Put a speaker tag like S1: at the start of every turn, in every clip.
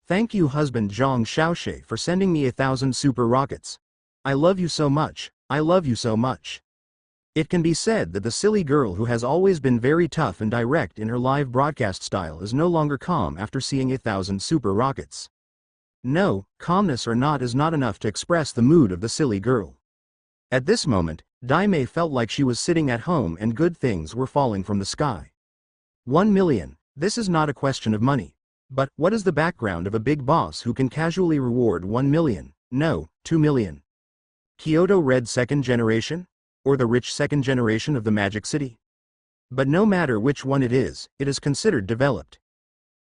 S1: Thank you husband Zhang Xiaoshe for sending me 1,000 super rockets. I love you so much, I love you so much. It can be said that the silly girl who has always been very tough and direct in her live broadcast style is no longer calm after seeing 1,000 super rockets. No, calmness or not is not enough to express the mood of the silly girl. At this moment, Daimei felt like she was sitting at home and good things were falling from the sky. 1 million, this is not a question of money. But, what is the background of a big boss who can casually reward 1 million, no, 2 million? Kyoto Red second generation? Or the rich second generation of the Magic City? But no matter which one it is considered developed.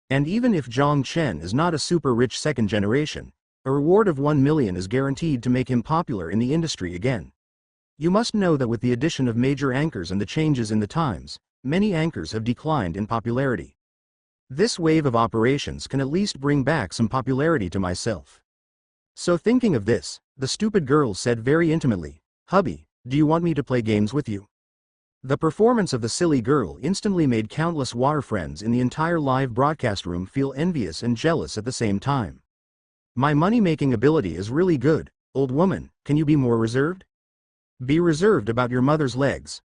S1: And even if Zhang Chen is not a super rich second generation, a reward of 1 million is guaranteed to make him popular in the industry again. You must know that with the addition of major anchors and the changes in the times, many anchors have declined in popularity. This wave of operations can at least bring back some popularity to myself. So thinking of this, the stupid girl said very intimately, "Hubby, do you want me to play games with you?" The performance of the silly girl instantly made countless water friends in the entire live broadcast room feel envious and jealous at the same time. My money-making ability is really good, old woman, can you be more reserved? Be reserved about your mother's legs.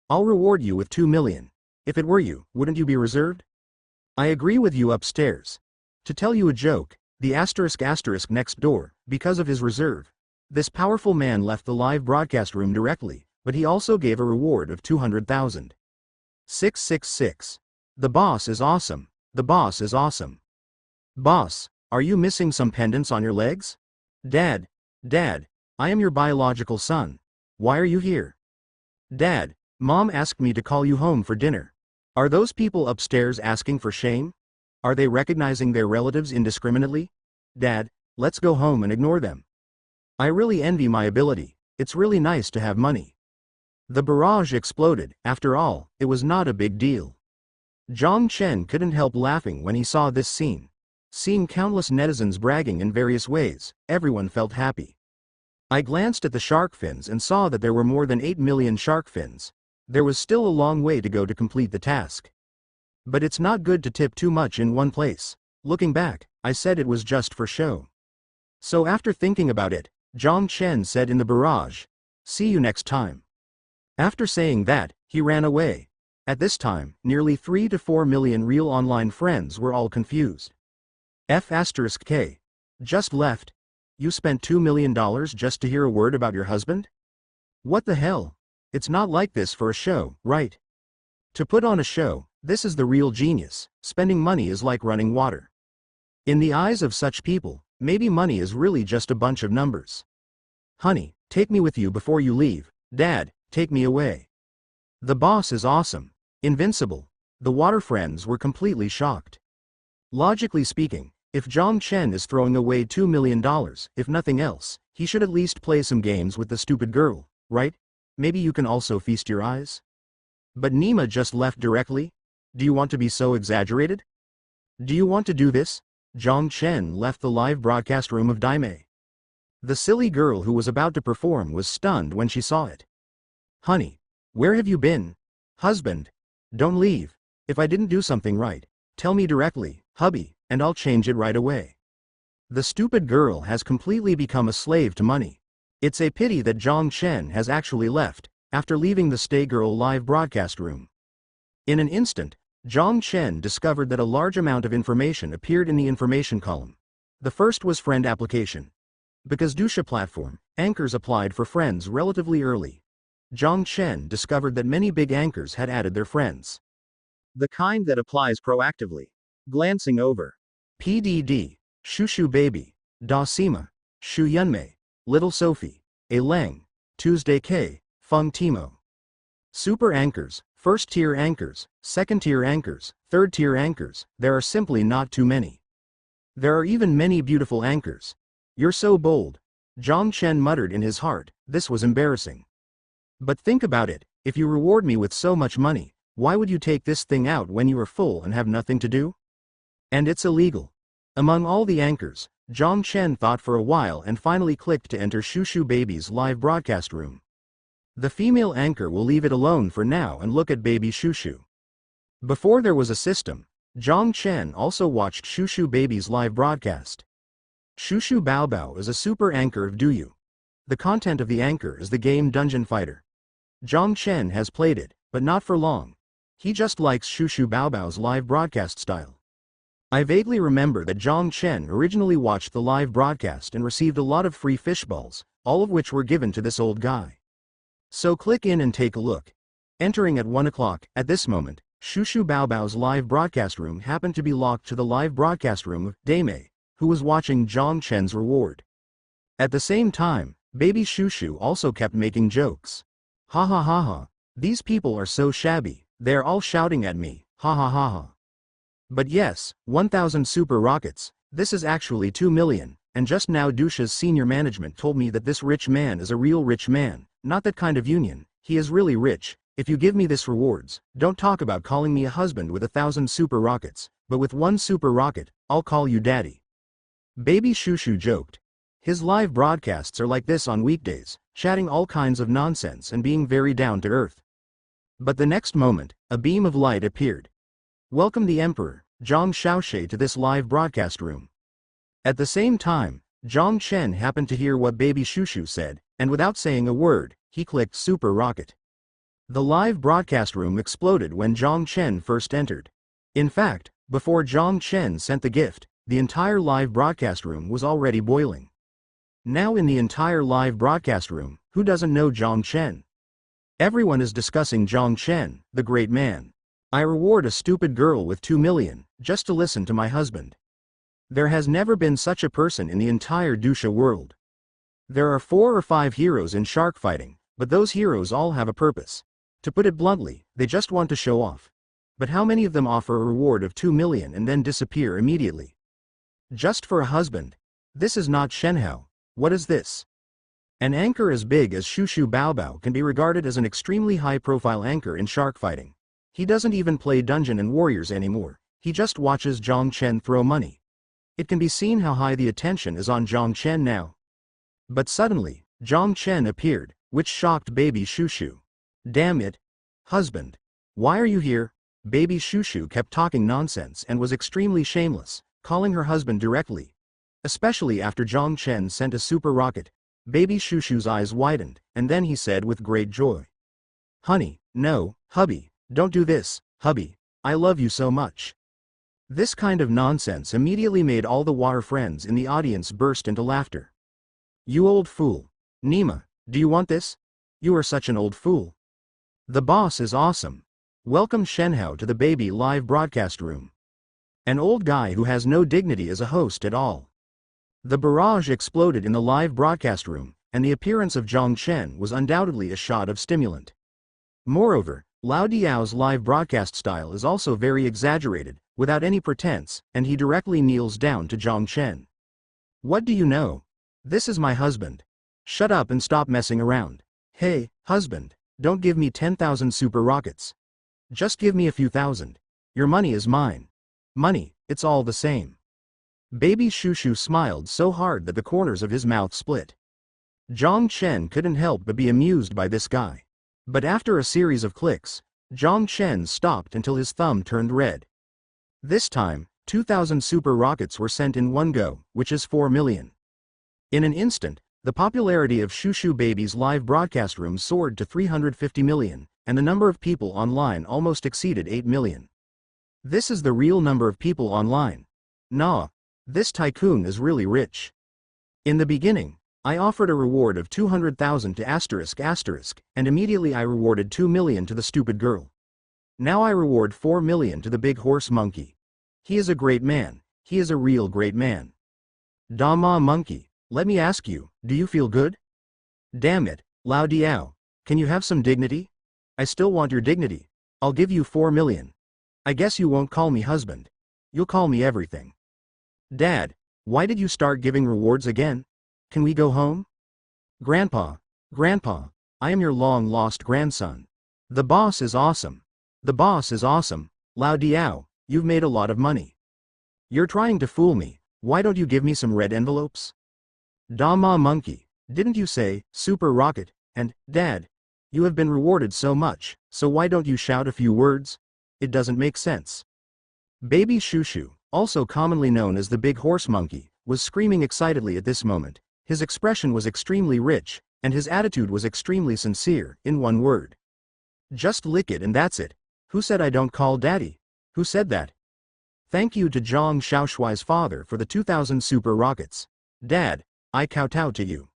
S1: I'll reward you with 2 million. If it were you, wouldn't you be reserved? I agree with you upstairs. To tell you a joke, the asterisk next door, because of his reserve, this powerful man left the live broadcast room directly, but he also gave a reward of 200,000. 666. The boss is awesome. The boss is awesome. Boss, are you missing some pendants on your legs? Dad, I am your biological son. Why are you here? Dad, Mom asked me to call you home for dinner. Are those people upstairs asking for shame? Are they recognizing their relatives indiscriminately? Dad, let's go home and ignore them. I really envy my ability, it's really nice to have money. The barrage exploded, after all, it was not a big deal. Zhang Chen couldn't help laughing when he saw this scene. Seeing countless netizens bragging in various ways, everyone felt happy. I glanced at the shark fins and saw that there were more than 8 million shark fins. There was still a long way to go to complete the task. But it's not good to tip too much in one place. Looking back, I said it was just for show. So after thinking about it, Zhang Chen said in the barrage, "See you next time." After saying that, he ran away. At this time, nearly 3 to 4 million real online friends were all confused. F*K. Just left. You spent $2 million just to hear a word about your husband? What the hell? It's not like this for a show, right? To put on a show, this is the real genius. Spending money is like running water. In the eyes of such people, maybe money is really just a bunch of numbers. Honey, take me with you before you leave. Dad, take me away. The boss is awesome. Invincible. The water friends were completely shocked. Logically speaking, if Zhang Chen is throwing away $2 million, if nothing else, he should at least play some games with the stupid girl, right? Maybe you can also feast your eyes? But Nima just left directly? Do you want to be so exaggerated? Do you want to do this? Zhang Chen left the live broadcast room of Daimei. The silly girl who was about to perform was stunned when she saw it. Honey, where have you been? Husband, don't leave. If I didn't do something right, tell me directly, hubby, and I'll change it right away. The stupid girl has completely become a slave to money. It's a pity that Zhang Chen has actually left, after leaving the Stay Girl live broadcast room. In an instant, Zhang Chen discovered that a large amount of information appeared in the information column. The first was friend application. Because Dusha platform, anchors applied for friends relatively early. Zhang Chen discovered that many big anchors had added their friends. The kind that applies proactively. Glancing over. PDD, Shushu Baby, Dasima, Shu Yunmei, Little Sophie, A Leng, Tuesday K, Feng Timo. Super anchors, first-tier anchors, second-tier anchors, third-tier anchors, there are simply not too many. There are even many beautiful anchors. You're so bold. Zhang Chen muttered in his heart, this was embarrassing. But think about it, if you reward me with so much money, why would you take this thing out when you are full and have nothing to do? And it's illegal. Among all the anchors, Zhang Chen thought for a while and finally clicked to enter Shushu Baby's live broadcast room. The female anchor will leave it alone for now and look at baby Shushu. Before there was a system, Zhang Chen also watched Shushu Baby's live broadcast. Shushu Baobao is a super anchor of Duyu. The content of the anchor is the game Dungeon Fighter. Zhang Chen has played it, but not for long. He just likes Shushu Baobao's live broadcast style. I vaguely remember that Zhang Chen originally watched the live broadcast and received a lot of free fishballs, all of which were given to this old guy. So click in and take a look. Entering at 1 o'clock, at this moment, Shushu Baobao's live broadcast room happened to be locked to the live broadcast room of Daimei, who was watching Zhang Chen's reward. At the same time, baby Shushu also kept making jokes. Ha ha ha ha. These people are so shabby, they're all shouting at me, ha ha ha ha. But yes, 1000 super rockets, this is actually 2 million, and just now Dusha's senior management told me that this rich man is a real rich man, not that kind of union, he is really rich. If you give me this rewards, don't talk about calling me a husband with 1000 super rockets, but with 1 super rocket, I'll call you daddy. Baby Shushu joked. His live broadcasts are like this on weekdays, chatting all kinds of nonsense and being very down to earth. But the next moment, a beam of light appeared. Welcome the Emperor, Zhang Xiaoshe, to this live broadcast room. At the same time, Zhang Chen happened to hear what baby Shushu said, and without saying a word, he clicked super rocket. The live broadcast room exploded when Zhang Chen first entered. In fact, before Zhang Chen sent the gift, the entire live broadcast room was already boiling. Now in the entire live broadcast room, who doesn't know Zhang Chen? Everyone is discussing Zhang Chen, the great man. I reward a stupid girl with 2 million, just to listen to my husband. There has never been such a person in the entire Dusha world. There are 4 or 5 heroes in shark fighting, but those heroes all have a purpose. To put it bluntly, they just want to show off. But how many of them offer a reward of 2 million and then disappear immediately? Just for a husband? This is not Shenhao. What is this? An anchor as big as Shushu Baobao can be regarded as an extremely high-profile anchor in shark fighting. He doesn't even play Dungeon and Warriors anymore, he just watches Zhang Chen throw money. It can be seen how high the attention is on Zhang Chen now. But suddenly, Zhang Chen appeared, which shocked baby Shushu. Damn it. Husband. Why are you here? Baby Shushu kept talking nonsense and was extremely shameless, calling her husband directly. Especially after Zhang Chen sent a super rocket, baby Shushu's eyes widened, and then he said with great joy. Honey, no, hubby, don't do this, hubby, I love you so much. This kind of nonsense immediately made all the water friends in the audience burst into laughter. You old fool. Nima, do you want this? You are such an old fool. The boss is awesome. Welcome Shenhao to the baby live broadcast room. An old guy who has no dignity as a host at all. The barrage exploded in the live broadcast room, and the appearance of Zhang Chen was undoubtedly a shot of stimulant. Moreover, Lao Diao's live broadcast style is also very exaggerated, without any pretense, and he directly kneels down to Zhang Chen. What do you know? This is my husband. Shut up and stop messing around. Hey, husband, don't give me 10,000 super rockets. Just give me a few thousand. Your money is mine. Money, it's all the same. Baby Shushu smiled so hard that the corners of his mouth split. Zhang Chen couldn't help but be amused by this guy. But after a series of clicks, Zhang Chen stopped until his thumb turned red. This time, 2,000 super rockets were sent in one go, which is 4 million. In an instant, the popularity of Shushu Baby's live broadcast room soared to 350 million, and the number of people online almost exceeded 8 million. This is the real number of people online. Nah, this tycoon is really rich. In the beginning, I offered a reward of 200,000 to ***, and immediately I rewarded 2 million to the stupid girl. Now I reward 4 million to the big horse monkey. He is a great man, he is a real great man. Dama monkey, let me ask you, do you feel good? Damn it, Lao Diao, can you have some dignity? I still want your dignity. I'll give you 4 million. I guess you won't call me husband. You'll call me everything. Dad, why did you start giving rewards again? Can we go home? Grandpa, I am your long-lost grandson. The boss is awesome. The boss is awesome. Lao Diao, you've made a lot of money. You're trying to fool me, why don't you give me some red envelopes? Dama monkey, didn't you say, super rocket, and, Dad, you have been rewarded so much, so why don't you shout a few words? It doesn't make sense. Baby Shushu, also commonly known as the big horse monkey, was screaming excitedly at this moment. His expression was extremely rich, and his attitude was extremely sincere, in one word. Just lick it and that's it. Who said I don't call daddy? Who said that? Thank you to Zhang Xiaoshuai's father for the 2000 super rockets. Dad, I kowtow to you.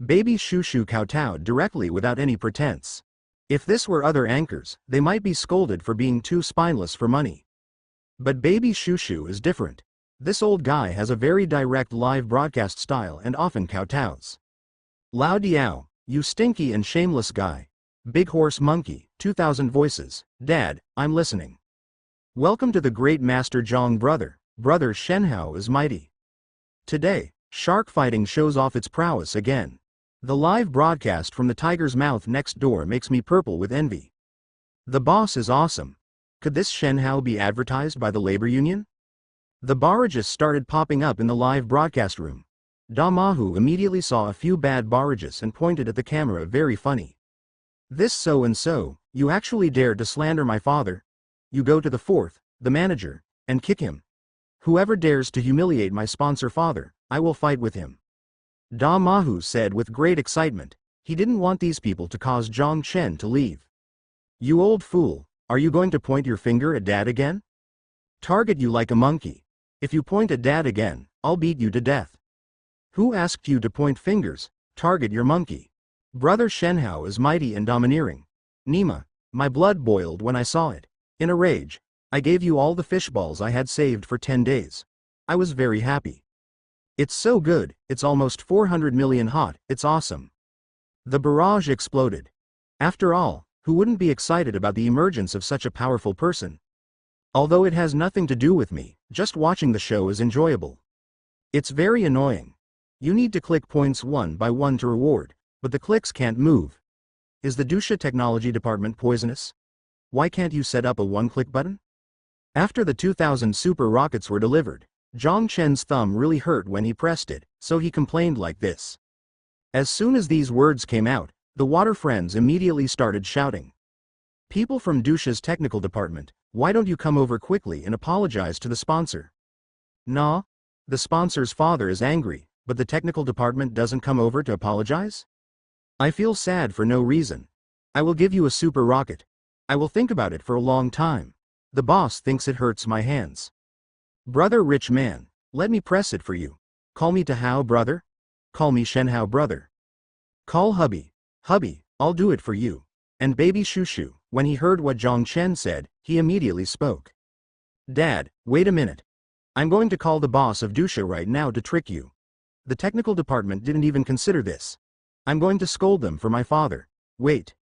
S1: Baby Shushu kowtowed directly without any pretense. If this were other anchors, they might be scolded for being too spineless for money. But Baby Shushu is different. This old guy has a very direct live broadcast style and often kowtows. Lao Diao, you stinky and shameless guy. Big horse monkey, 2000 voices. Dad, I'm listening. Welcome to the great master Zhang brother. Brother Shenhao is mighty. Today, shark fighting shows off its prowess again. The live broadcast from the tiger's mouth next door makes me purple with envy. The boss is awesome. Could this Shenhao be advertised by the labor union? The barrages started popping up in the live broadcast room. Damahu immediately saw a few bad barrages and pointed at the camera very funny. This so-and-so, you actually dared to slander my father? You go to the fourth, the manager, and kick him. Whoever dares to humiliate my sponsor father, I will fight with him. Damahu said with great excitement. He didn't want these people to cause Zhang Chen to leave. You old fool, are you going to point your finger at dad again? Target you like a monkey. If you point at dad again, I'll beat you to death. Who asked you to point fingers? Target your monkey. Brother Shenhao is mighty and domineering. Nima, my blood boiled when I saw it. In a rage, I gave you all the fish balls I had saved for 10 days. I was very happy. It's so good, it's almost 400 million hot, it's awesome. The barrage exploded. After all, who wouldn't be excited about the emergence of such a powerful person? Although it has nothing to do with me, just watching the show is enjoyable. It's very annoying. You need to click points one by one to reward, but the clicks can't move. Is the Dusha Technology Department poisonous? Why can't you set up a one-click button? After the 2000 super rockets were delivered, Zhang Chen's thumb really hurt when he pressed it, so he complained like this. As soon as these words came out, the water friends immediately started shouting. People from Dusha's technical department, why don't you come over quickly and apologize to the sponsor? Nah, the sponsor's father is angry, but the technical department doesn't come over to apologize? I feel sad for no reason. I will give you a super rocket. I will think about it for a long time. The boss thinks it hurts my hands. Brother rich man, let me press it for you. Call me Tahao brother? Call me Shenhao brother. Call hubby. Hubby, I'll do it for you. And baby Shushu, when he heard what Zhang Chen said, he immediately spoke. Dad, wait a minute. I'm going to call the boss of Dusha right now to trick you. The technical department didn't even consider this. I'm going to scold them for my father. Wait.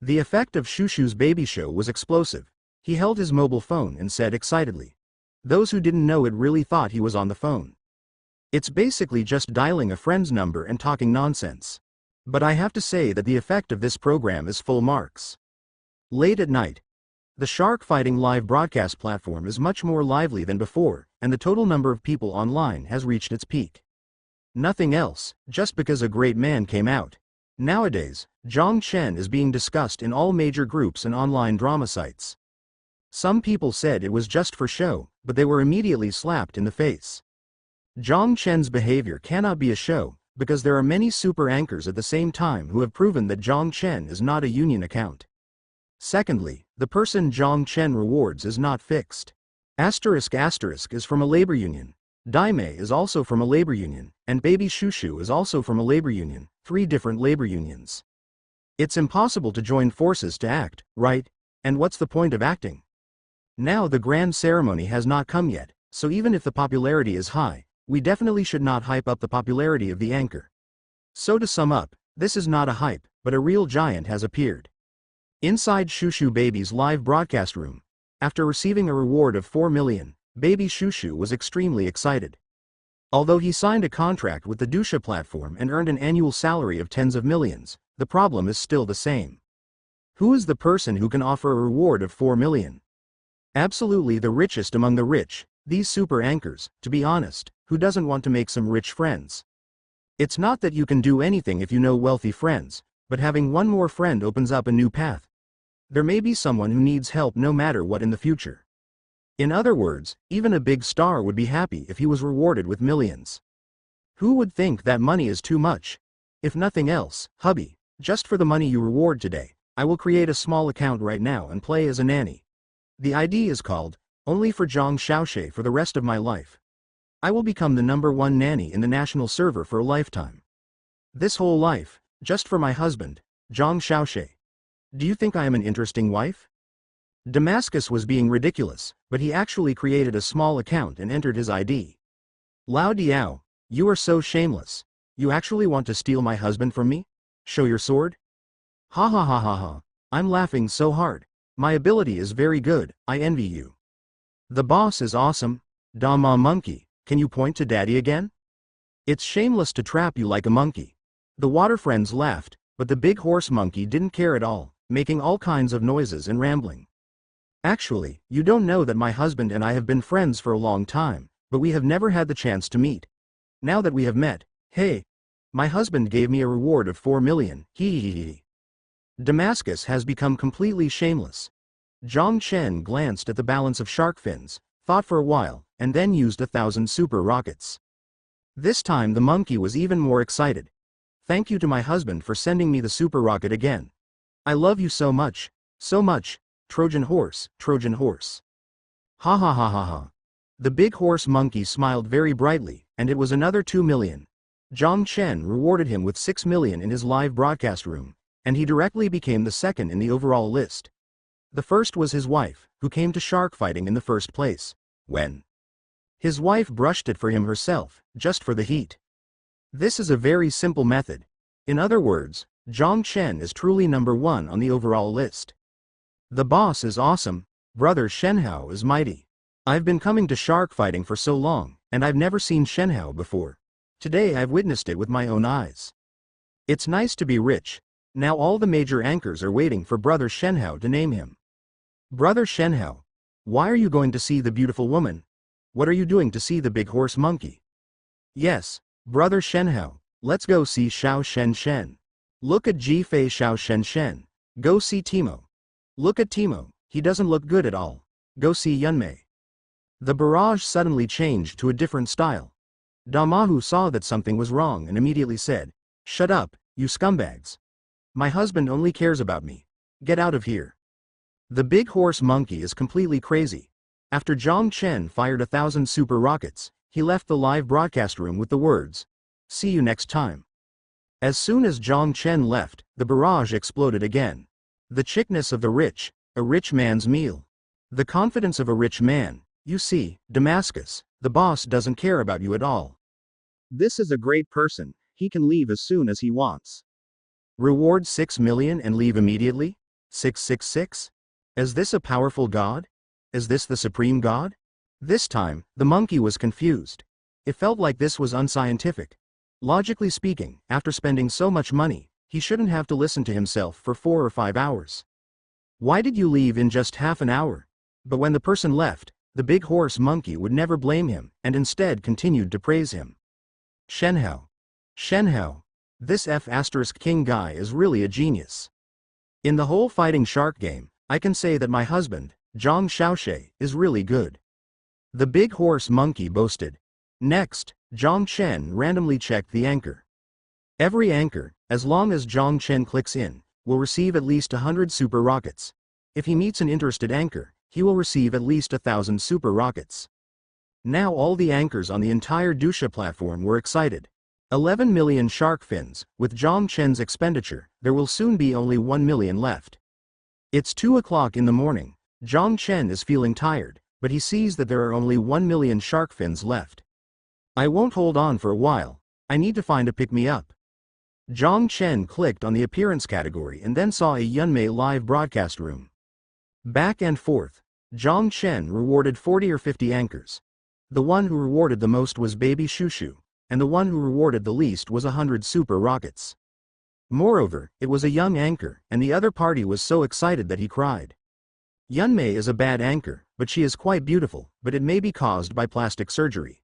S1: The effect of Shushu's baby show was explosive. He held his mobile phone and said excitedly. Those who didn't know it really thought he was on the phone. It's basically just dialing a friend's number and talking nonsense. But I have to say that the effect of this program is full marks. Late at night. The shark fighting live broadcast platform is much more lively than before, and the total number of people online has reached its peak. Nothing else, just because a great man came out. Nowadays, Zhang Chen is being discussed in all major groups and online drama sites. Some people said it was just for show, but they were immediately slapped in the face. Zhang Chen's behavior cannot be a show, because there are many super anchors at the same time who have proven that Zhang Chen is not a union account. Secondly, the person Zhang Chen rewards is not fixed. Asterisk is from a labor union. Daime is also from a labor union, and Baby Shushu is also from a labor union, 3 different labor unions. It's impossible to join forces to act, right? And what's the point of acting? Now the grand ceremony has not come yet, so even if the popularity is high, we definitely should not hype up the popularity of the anchor. So to sum up, this is not a hype, but a real giant has appeared. Inside Shushu Baby's live broadcast room, after receiving a reward of 4 million, Baby Shushu was extremely excited. Although he signed a contract with the Dusha platform and earned an annual salary of tens of millions, the problem is still the same. Who is the person who can offer a reward of 4 million? Absolutely the richest among the rich, these super anchors, to be honest, who doesn't want to make some rich friends? It's not that you can do anything if you know wealthy friends, but having one more friend opens up a new path. There may be someone who needs help no matter what in the future. In other words, even a big star would be happy if he was rewarded with millions. Who would think that money is too much? If nothing else, hubby, just for the money you reward today, I will create a small account right now and play as a nanny. The ID is called, Only for Zhang Xiaoshe for the rest of my life. I will become the #1 nanny in the national server for a lifetime. This whole life, just for my husband, Zhang Xiaoshe. Do you think I am an interesting wife? Damascus was being ridiculous, but he actually created a small account and entered his ID. Lao Diao, you are so shameless. You actually want to steal my husband from me? Show your sword? Ha ha ha ha ha. I'm laughing so hard. My ability is very good, I envy you. The boss is awesome. Dama monkey, can you point to daddy again? It's shameless to trap you like a monkey. The water friends laughed, but the big horse monkey didn't care at all, making all kinds of noises and rambling. Actually, you don't know that my husband and I have been friends for a long time, but we have never had the chance to meet. Now that we have met, hey, my husband gave me a reward of 4 million, hee hee hee. Damascus has become completely shameless. Zhang Chen glanced at the balance of shark fins, thought for a while, and then used 1,000 super rockets. This time the monkey was even more excited. Thank you to my husband for sending me the super rocket again. I love you so much, Trojan horse, Trojan horse. Ha ha ha ha ha. The big horse monkey smiled very brightly, and it was another 2 million. Zhang Chen rewarded him with 6 million in his live broadcast room, and he directly became the second in the overall list. The first was his wife, who came to shark fighting in the first place, when his wife brushed it for him herself, just for the heat. This is a very simple method. In other words, Zhang Chen is truly #1 on the overall list. The boss is awesome, brother Shenhao is mighty. I've been coming to shark fighting for so long, and I've never seen Shenhao before. Today I've witnessed it with my own eyes. It's nice to be rich. Now all the major anchors are waiting for brother Shenhao to name him. Brother Shenhao, why are you going to see the beautiful woman? What are you doing to see the big horse monkey? Yes, brother Shenhao, let's go see Xiao Shen Shen. Look at Ji Fei Xiao Shen Shen. Go see Timo. Look at Timo, he doesn't look good at all. Go see Yunmei. The barrage suddenly changed to a different style. Damahu saw that something was wrong and immediately said, "Shut up, you scumbags. My husband only cares about me. Get out of here." The big horse monkey is completely crazy. After Zhang Chen fired 1,000 super rockets, he left the live broadcast room with the words, "See you next time." As soon as Zhang Chen left, the barrage exploded again. The chickness of the rich, a rich man's meal. The confidence of a rich man. You see, Damascus, the boss doesn't care about you at all. This is a great person, he can leave as soon as he wants. Reward 6 million and leave immediately? 666? Is this a powerful god? Is this the supreme god? This time, the monkey was confused. It felt like this was unscientific. Logically speaking, after spending so much money, he shouldn't have to listen to himself for 4 or 5 hours. Why did you leave in just half an hour? But when the person left, the big horse monkey would never blame him, and instead continued to praise him. Shenhao. Shenhao. This F***king guy is really a genius. In the whole fighting shark game, I can say that my husband, Zhang Xiaoshe, is really good. The big horse monkey boasted. Next, Zhang Chen randomly checked the anchor. Every anchor, as long as Zhang Chen clicks in, will receive at least 100 super rockets. If he meets an interested anchor, he will receive at least 1,000 super rockets. Now all the anchors on the entire Dusha platform were excited. 11 million shark fins, with Zhang Chen's expenditure, there will soon be only 1 million left. It's 2 o'clock in the morning. Zhang Chen is feeling tired, but he sees that there are only 1 million shark fins left. I won't hold on for a while. I need to find a pick-me-up. Zhang Chen clicked on the appearance category and then saw a Yunmei live broadcast room. Back and forth, Zhang Chen rewarded 40 or 50 anchors. The one who rewarded the most was Baby Shushu, and the one who rewarded the least was 100 super rockets. Moreover, it was a young anchor, and the other party was so excited that he cried. Yunmei is a bad anchor, but she is quite beautiful, but it may be caused by plastic surgery.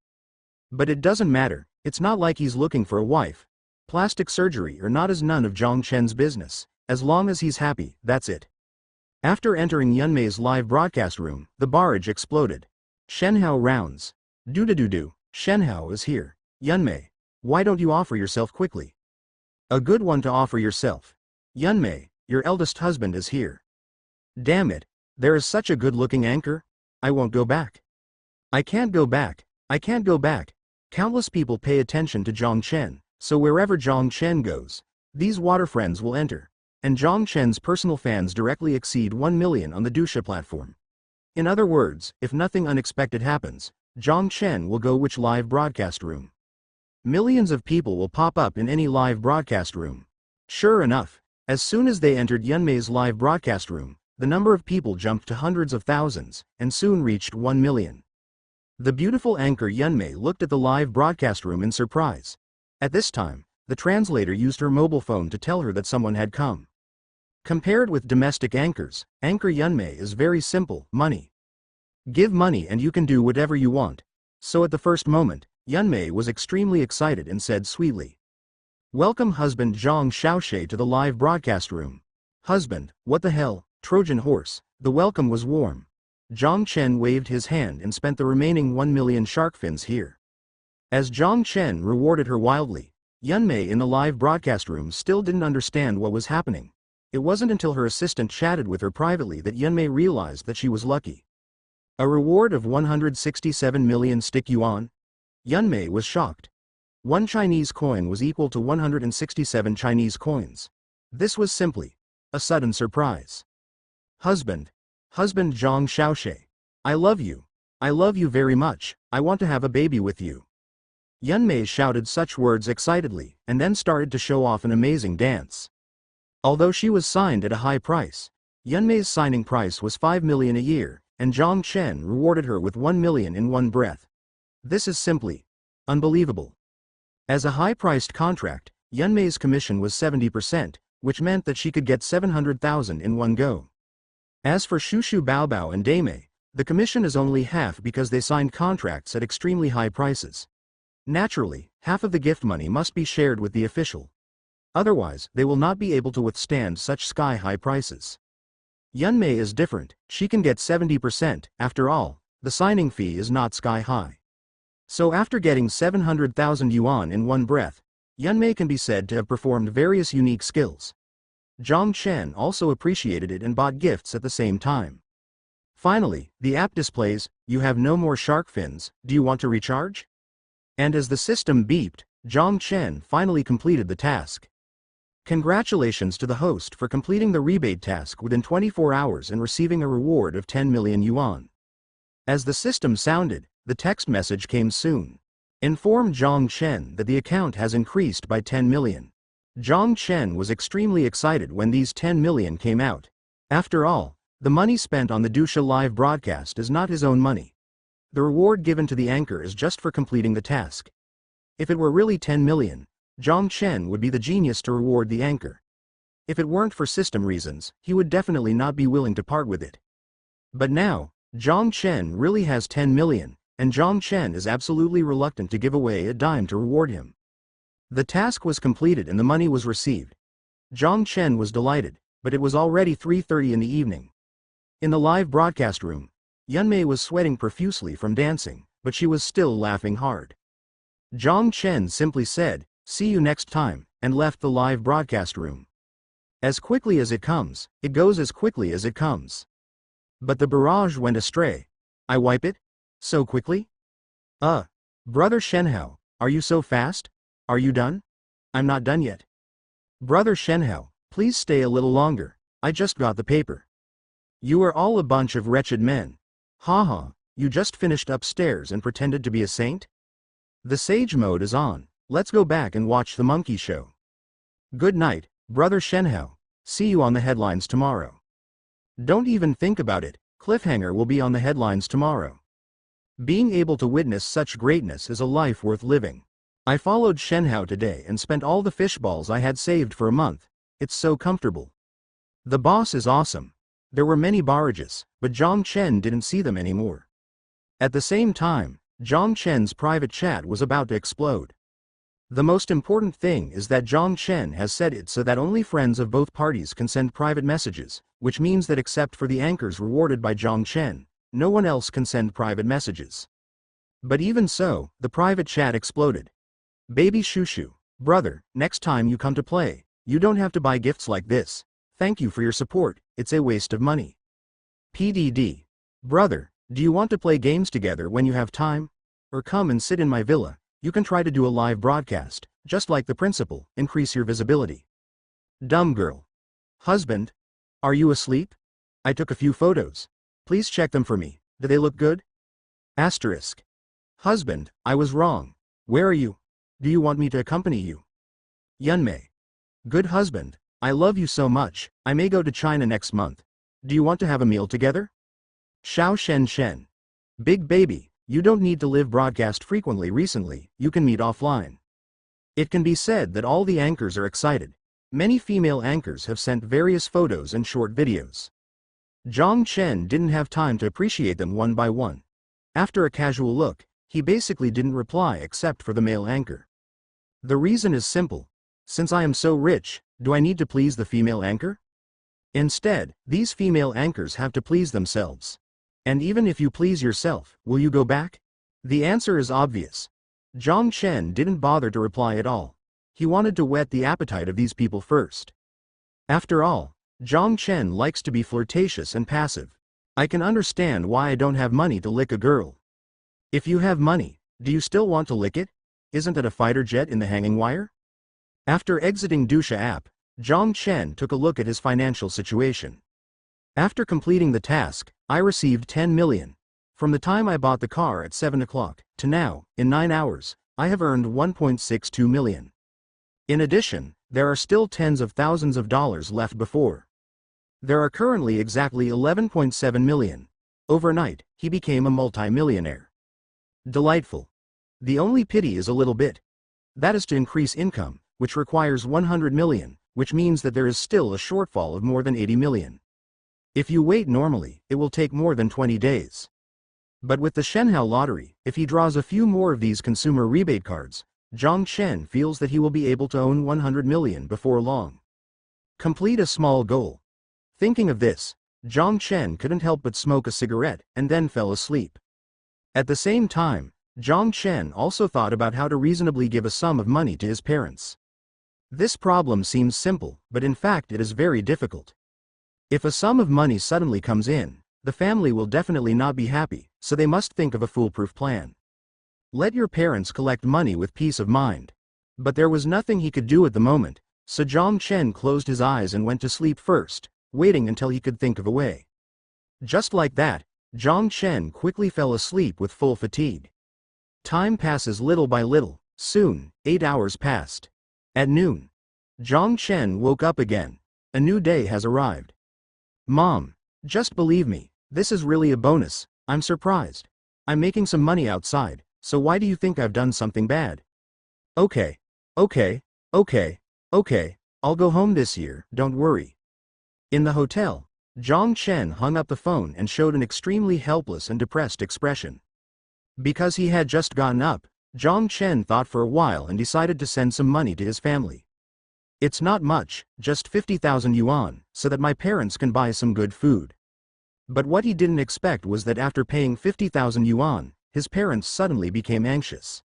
S1: But it doesn't matter, it's not like he's looking for a wife. Plastic surgery or not is none of Zhang Chen's business. As long as he's happy, that's it. After entering Yunmei's live broadcast room, the barrage exploded. Shenhao rounds. Do. Shenhao is here. Yunmei. Why don't you offer yourself quickly? A good one to offer yourself. Yunmei, your eldest husband is here. Damn it, there is such a good-looking anchor. I won't go back. I can't go back. I can't go back. Countless people pay attention to Zhang Chen, so wherever Zhang Chen goes, these water friends will enter. And Zhang Chen's personal fans directly exceed 1 million on the Dusha platform. In other words, if nothing unexpected happens, Zhang Chen will go which live broadcast room? Millions of people will pop up in any live broadcast room. Sure enough, as soon as they entered Yunmei's live broadcast room, the number of people jumped to hundreds of thousands, and soon reached 1 million. The beautiful anchor Yunmei looked at the live broadcast room in surprise. At this time, the translator used her mobile phone to tell her that someone had come. Compared with domestic anchors, Anchor Yunmei is very simple: money. Give money and you can do whatever you want. So at the first moment, Yunmei was extremely excited and said sweetly, "Welcome husband Zhang Xiaoshe to the live broadcast room." Husband, what the hell, Trojan horse. The welcome was warm. Zhang Chen waved his hand and spent the remaining 1 million shark fins here. As Zhang Chen rewarded her wildly, Yunmei in the live broadcast room still didn't understand what was happening. It wasn't until her assistant chatted with her privately that Yunmei realized that she was lucky. A reward of 167 million stick yuan? Yunmei was shocked. 1 Chinese coin was equal to 167 Chinese coins. This was simply a sudden surprise. Husband Zhang Xiaoshe. I love you. I love you very much. I want to have a baby with you. Yunmei shouted such words excitedly, and then started to show off an amazing dance. Although she was signed at a high price, Yunmei's signing price was 5 million a year, and Zhang Chen rewarded her with 1 million in one breath. This is simply unbelievable. As a high-priced contract, Yunmei's commission was 70%, which meant that she could get 700,000 in one go. As for Shushu Baobao and Daimei, the commission is only half because they signed contracts at extremely high prices. Naturally, half of the gift money must be shared with the official. Otherwise, they will not be able to withstand such sky-high prices. Yunmei is different. She can get 70%, after all, the signing fee is not sky-high. So after getting 700,000 yuan in one breath, Yunmei can be said to have performed various unique skills. Zhang Chen also appreciated it and bought gifts at the same time. Finally, the app displays, "You have no more shark fins, do you want to recharge?" And as the system beeped, Zhang Chen finally completed the task. Congratulations to the host for completing the rebate task within 24 hours and receiving a reward of 10 million yuan. As the system sounded, the text message came soon. Inform Zhang Chen that the account has increased by 10 million. Zhang Chen was extremely excited when these 10 million came out. After all, the money spent on the Dusha live broadcast is not his own money. The reward given to the anchor is just for completing the task. If it were really 10 million, Zhang Chen would be the genius to reward the anchor. If it weren't for system reasons, he would definitely not be willing to part with it. But now, Zhang Chen really has 10 million, and Zhang Chen is absolutely reluctant to give away a dime to reward him. The task was completed and the money was received. Zhang Chen was delighted, but it was already 3:30 in the evening. In the live broadcast room, Yunmei was sweating profusely from dancing, but she was still laughing hard. Zhang Chen simply said, "See you next time," and left the live broadcast room. As quickly as it comes, it goes as quickly as it comes. But the barrage went astray. I wipe it? So quickly? Brother Shenhao, are you so fast? Are you done? I'm not done yet. Brother Shenhao, please stay a little longer, I just got the paper. You are all a bunch of wretched men. Haha, you just finished upstairs and pretended to be a saint? The sage mode is on, let's go back and watch the monkey show. Good night, Brother Shenhao, see you on the headlines tomorrow. Don't even think about it, cliffhanger will be on the headlines tomorrow. Being able to witness such greatness is a life worth living. I followed Shenhao today and spent all the fish balls I had saved for a month. It's so comfortable. The boss is awesome. There were many barrages, but Zhang Chen didn't see them anymore. At the same time, Zhang Chen's private chat was about to explode. The most important thing is that Zhang Chen has set it so that only friends of both parties can send private messages, which means that except for the anchors rewarded by Zhang Chen, no one else can send private messages. But even so, the private chat exploded. Baby Shushu, brother, next time you come to play, you don't have to buy gifts like this. Thank you for your support, it's a waste of money. PDD. Brother, do you want to play games together when you have time? Or come and sit in my villa, you can try to do a live broadcast, just like the principal, increase your visibility. Dumb girl. Husband? Are you asleep? I took a few photos. Please check them for me, do they look good? Asterisk. Husband, I was wrong. Where are you? Do you want me to accompany you? Yunmei. Good husband, I love you so much, I may go to China next month. Do you want to have a meal together? Xiao Shen Shen. Big baby, you don't need to live broadcast frequently recently, you can meet offline. It can be said that all the anchors are excited. Many female anchors have sent various photos and short videos. Zhang Chen didn't have time to appreciate them one by one. After a casual look, he basically didn't reply except for the male anchor. The reason is simple. Since I am so rich, do I need to please the female anchor? Instead, these female anchors have to please themselves. And even if you please yourself, will you go back? The answer is obvious. Zhang Chen didn't bother to reply at all. He wanted to whet the appetite of these people first. After all, Zhang Chen likes to be flirtatious and passive. I can understand why I don't have money to lick a girl. If you have money, do you still want to lick it? Isn't it a fighter jet in the hanging wire? After exiting Dusha app, Zhang Chen took a look at his financial situation. After completing the task, I received 10 million. From the time I bought the car at 7 o'clock, to now, in 9 hours, I have earned 1.62 million. In addition, there are still tens of thousands of dollars left before. There are currently exactly 11.7 million. Overnight, he became a multi-millionaire. Delightful. The only pity is a little bit. That is to increase income, which requires 100 million, which means that there is still a shortfall of more than 80 million. If you wait normally, it will take more than 20 days. But with the Shenhao lottery, if he draws a few more of these consumer rebate cards, Zhang Chen feels that he will be able to own 100 million before long. Complete a small goal. Thinking of this, Zhang Chen couldn't help but smoke a cigarette and then fell asleep. At the same time, Zhang Chen also thought about how to reasonably give a sum of money to his parents. This problem seems simple, but in fact it is very difficult. If a sum of money suddenly comes in, the family will definitely not be happy, so they must think of a foolproof plan. Let your parents collect money with peace of mind. But there was nothing he could do at the moment, so Zhang Chen closed his eyes and went to sleep first, waiting until he could think of a way. Just like that, Zhang Chen quickly fell asleep with full fatigue. Time passes little by little, soon, 8 hours passed. At noon, Zhang Chen woke up again. A new day has arrived. Mom, just believe me, this is really a bonus, I'm surprised. I'm making some money outside, so why do you think I've done something bad? Okay, I'll go home this year, don't worry. In the hotel, Zhang Chen hung up the phone and showed an extremely helpless and depressed expression. Because he had just gotten up, Zhang Chen thought for a while and decided to send some money to his family. It's not much, just 50,000 yuan, so that my parents can buy some good food. But what he didn't expect was that after paying 50,000 yuan, his parents suddenly became anxious.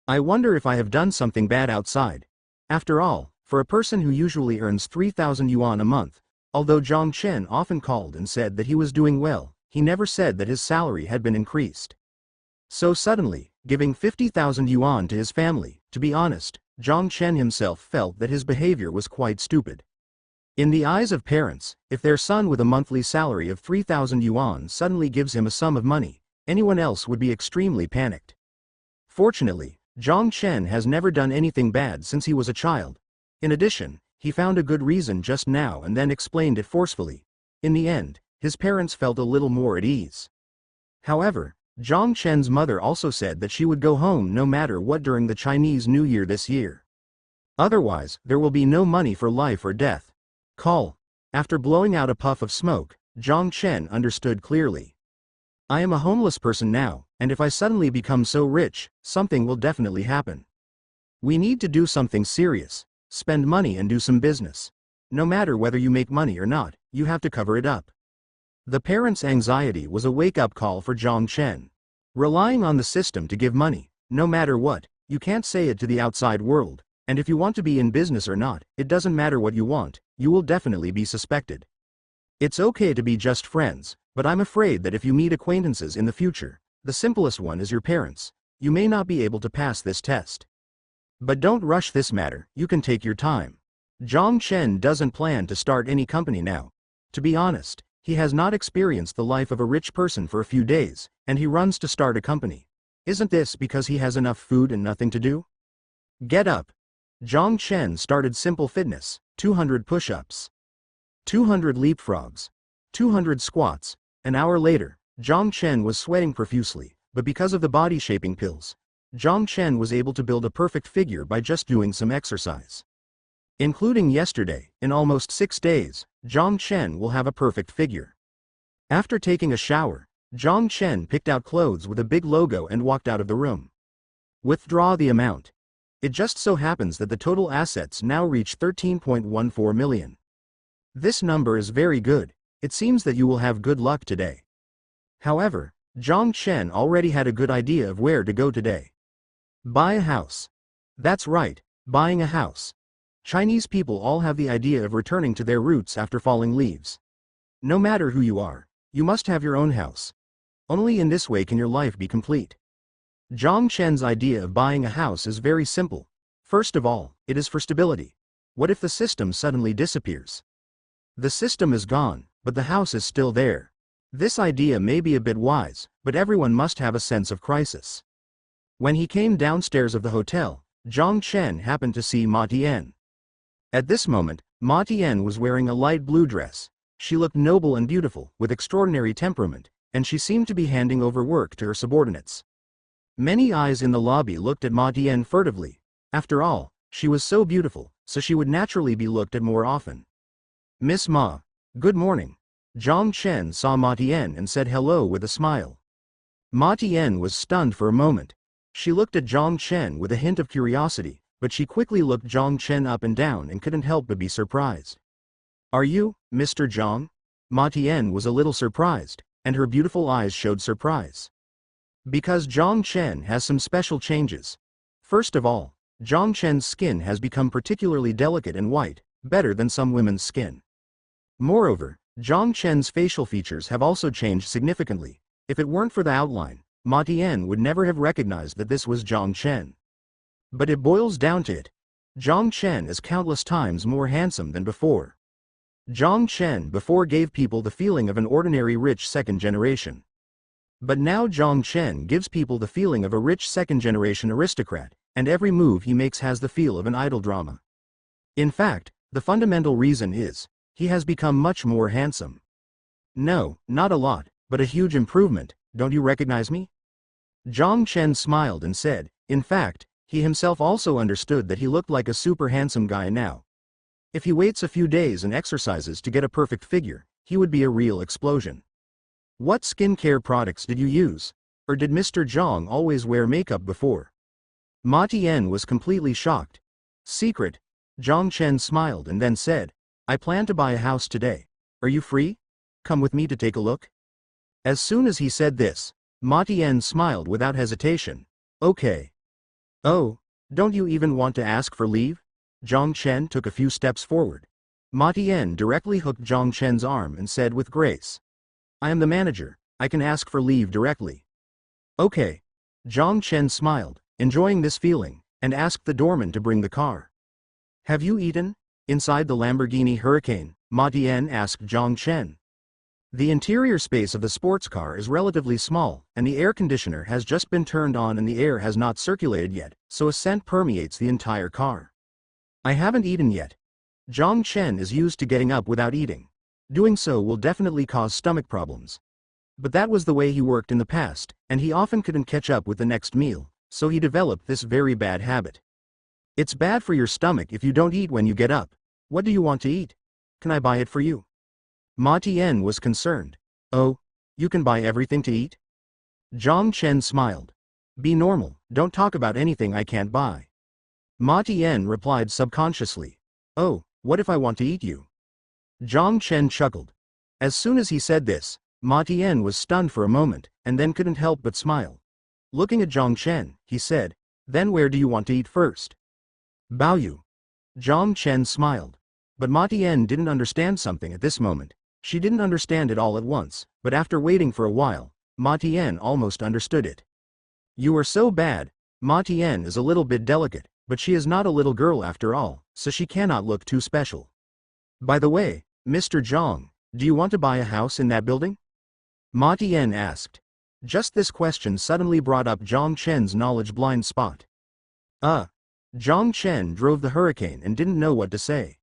S1: I wonder if I have done something bad outside. After all, for a person who usually earns 3,000 yuan a month, although Zhang Chen often called and said that he was doing well, he never said that his salary had been increased. So suddenly, giving 50,000 yuan to his family, to be honest, Zhang Chen himself felt that his behavior was quite stupid. In the eyes of parents, if their son with a monthly salary of 3,000 yuan suddenly gives him a sum of money, anyone else would be extremely panicked. Fortunately, Zhang Chen has never done anything bad since he was a child. In addition, he found a good reason just now and then explained it forcefully. In the end, his parents felt a little more at ease. However, Zhang Chen's mother also said that she would go home no matter what during the Chinese New Year this year. Otherwise, there will be no money for life or death. Call. After blowing out a puff of smoke, Zhang Chen understood clearly. I am a homeless person now, and if I suddenly become so rich, something will definitely happen. We need to do something serious, spend money and do some business. No matter whether you make money or not, you have to cover it up. The parents' anxiety was a wake-up call for Zhang Chen. Relying on the system to give money, no matter what, you can't say it to the outside world, and if you want to be in business or not, it doesn't matter what you want, you will definitely be suspected. It's okay to be just friends, but I'm afraid that if you meet acquaintances in the future, the simplest one is your parents, you may not be able to pass this test. But don't rush this matter, you can take your time. Zhang Chen doesn't plan to start any company now. To be honest, he has not experienced the life of a rich person for a few days, and he runs to start a company. Isn't this because he has enough food and nothing to do? Get up. Zhang Chen started simple fitness, 200 push-ups, 200 leapfrogs, 200 squats. An hour later, Zhang Chen was sweating profusely, but because of the body-shaping pills, Zhang Chen was able to build a perfect figure by just doing some exercise. Including yesterday, in almost 6 days, Zhang Chen will have a perfect figure. After taking a shower, Zhang Chen picked out clothes with a big logo and walked out of the room. Withdraw the amount. It just so happens that the total assets now reach 13.14 million. This number is very good. It seems that you will have good luck today. However, Zhang Chen already had a good idea of where to go today. Buy a house. That's right, buying a house. Chinese people all have the idea of returning to their roots after falling leaves. No matter who you are, you must have your own house. Only in this way can your life be complete. Zhang Chen's idea of buying a house is very simple. First of all, it is for stability. What if the system suddenly disappears? The system is gone, but the house is still there. This idea may be a bit wise, but everyone must have a sense of crisis. When he came downstairs of the hotel, Zhang Chen happened to see Ma Tian. At this moment, Ma Tian was wearing a light blue dress. She looked noble and beautiful, with extraordinary temperament, and she seemed to be handing over work to her subordinates. Many eyes in the lobby looked at Ma Tian furtively. After all, she was so beautiful, so she would naturally be looked at more often. Miss Ma, good morning. Zhang Chen saw Ma Tian and said hello with a smile. Ma Tian was stunned for a moment. She looked at Zhang Chen with a hint of curiosity, but she quickly looked Zhang Chen up and down and couldn't help but be surprised. Are you, Mr. Zhang? Ma Tian was a little surprised, and her beautiful eyes showed surprise. Because Zhang Chen has some special changes. First of all, Zhang Chen's skin has become particularly delicate and white, better than some women's skin. Moreover, Zhang Chen's facial features have also changed significantly. If it weren't for the outline, Ma Tian would never have recognized that this was Zhang Chen. But it boils down to it. Zhang Chen is countless times more handsome than before. Zhang Chen before gave people the feeling of an ordinary rich second generation. But now Zhang Chen gives people the feeling of a rich second-generation aristocrat, and every move he makes has the feel of an idol drama. In fact, the fundamental reason is, he has become much more handsome. No, not a lot, but a huge improvement. Don't you recognize me? Zhang Chen smiled and said, in fact, he himself also understood that he looked like a super handsome guy now. If he waits a few days and exercises to get a perfect figure, he would be a real explosion. What skincare products did you use? Or did Mr. Zhang always wear makeup before? Ma Tian was completely shocked. Secret. Zhang Chen smiled and then said, I plan to buy a house today. Are you free? Come with me to take a look. As soon as he said this, Ma Tian smiled without hesitation. Okay. Oh, don't you even want to ask for leave? Zhang Chen took a few steps forward. Ma Tian directly hooked Zhang Chen's arm and said with grace, I am the manager, I can ask for leave directly. Okay. Zhang Chen smiled, enjoying this feeling, and asked the doorman to bring the car. Have you eaten? Inside the Lamborghini Hurricane, Ma Tian asked Zhang Chen. The interior space of the sports car is relatively small, and the air conditioner has just been turned on and the air has not circulated yet, so a scent permeates the entire car. I haven't eaten yet. Zhang Chen is used to getting up without eating. Doing so will definitely cause stomach problems. But that was the way he worked in the past, and he often couldn't catch up with the next meal, so he developed this very bad habit. It's bad for your stomach if you don't eat when you get up. What do you want to eat? Can I buy it for you? Ma Tian was concerned. Oh, you can buy everything to eat? Zhang Chen smiled. Be normal, don't talk about anything I can't buy. Ma Tian replied subconsciously. Oh, what if I want to eat you? Zhang Chen chuckled. As soon as he said this, Ma Tian was stunned for a moment, and then couldn't help but smile. Looking at Zhang Chen, he said, "Then where do you want to eat first?" "Baoyu." Zhang Chen smiled. But Ma Tian didn't understand something at this moment. She didn't understand it all at once, but after waiting for a while, Ma Tian almost understood it. "You are so bad." Ma Tian is a little bit delicate, but she is not a little girl after all, so she cannot look too special. "By the way, Mr. Zhang, do you want to buy a house in that building?" Ma Tian asked. Just this question suddenly brought up Zhang Chen's knowledge blind spot. Zhang Chen drove the hurricane and didn't know what to say.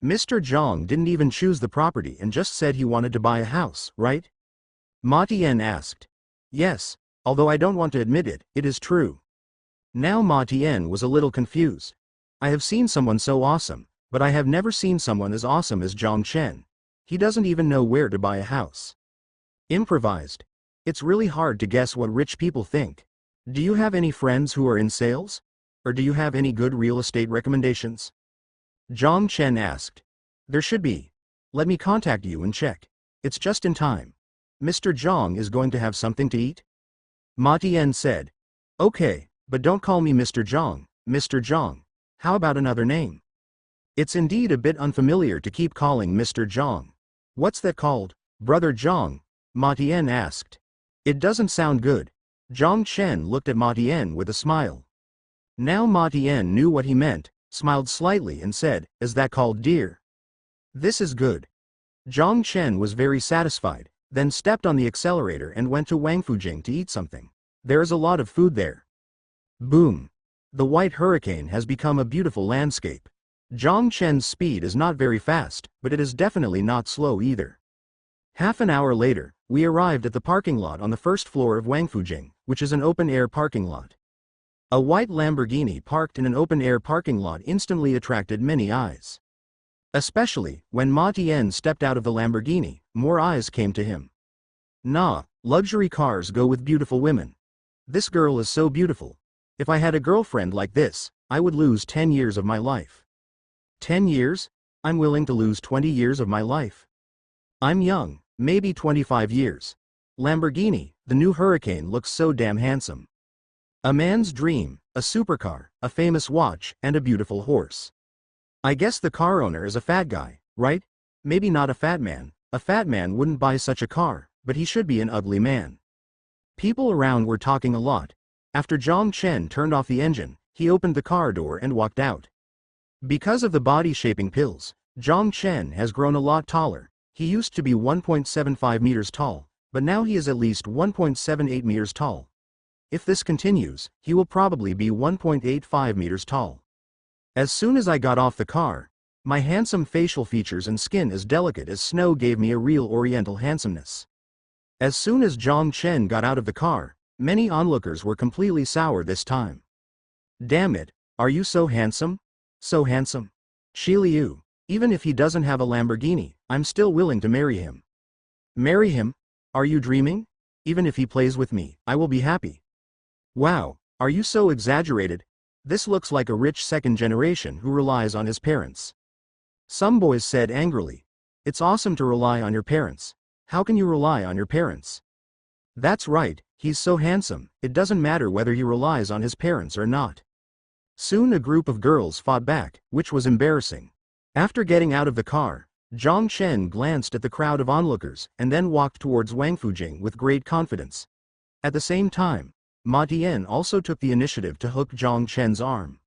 S1: Mr. Zhang didn't even choose the property and just said he wanted to buy a house, right? Ma Tian asked. Yes, although I don't want to admit it, it is true. Now Ma Tian was a little confused. I have seen someone so awesome, but I have never seen someone as awesome as Zhang Chen. He doesn't even know where to buy a house. Improvised. It's really hard to guess what rich people think. Do you have any friends who are in sales? Or do you have any good real estate recommendations? Zhang Chen asked. There should be. Let me contact you and check. It's just in time. Mr. Zhang is going to have something to eat? Ma Tian said. Okay, but don't call me Mr. Zhang, Mr. Zhang. How about another name? It's indeed a bit unfamiliar to keep calling Mr. Zhang. What's that called? Brother Zhang? Ma Tian asked. It doesn't sound good. Zhang Chen looked at Ma Tian with a smile. Now Ma Tian knew what he meant, smiled slightly and said, Is that called dear? This is good. Zhang Chen was very satisfied, then stepped on the accelerator and went to Wangfujing to eat something. There is a lot of food there. Boom. The white hurricane has become a beautiful landscape. Zhang Chen's speed is not very fast, but it is definitely not slow either. Half an hour later, we arrived at the parking lot on the first floor of Wangfujing, which is an open-air parking lot. A white Lamborghini parked in an open-air parking lot instantly attracted many eyes. Especially, when Ma Tian stepped out of the Lamborghini, more eyes came to him. Nah, luxury cars go with beautiful women. This girl is so beautiful. If I had a girlfriend like this, I would lose 10 years of my life. 10 years? I'm willing to lose 20 years of my life. I'm young, maybe 25 years. Lamborghini, the new Hurricane looks so damn handsome. A man's dream, a supercar, a famous watch, and a beautiful horse. I guess the car owner is a fat guy, right? Maybe not a fat man. A fat man wouldn't buy such a car, but he should be an ugly man. People around were talking a lot. After Zhang Chen turned off the engine, he opened the car door and walked out. Because of the body-shaping pills, Zhang Chen has grown a lot taller. He used to be 1.75 meters tall, but now he is at least 1.78 meters tall. If this continues, he will probably be 1.85 meters tall. As soon as I got off the car, my handsome facial features and skin as delicate as snow gave me a real oriental handsomeness. As soon as Zhang Chen got out of the car, many onlookers were completely sour this time. Damn it, are you so handsome? So handsome. Shi Liu, even if he doesn't have a Lamborghini, I'm still willing to marry him. Marry him? Are you dreaming? Even if he plays with me, I will be happy. Wow, are you so exaggerated? This looks like a rich second generation who relies on his parents. Some boys said angrily. It's awesome to rely on your parents. How can you rely on your parents? That's right, he's so handsome, it doesn't matter whether he relies on his parents or not. Soon a group of girls fought back, which was embarrassing. After getting out of the car, Zhang Chen glanced at the crowd of onlookers and then walked towards Wangfujing with great confidence. At the same time, Ma Tian also took the initiative to hook Zhang Chen's arm.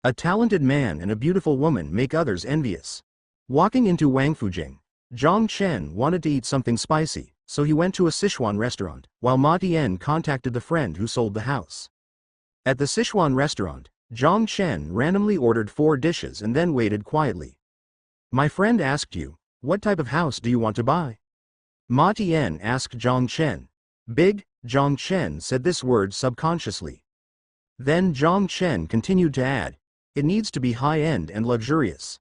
S1: A talented man and a beautiful woman make others envious. Walking into Wangfujing, Zhang Chen wanted to eat something spicy, so he went to a Sichuan restaurant, while Ma Tian contacted the friend who sold the house. At the Sichuan restaurant, Zhang Chen randomly ordered 4 dishes and then waited quietly. My friend asked you, what type of house do you want to buy? Ma Tian asked Zhang Chen. Big, Zhang Chen said this word subconsciously. Then Zhang Chen continued to add, it needs to be high-end and luxurious.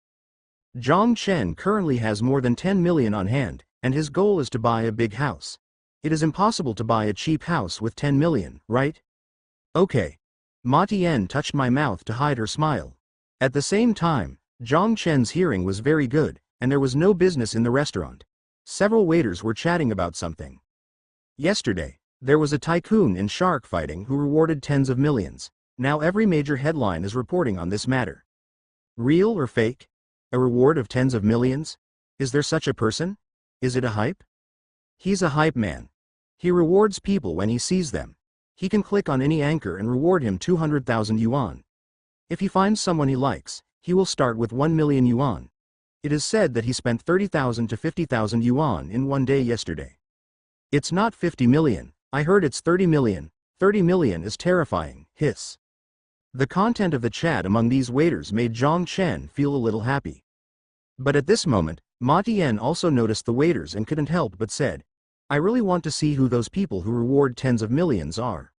S1: Zhang Chen currently has more than 10 million on hand, and his goal is to buy a big house. It is impossible to buy a cheap house with 10 million, right? Okay. Ma Tian touched my mouth to hide her smile. At the same time, Zhang Chen's hearing was very good, and there was no business in the restaurant. Several waiters were chatting about something. Yesterday, there was a tycoon in shark fighting who rewarded tens of millions. Now every major headline is reporting on this matter. Real or fake? A reward of tens of millions? Is there such a person? Is it a hype? He's a hype man. He rewards people when he sees them. He can click on any anchor and reward him 200,000 yuan. If he finds someone he likes, he will start with 1 million yuan. It is said that he spent 30,000 to 50,000 yuan in one day yesterday. It's not 50 million, I heard it's 30 million. 30 million is terrifying, hiss. The content of the chat among these waiters made Zhang Chen feel a little happy. But at this moment, Ma Tian also noticed the waiters and couldn't help but said, I really want to see who those people who reward tens of millions are.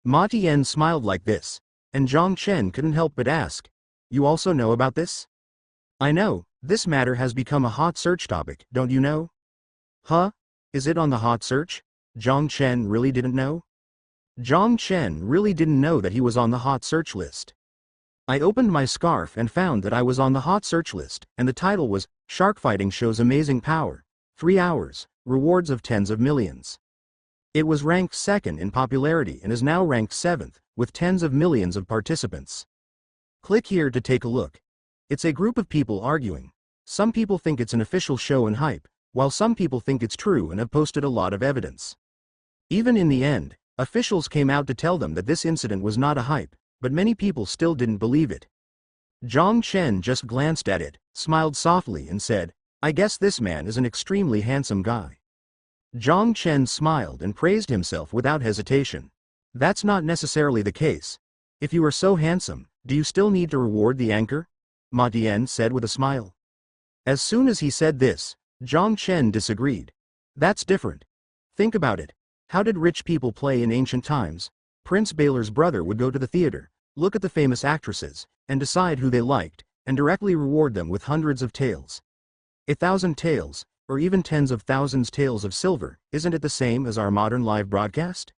S1: Ma Tian smiled like this, and Zhang Chen couldn't help but ask, you also know about this? I know, this matter has become a hot search topic, don't you know? Huh? Is it on the hot search? Zhang Chen really didn't know? Zhang Chen really didn't know that he was on the hot search list. I opened my scarf and found that I was on the hot search list, and the title was, Shark Fighting Shows Amazing Power, 3 hours, Rewards of Tens of Millions. It was ranked second in popularity and is now ranked 7th, with tens of millions of participants. Click here to take a look. It's a group of people arguing. Some people think it's an official show and hype, while some people think it's true and have posted a lot of evidence. Even in the end, officials came out to tell them that this incident was not a hype, but many people still didn't believe it. Zhang Chen just glanced at it, smiled softly and said, I guess this man is an extremely handsome guy. Zhang Chen smiled and praised himself without hesitation. That's not necessarily the case. If you are so handsome, do you still need to reward the anchor? Ma Tian said with a smile. As soon as he said this, Zhang Chen disagreed. That's different. Think about it. How did rich people play in ancient times? Prince Baylor's brother would go to the theater, look at the famous actresses, and decide who they liked, and directly reward them with hundreds of taels. 1,000 taels, or even tens of thousands taels of silver, isn't it the same as our modern live broadcast?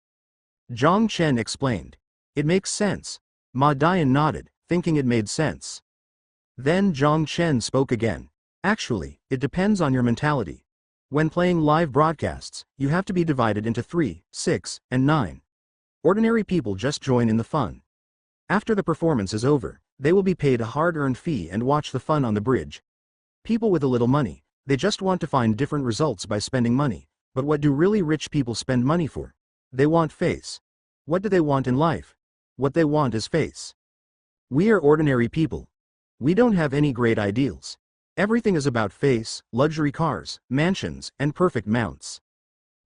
S1: Zhang Chen explained. It makes sense. Ma Dian nodded, thinking it made sense. Then Zhang Chen spoke again. Actually, it depends on your mentality. When playing live broadcasts, you have to be divided into 3, 6, and 9. Ordinary people just join in the fun. After the performance is over, they will be paid a hard-earned fee and watch the fun on the bridge. People with a little money, they just want to find different results by spending money. But what do really rich people spend money for? They want face. What do they want in life? What they want is face. We are ordinary people. We don't have any great ideals. Everything is about face, luxury cars, mansions, and perfect mounts.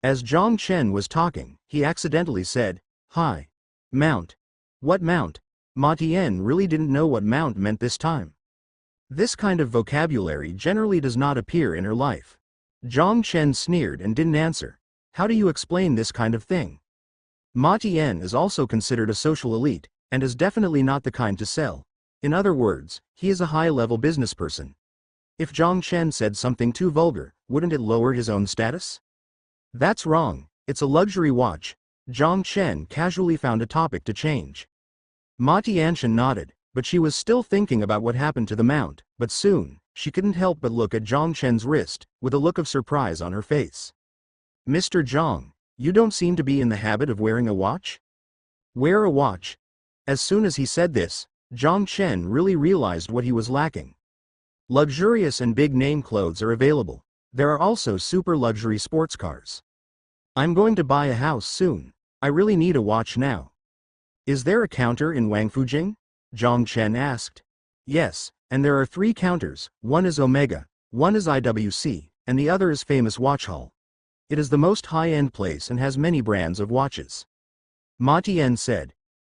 S1: As Zhang Chen was talking, he accidentally said, Hi. Mount. What mount? Ma Tian really didn't know what mount meant this time. This kind of vocabulary generally does not appear in her life. Zhang Chen sneered and didn't answer. How do you explain this kind of thing? Ma Tian is also considered a social elite, and is definitely not the kind to sell. In other words, he is a high-level business person. If Zhang Chen said something too vulgar, wouldn't it lower his own status? That's wrong, it's a luxury watch. Zhang Chen casually found a topic to change. Ma Tianxian nodded, but she was still thinking about what happened to the mount, but soon, she couldn't help but look at Zhang Chen's wrist, with a look of surprise on her face. Mr. Zhang, you don't seem to be in the habit of wearing a watch? Wear a watch? As soon as he said this, Zhang Chen really realized what he was lacking. Luxurious and big-name clothes are available. There are also super luxury sports cars. I'm going to buy a house soon. I really need a watch now. Is there a counter in Wangfujing? Zhang Chen asked. Yes, and there are 3 counters, one is Omega, one is IWC, and the other is Famous Watch Hall. It is the most high-end place and has many brands of watches. Ma Tian said.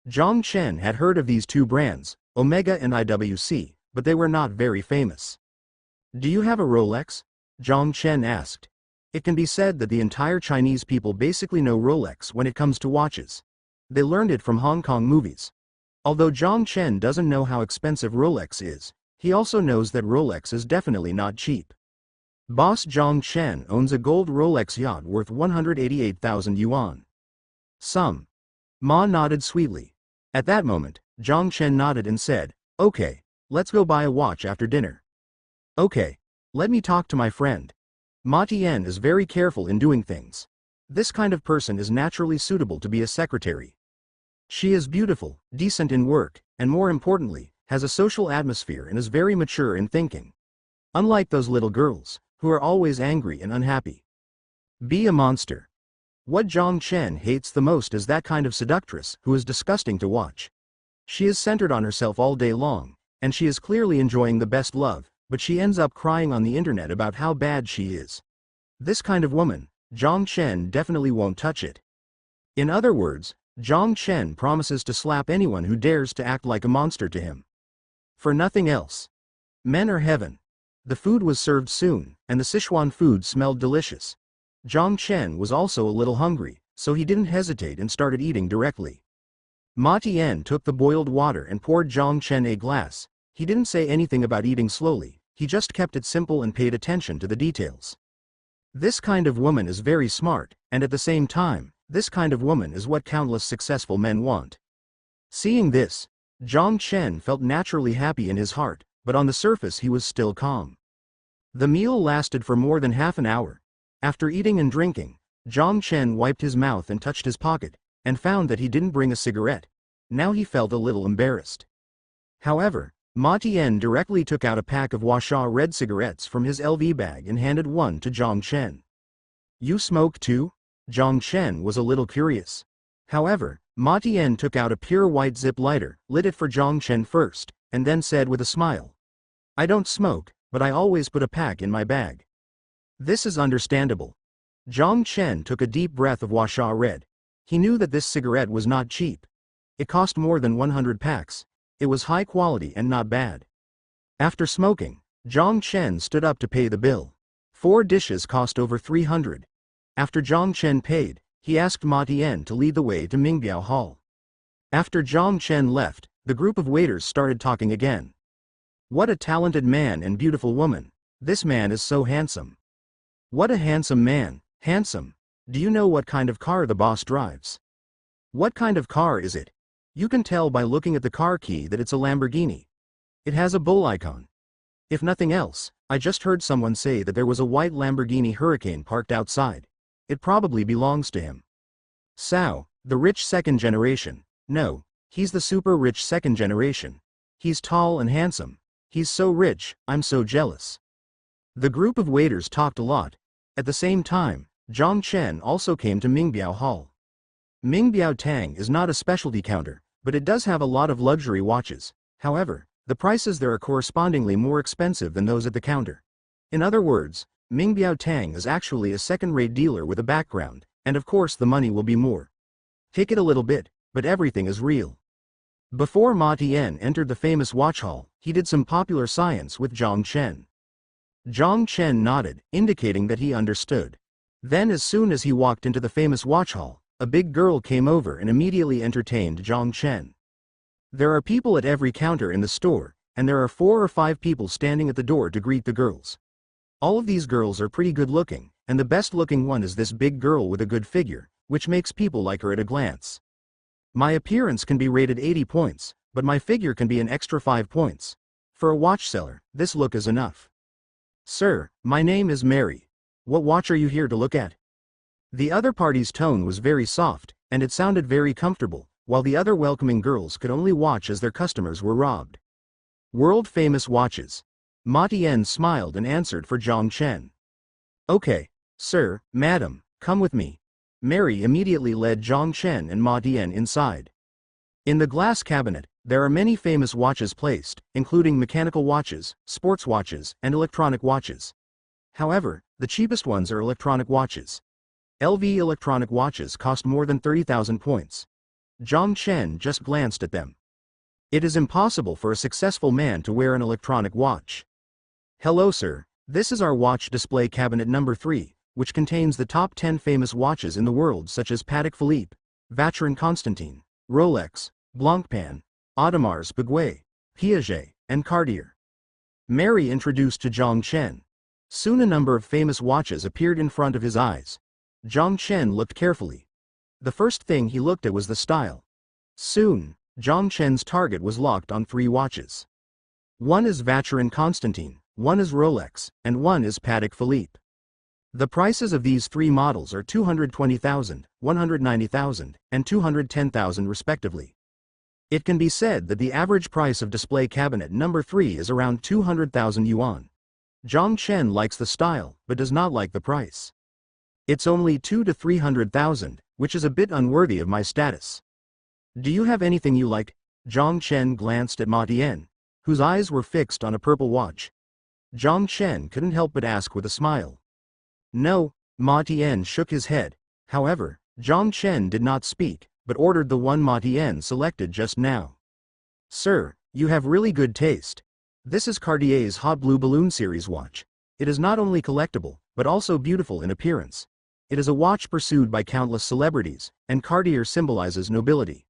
S1: Zhang Chen had heard of these 2 brands, Omega and IWC, but they were not very famous. Do you have a Rolex? Zhang Chen asked. It can be said that the entire Chinese people basically know Rolex when it comes to watches. They learned it from Hong Kong movies. Although Zhang Chen doesn't know how expensive Rolex is, he also knows that Rolex is definitely not cheap. Boss Zhang Chen owns a gold Rolex yacht worth 188,000 yuan. Ma nodded sweetly. At that moment, Zhang Chen nodded and said, Okay, let's go buy a watch after dinner. Okay, let me talk to my friend. Ma Tian is very careful in doing things. This kind of person is naturally suitable to be a secretary. She is beautiful, decent in work, and more importantly, has a social atmosphere and is very mature in thinking. Unlike those little girls, who are always angry and unhappy. Be a monster. What Zhang Chen hates the most is that kind of seductress who is disgusting to watch. She is centered on herself all day long, and she is clearly enjoying the best love, but she ends up crying on the internet about how bad she is. This kind of woman, Zhang Chen definitely won't touch it. In other words, Zhang Chen promises to slap anyone who dares to act like a monster to him. For nothing else. Men are heaven. The food was served soon, and the Sichuan food smelled delicious. Zhang Chen was also a little hungry, so he didn't hesitate and started eating directly. Ma Tian took the boiled water and poured Zhang Chen a glass. He didn't say anything about eating slowly, he just kept it simple and paid attention to the details. This kind of woman is very smart, and at the same time, this kind of woman is what countless successful men want. Seeing this, Zhang Chen felt naturally happy in his heart, but on the surface he was still calm. The meal lasted for more than half an hour. After eating and drinking, Zhang Chen wiped his mouth and touched his pocket, and found that he didn't bring a cigarette. Now he felt a little embarrassed. However, Ma Tian directly took out a pack of Huasha red cigarettes from his LV bag and handed one to Zhang Chen. You smoke too? Zhang Chen was a little curious. However, Ma Tian took out a pure white zip lighter, lit it for Zhang Chen first, and then said with a smile. I don't smoke, but I always put a pack in my bag. This is understandable. Zhang Chen took a deep breath of Huasha red. He knew that this cigarette was not cheap. It cost more than 100 packs. It was high quality and not bad. After smoking, Zhang Chen stood up to pay the bill. 4 dishes cost over 300. After Zhang Chen paid, he asked Ma Tian to lead the way to Mingbiao Hall. After Zhang Chen left, the group of waiters started talking again. What a talented man and beautiful woman. This man is so handsome. What a handsome man, handsome. Do you know what kind of car the boss drives? What kind of car is it? You can tell by looking at the car key that it's a Lamborghini. It has a bull icon. If nothing else, I just heard someone say that there was a white Lamborghini Hurricane parked outside. It probably belongs to him. Sao, the rich second generation. No, he's the super rich second generation. He's tall and handsome. He's so rich, I'm so jealous. The group of waiters talked a lot. At the same time, Zhang Chen also came to Mingbiao Hall. Mingbiao Tang is not a specialty counter, but it does have a lot of luxury watches. However, the prices there are correspondingly more expensive than those at the counter. In other words, Mingbiao Tang is actually a second-rate dealer with a background, and of course the money will be more. Take it a little bit, but everything is real. Before Ma Tian entered the famous watch hall, he did some popular science with Zhang Chen. Zhang Chen nodded, indicating that he understood. Then as soon as he walked into the famous watch hall, a big girl came over and immediately entertained Zhang Chen. There are people at every counter in the store, and there are 4 or 5 people standing at the door to greet the girls. All of these girls are pretty good looking, and the best looking one is this big girl with a good figure, which makes people like her at a glance. My appearance can be rated 80 points, but my figure can be an extra 5 points. For a watch seller, this look is enough. Sir, my name is Mary. What watch are you here to look at? The other party's tone was very soft, and it sounded very comfortable, while the other welcoming girls could only watch as their customers were robbed. World-famous watches. Ma Tian smiled and answered for Zhang Chen. Okay, sir, madam, come with me. Mary immediately led Zhang Chen and Ma Tian inside. In the glass cabinet, there are many famous watches placed, including mechanical watches, sports watches, and electronic watches. However, the cheapest ones are electronic watches. LV electronic watches cost more than 30,000 points. Zhang Chen just glanced at them. It is impossible for a successful man to wear an electronic watch. Hello sir, this is our watch display cabinet number 3, which contains the top 10 famous watches in the world such as Patek Philippe, Vacheron Constantin, Rolex, Blancpain, Audemars Piguet, Piaget, and Cartier. Mary introduced to Zhang Chen. Soon a number of famous watches appeared in front of his eyes. Zhang Chen looked carefully. The first thing he looked at was the style. Soon, Zhang Chen's target was locked on 3 watches. One is Vacheron Constantin, one is Rolex, and one is Patek Philippe. The prices of these three models are 220,000, 190,000, and 210,000 respectively. It can be said that the average price of display cabinet number 3 is around 200,000 yuan. Zhang Chen likes the style, but does not like the price. It's only 2 to 300,000, which is a bit unworthy of my status. Do you have anything you like? Zhang Chen glanced at Ma Tian, whose eyes were fixed on a purple watch. Zhang Chen couldn't help but ask with a smile. No, Ma Tian shook his head. However, Zhang Chen did not speak, but ordered the one Ma Tian selected just now. Sir, you have really good taste. This is Cartier's Hot Blue Balloon series watch. It is not only collectible, but also beautiful in appearance. It is a watch pursued by countless celebrities, and Cartier symbolizes nobility.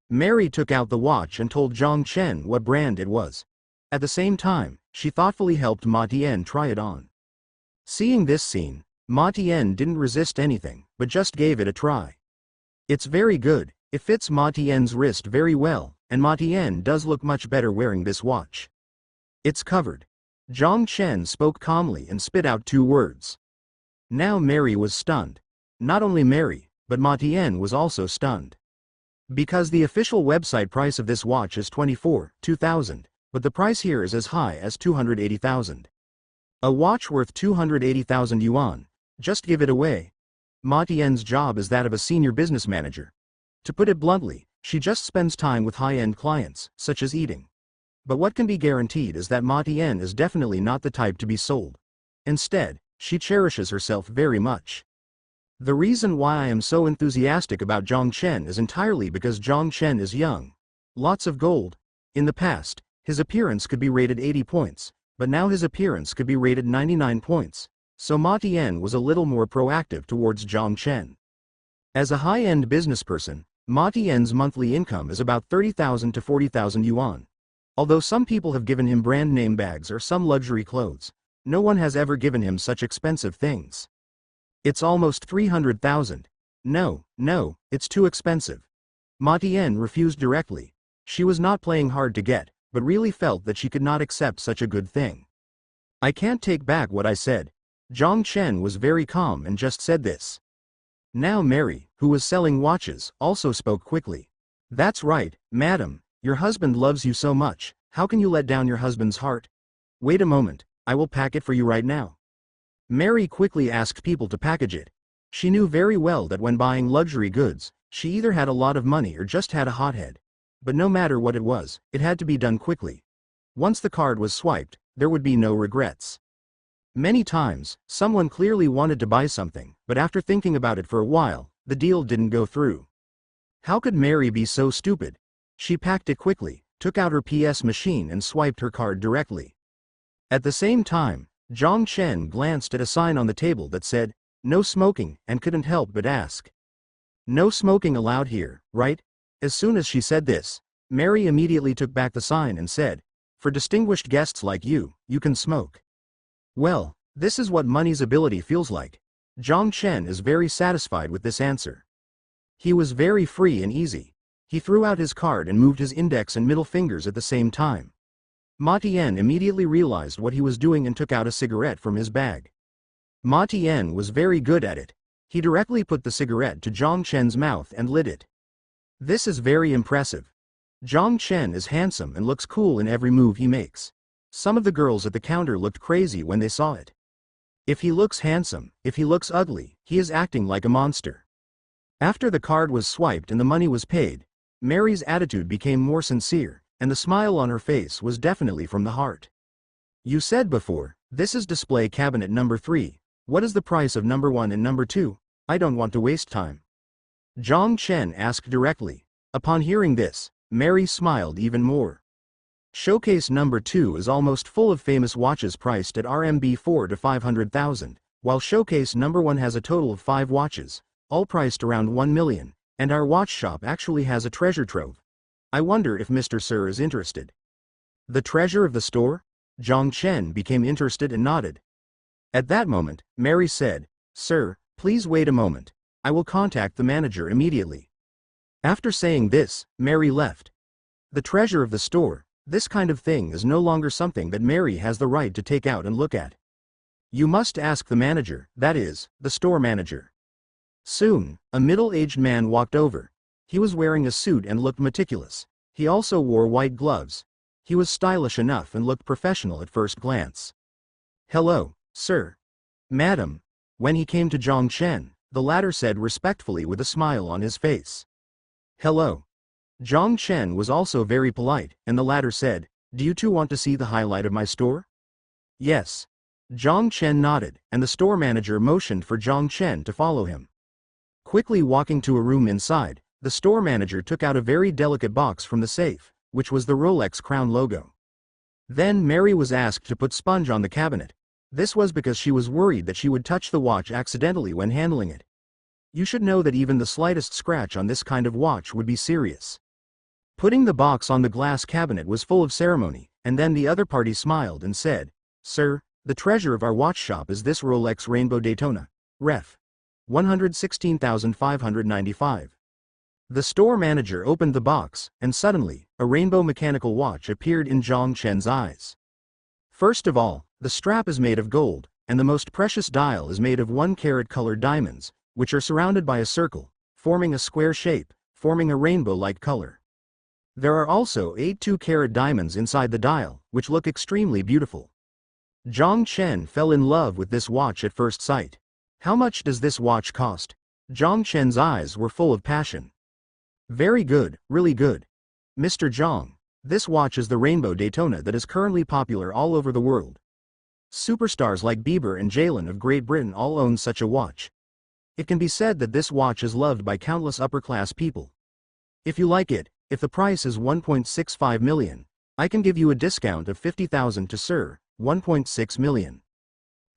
S1: Mary took out the watch and told Zhang Chen what brand it was. At the same time, she thoughtfully helped Ma Tian try it on. Seeing this scene, Ma Tian didn't resist anything, but just gave it a try. It's very good, it fits Ma Tian's wrist very well, and Ma Tian does look much better wearing this watch. It's covered. Zhang Chen spoke calmly and spit out 2 words. Now Mary was stunned. Not only Mary, but Ma Tian was also stunned. Because the official website price of this watch is 24,000, but the price here is as high as 280,000. A watch worth 280,000 yuan, just give it away. Ma Tian's job is that of a senior business manager. To put it bluntly, she just spends time with high-end clients, such as eating. But what can be guaranteed is that Ma Tian is definitely not the type to be sold. Instead, she cherishes herself very much. The reason why I am so enthusiastic about Zhang Chen is entirely because Zhang Chen is young. Lots of gold. In the past, his appearance could be rated 80 points, but now his appearance could be rated 99 points, so Ma Tian was a little more proactive towards Zhang Chen. As a high-end business person, Ma Tian's monthly income is about 30,000 to 40,000 yuan. Although some people have given him brand name bags or some luxury clothes, no one has ever given him such expensive things. It's almost 300,000. No, it's too expensive. Ma Tian refused directly. She was not playing hard to get, but really felt that she could not accept such a good thing. I can't take back what I said. Zhang Chen was very calm and just said this. Now Mary, who was selling watches, also spoke quickly. That's right, madam, your husband loves you so much, how can you let down your husband's heart? Wait a moment, I will pack it for you right now. Mary quickly asked people to package it. She knew very well that when buying luxury goods, she either had a lot of money or just had a hothead. But no matter what it was, it had to be done quickly. Once the card was swiped, there would be no regrets. Many times, someone clearly wanted to buy something, but after thinking about it for a while, the deal didn't go through. How could Mary be so stupid? She packed it quickly, took out her PS machine and swiped her card directly. At the same time, Zhang Chen glanced at a sign on the table that said, "No smoking," and couldn't help but ask. No smoking allowed here, right? As soon as she said this, Mary immediately took back the sign and said, "For distinguished guests like you, you can smoke." Well, this is what money's ability feels like. Zhang Chen is very satisfied with this answer. He was very free and easy. He threw out his card and moved his index and middle fingers at the same time. Ma Tian immediately realized what he was doing and took out a cigarette from his bag. Ma Tian was very good at it. He directly put the cigarette to Zhang Chen's mouth and lit it. This is very impressive. Zhang Chen is handsome and looks cool in every move he makes. Some of the girls at the counter looked crazy when they saw it. If he looks handsome, if he looks ugly, he is acting like a monster. After the card was swiped and the money was paid, Mary's attitude became more sincere, and the smile on her face was definitely from the heart. You said before, this is display cabinet number 3. What is the price of number 1 and number 2? I don't want to waste time. Zhang Chen asked directly. Upon hearing this, Mary smiled even more. Showcase number 2 is almost full of famous watches priced at RMB 4 to 500,000, while showcase number 1 has a total of 5 watches, all priced around 1 million, and our watch shop actually has a treasure trove. I wonder if Mr. Sir is interested. The treasure of the store? Zhang Chen became interested and nodded. At that moment, Mary said, "Sir, please wait a moment. I will contact the manager immediately." After saying this, Mary left. The treasure of the store, this kind of thing is no longer something that Mary has the right to take out and look at. You must ask the manager, that is, the store manager. Soon, a middle-aged man walked over. He was wearing a suit and looked meticulous. He also wore white gloves. He was stylish enough and looked professional at first glance. Hello, sir. Madam. When he came to Zhang Chen, the latter said respectfully with a smile on his face. Hello. Zhang Chen was also very polite, and the latter said, do you two want to see the highlight of my store? Yes. Zhang Chen nodded, and the store manager motioned for Zhang Chen to follow him. Quickly walking to a room inside, the store manager took out a very delicate box from the safe, which was the Rolex crown logo. Then Mary was asked to put sponge on the cabinet. This was because she was worried that she would touch the watch accidentally when handling it. You should know that even the slightest scratch on this kind of watch would be serious. Putting the box on the glass cabinet was full of ceremony, and then the other party smiled and said, Sir, the treasure of our watch shop is this Rolex Rainbow Daytona. Ref. 116,595. The store manager opened the box, and suddenly, a rainbow mechanical watch appeared in Zhang Chen's eyes. First of all, the strap is made of gold, and the most precious dial is made of 1-carat colored diamonds, which are surrounded by a circle, forming a square shape, forming a rainbow-like color. There are also 8 2-carat diamonds inside the dial, which look extremely beautiful. Zhang Chen fell in love with this watch at first sight. How much does this watch cost? Zhang Chen's eyes were full of passion. Very good, really good. Mr. Zhang, this watch is the Rainbow Daytona that is currently popular all over the world. Superstars like Bieber and Jalen of Great Britain all own such a watch. It can be said that this watch is loved by countless upper-class people. If you like it, if the price is 1.65 million, I can give you a discount of 50,000 to Sir, 1.6 million.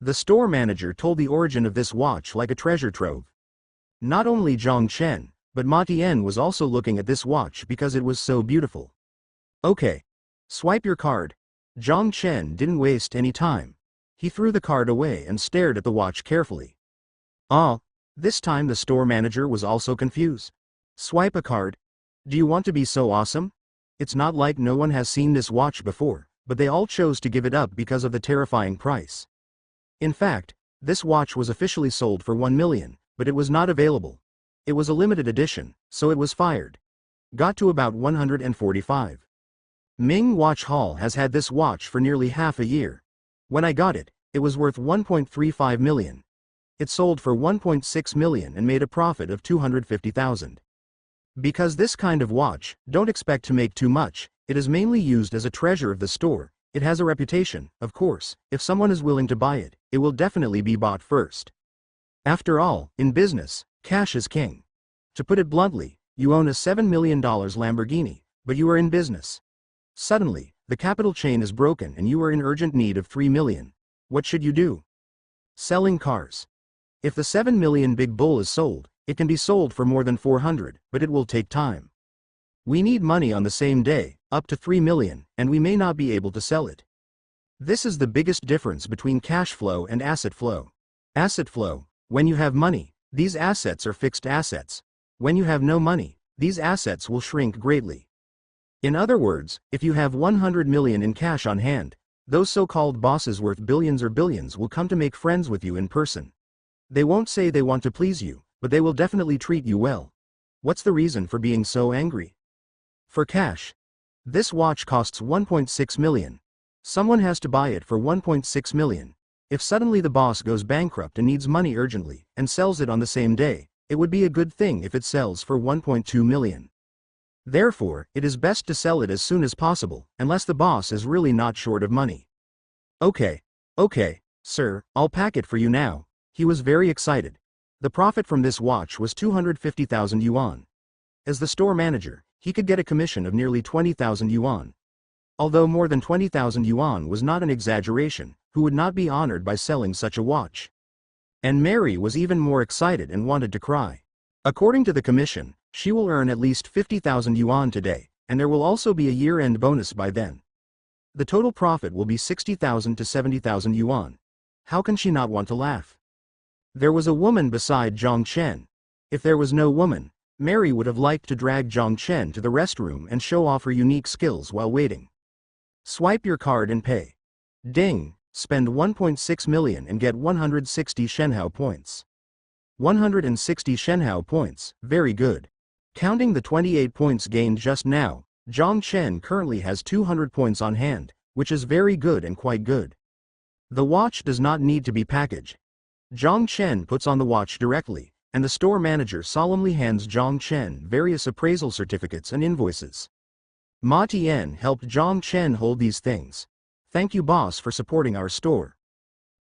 S1: The store manager told the origin of this watch like a treasure trove. Not only Zhang Chen, but Ma Tian was also looking at this watch because it was so beautiful. Okay. Swipe your card. Zhang Chen didn't waste any time. He threw the card away and stared at the watch carefully. This time the store manager was also confused. Swipe a card? Do you want to be so awesome? It's not like no one has seen this watch before, but they all chose to give it up because of the terrifying price. In fact, this watch was officially sold for 1 million, but it was not available. It was a limited edition, so it was fired. Got to about 145. Ming Watch Hall has had this watch for nearly half a year. When I got it, it was worth 1.35 million. It sold for 1.6 million and made a profit of 250,000. Because this kind of watch, don't expect to make too much, it is mainly used as a treasure of the store. It has a reputation, of course. If someone is willing to buy it, it will definitely be bought first. After all, in business, cash is king. To put it bluntly, you own a $7 million Lamborghini, but you are in business. Suddenly, the capital chain is broken and you are in urgent need of 3 million. What should you do? Selling cars. If the 7 million Big Bull is sold, it can be sold for more than 400, but it will take time. We need money on the same day, up to 3 million, and we may not be able to sell it. This is the biggest difference between cash flow and asset flow. Asset flow, when you have money, these assets are fixed assets. When you have no money, these assets will shrink greatly. In other words, if you have 100 million in cash on hand, those so-called bosses worth billions or billions will come to make friends with you in person. They won't say they want to please you, but they will definitely treat you well. What's the reason for being so angry? For cash. This watch costs 1.6 million. Someone has to buy it for 1.6 million. If suddenly the boss goes bankrupt and needs money urgently, and sells it on the same day, it would be a good thing if it sells for 1.2 million. Therefore, it is best to sell it as soon as possible, unless the boss is really not short of money. Okay, sir, I'll pack it for you now. He was very excited. The profit from this watch was 250,000 yuan. As the store manager, he could get a commission of nearly 20,000 yuan. Although more than 20,000 yuan was not an exaggeration, who would not be honored by selling such a watch? And Mary was even more excited and wanted to cry. According to the commission, she will earn at least 50,000 yuan today, and there will also be a year-end bonus by then. The total profit will be 60,000 to 70,000 yuan. How can she not want to laugh? There was a woman beside Zhang Chen. If there was no woman, Mary would have liked to drag Zhang Chen to the restroom and show off her unique skills while waiting. Swipe your card and pay. Ding! Spend 1.6 million and get 160 Shenhao points. 160 Shenhao points, very good. Counting the 28 points gained just now, Zhang Chen currently has 200 points on hand, which is very good and quite good. The watch does not need to be packaged. Zhang Chen puts on the watch directly, and the store manager solemnly hands Zhang Chen various appraisal certificates and invoices. Ma Tian helped Zhang Chen hold these things. Thank you, boss, for supporting our store.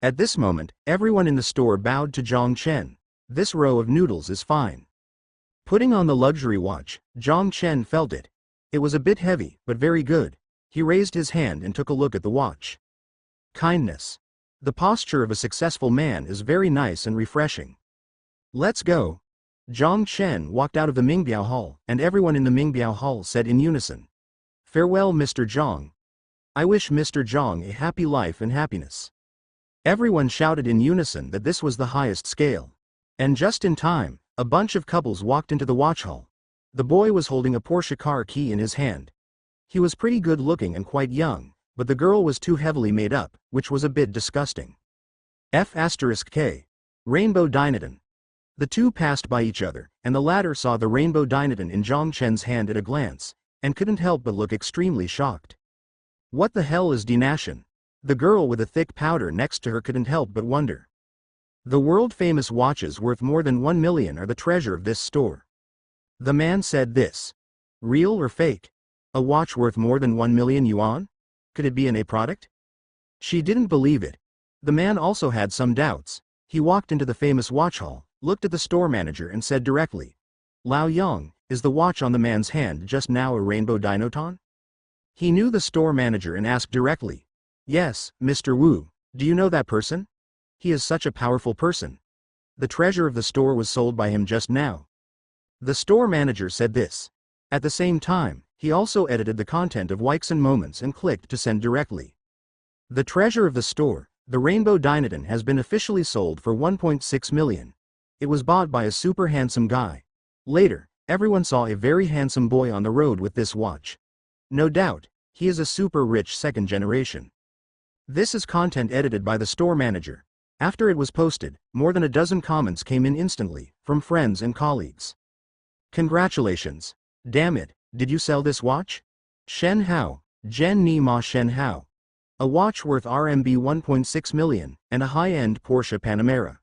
S1: At this moment, everyone in the store bowed to Zhang Chen. This row of noodles is fine. Putting on the luxury watch, Zhang Chen felt it. It was a bit heavy, but very good. He raised his hand and took a look at the watch. Kindness. The posture of a successful man is very nice and refreshing. Let's go. Zhang Chen walked out of the Mingbiao Hall, and everyone in the Mingbiao Hall said in unison. Farewell, Mr. Zhang. I wish Mr. Zhang a happy life and happiness. Everyone shouted in unison that this was the highest scale. And just in time, a bunch of couples walked into the watch hall. The boy was holding a Porsche car key in his hand. He was pretty good looking and quite young, but the girl was too heavily made up, which was a bit disgusting. F*K. Rainbow Dynadon. The two passed by each other, and the latter saw the rainbow Dynadon in Zhang Chen's hand at a glance, and couldn't help but look extremely shocked. What the hell is Dinashan? The girl with a thick powder next to her couldn't help but wonder. The world-famous watches worth more than 1 million are the treasure of this store. The man said this. Real or fake? A watch worth more than 1 million yuan? Could it be an A product? She didn't believe it. The man also had some doubts. He walked into the famous watch hall, looked at the store manager and said directly. Lao Yang, is the watch on the man's hand just now a rainbow Dinoton? He knew the store manager and asked directly. Yes, Mr. Wu, do you know that person? He is such a powerful person. The treasure of the store was sold by him just now. The store manager said this. At the same time, he also edited the content of Weixin Moments and clicked to send directly. The treasure of the store, the Rainbow Dynadon, has been officially sold for 1.6 million. It was bought by a super handsome guy. Later, everyone saw a very handsome boy on the road with this watch. No doubt, he is a super rich second generation. This is content edited by the store manager. After it was posted, more than a dozen comments came in instantly, from friends and colleagues. Congratulations. Damn it, did you sell this watch? Shen Hao, Zhen Ni Ma Shen Hao. A watch worth RMB 1.6 million, and a high-end Porsche Panamera.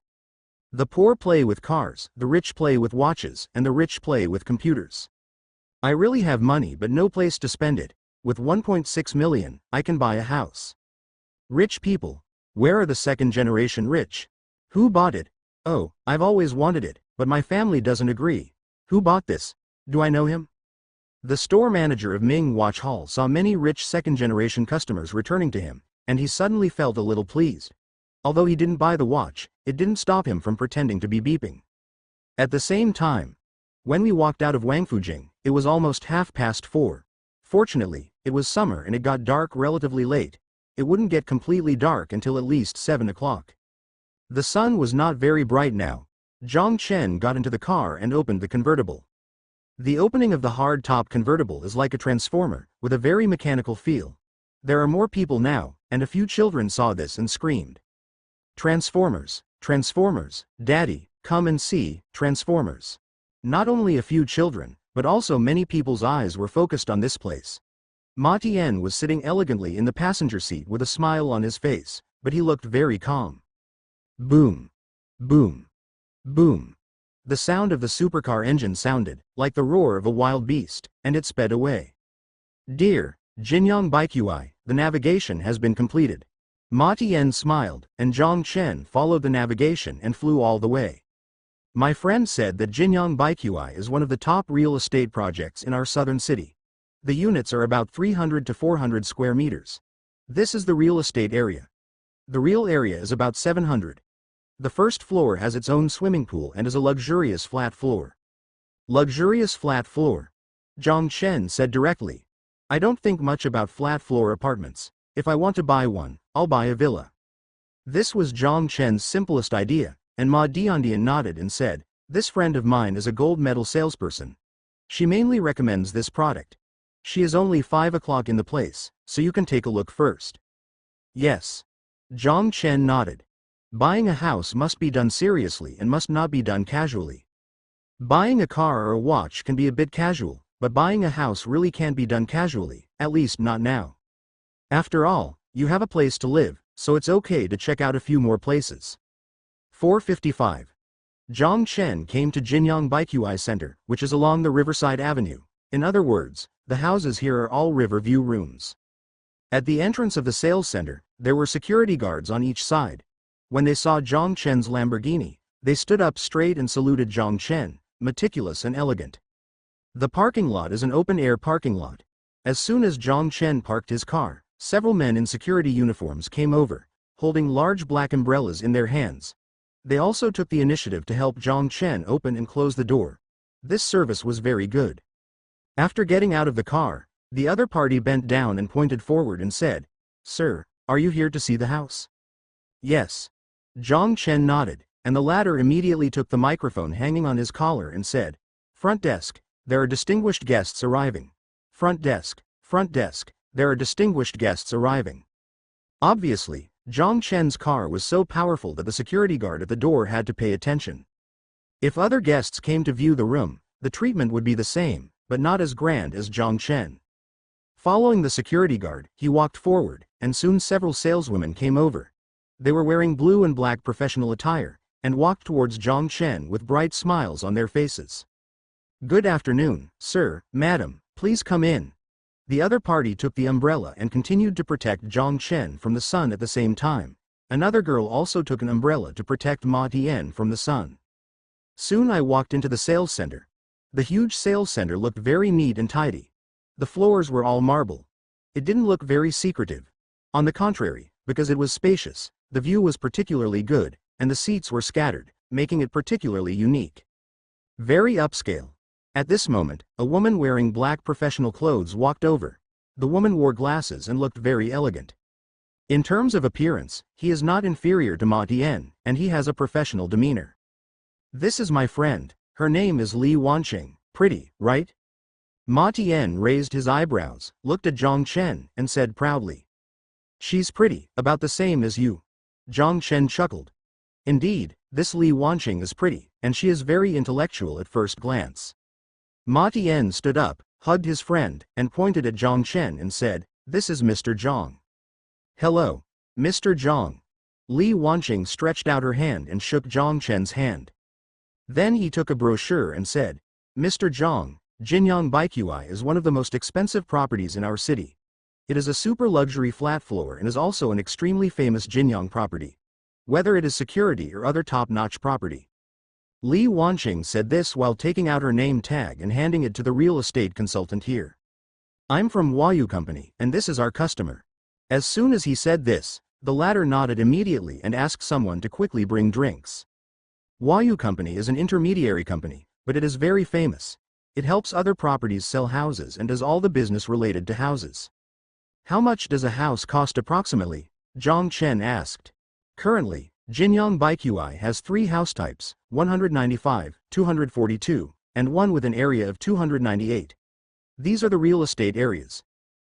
S1: The poor play with cars, the rich play with watches, and the rich play with computers. I really have money but no place to spend it. With 1.6 million, I can buy a house. Rich people. Where are the second generation rich? Who bought it? Oh, I've always wanted it, but my family doesn't agree. Who bought this? Do I know him? The store manager of Ming Watch Hall saw many rich second generation customers returning to him, and he suddenly felt a little pleased. Although he didn't buy the watch, it didn't stop him from pretending to be beeping. At the same time, when we walked out of Wangfujing, it was almost 4:30. Fortunately, it was summer and it got dark relatively late. It wouldn't get completely dark until at least 7 o'clock. The sun was not very bright now. Zhang Chen got into the car and opened the convertible. The opening of the hard-top convertible is like a transformer, with a very mechanical feel. There are more people now, and a few children saw this and screamed. Transformers, Transformers, Daddy, come and see, Transformers. Not only a few children, but also many people's eyes were focused on this place. Ma Tian was sitting elegantly in the passenger seat with a smile on his face, but he looked very calm. Boom. Boom. Boom. The sound of the supercar engine sounded like the roar of a wild beast, and it sped away. Dear Jinyang Baiqi, the navigation has been completed. Ma Tian smiled, and Zhang Chen followed the navigation and flew all the way. My friend said that Jinyang Baiqi is one of the top real estate projects in our southern city. The units are about 300 to 400 square meters. This is the real estate area. The real area is about 700. The first floor has its own swimming pool and is a luxurious flat floor. Luxurious flat floor. Zhang Chen said directly. I don't think much about flat floor apartments. If I want to buy one, I'll buy a villa. This was Zhang Chen's simplest idea, and Ma Diandian nodded and said, this friend of mine is a gold medal salesperson. She mainly recommends this product. She is only 5 o'clock in the place, so you can take a look first. Yes. Zhang Chen nodded. Buying a house must be done seriously and must not be done casually. Buying a car or a watch can be a bit casual, but buying a house really can't be done casually, at least not now. After all, you have a place to live, so it's okay to check out a few more places. 455. Zhang Chen came to Jinyang Baiqi Center, which is along the Riverside Avenue. In other words, the houses here are all river view rooms. At the entrance of the sales center, there were security guards on each side. When they saw Zhang Chen's Lamborghini, they stood up straight and saluted Zhang Chen, meticulous and elegant. The parking lot is an open-air parking lot. As soon as Zhang Chen parked his car, several men in security uniforms came over, holding large black umbrellas in their hands. They also took the initiative to help Zhang Chen open and close the door. This service was very good. After getting out of the car, the other party bent down and pointed forward and said, "Sir, are you here to see the house?" "Yes." Zhang Chen nodded, and the latter immediately took the microphone hanging on his collar and said, "Front desk, there are distinguished guests arriving. Front desk, there are distinguished guests arriving." Obviously, Zhang Chen's car was so powerful that the security guard at the door had to pay attention. If other guests came to view the room, the treatment would be the same, but not as grand as Zhang Chen. Following the security guard, he walked forward, and soon several saleswomen came over. They were wearing blue and black professional attire, and walked towards Zhang Chen with bright smiles on their faces. "Good afternoon, sir, madam, please come in." The other party took the umbrella and continued to protect Zhang Chen from the sun at the same time. Another girl also took an umbrella to protect Ma Tian from the sun. Soon I walked into the sales center. The huge sales center looked very neat and tidy. The floors were all marble. It didn't look very secretive. On the contrary, because it was spacious, the view was particularly good, and the seats were scattered, making it particularly unique. Very upscale. At this moment, a woman wearing black professional clothes walked over. The woman wore glasses and looked very elegant. In terms of appearance, he is not inferior to Ma Tian, and he has a professional demeanor. "This is my friend. Her name is Li Wanqing. Pretty, right?" Ma Tian raised his eyebrows, looked at Zhang Chen, and said proudly, "She's pretty, about the same as you." Zhang Chen chuckled. Indeed, this Li Wanqing is pretty, and she is very intellectual at first glance. Ma Tian stood up, hugged his friend, and pointed at Zhang Chen and said, "This is Mr. Zhang." "Hello, Mr. Zhang." Li Wanqing stretched out her hand and shook Zhang Chen's hand. Then he took a brochure and said, "Mr. Zhang, Jinyang Baiqi is one of the most expensive properties in our city. It is a super luxury flat floor and is also an extremely famous Jinyang property. Whether it is security or other top-notch property." Li Wanqing said this while taking out her name tag and handing it to the real estate consultant here. "I'm from Huayu Company, and this is our customer." As soon as he said this, the latter nodded immediately and asked someone to quickly bring drinks. Huayu Company is an intermediary company, but it is very famous. It helps other properties sell houses and does all the business related to houses. "How much does a house cost approximately?" Zhang Chen asked. Currently, Jinyang Baiqi has 3 house types, 195, 242, and one with an area of 298. These are the real estate areas.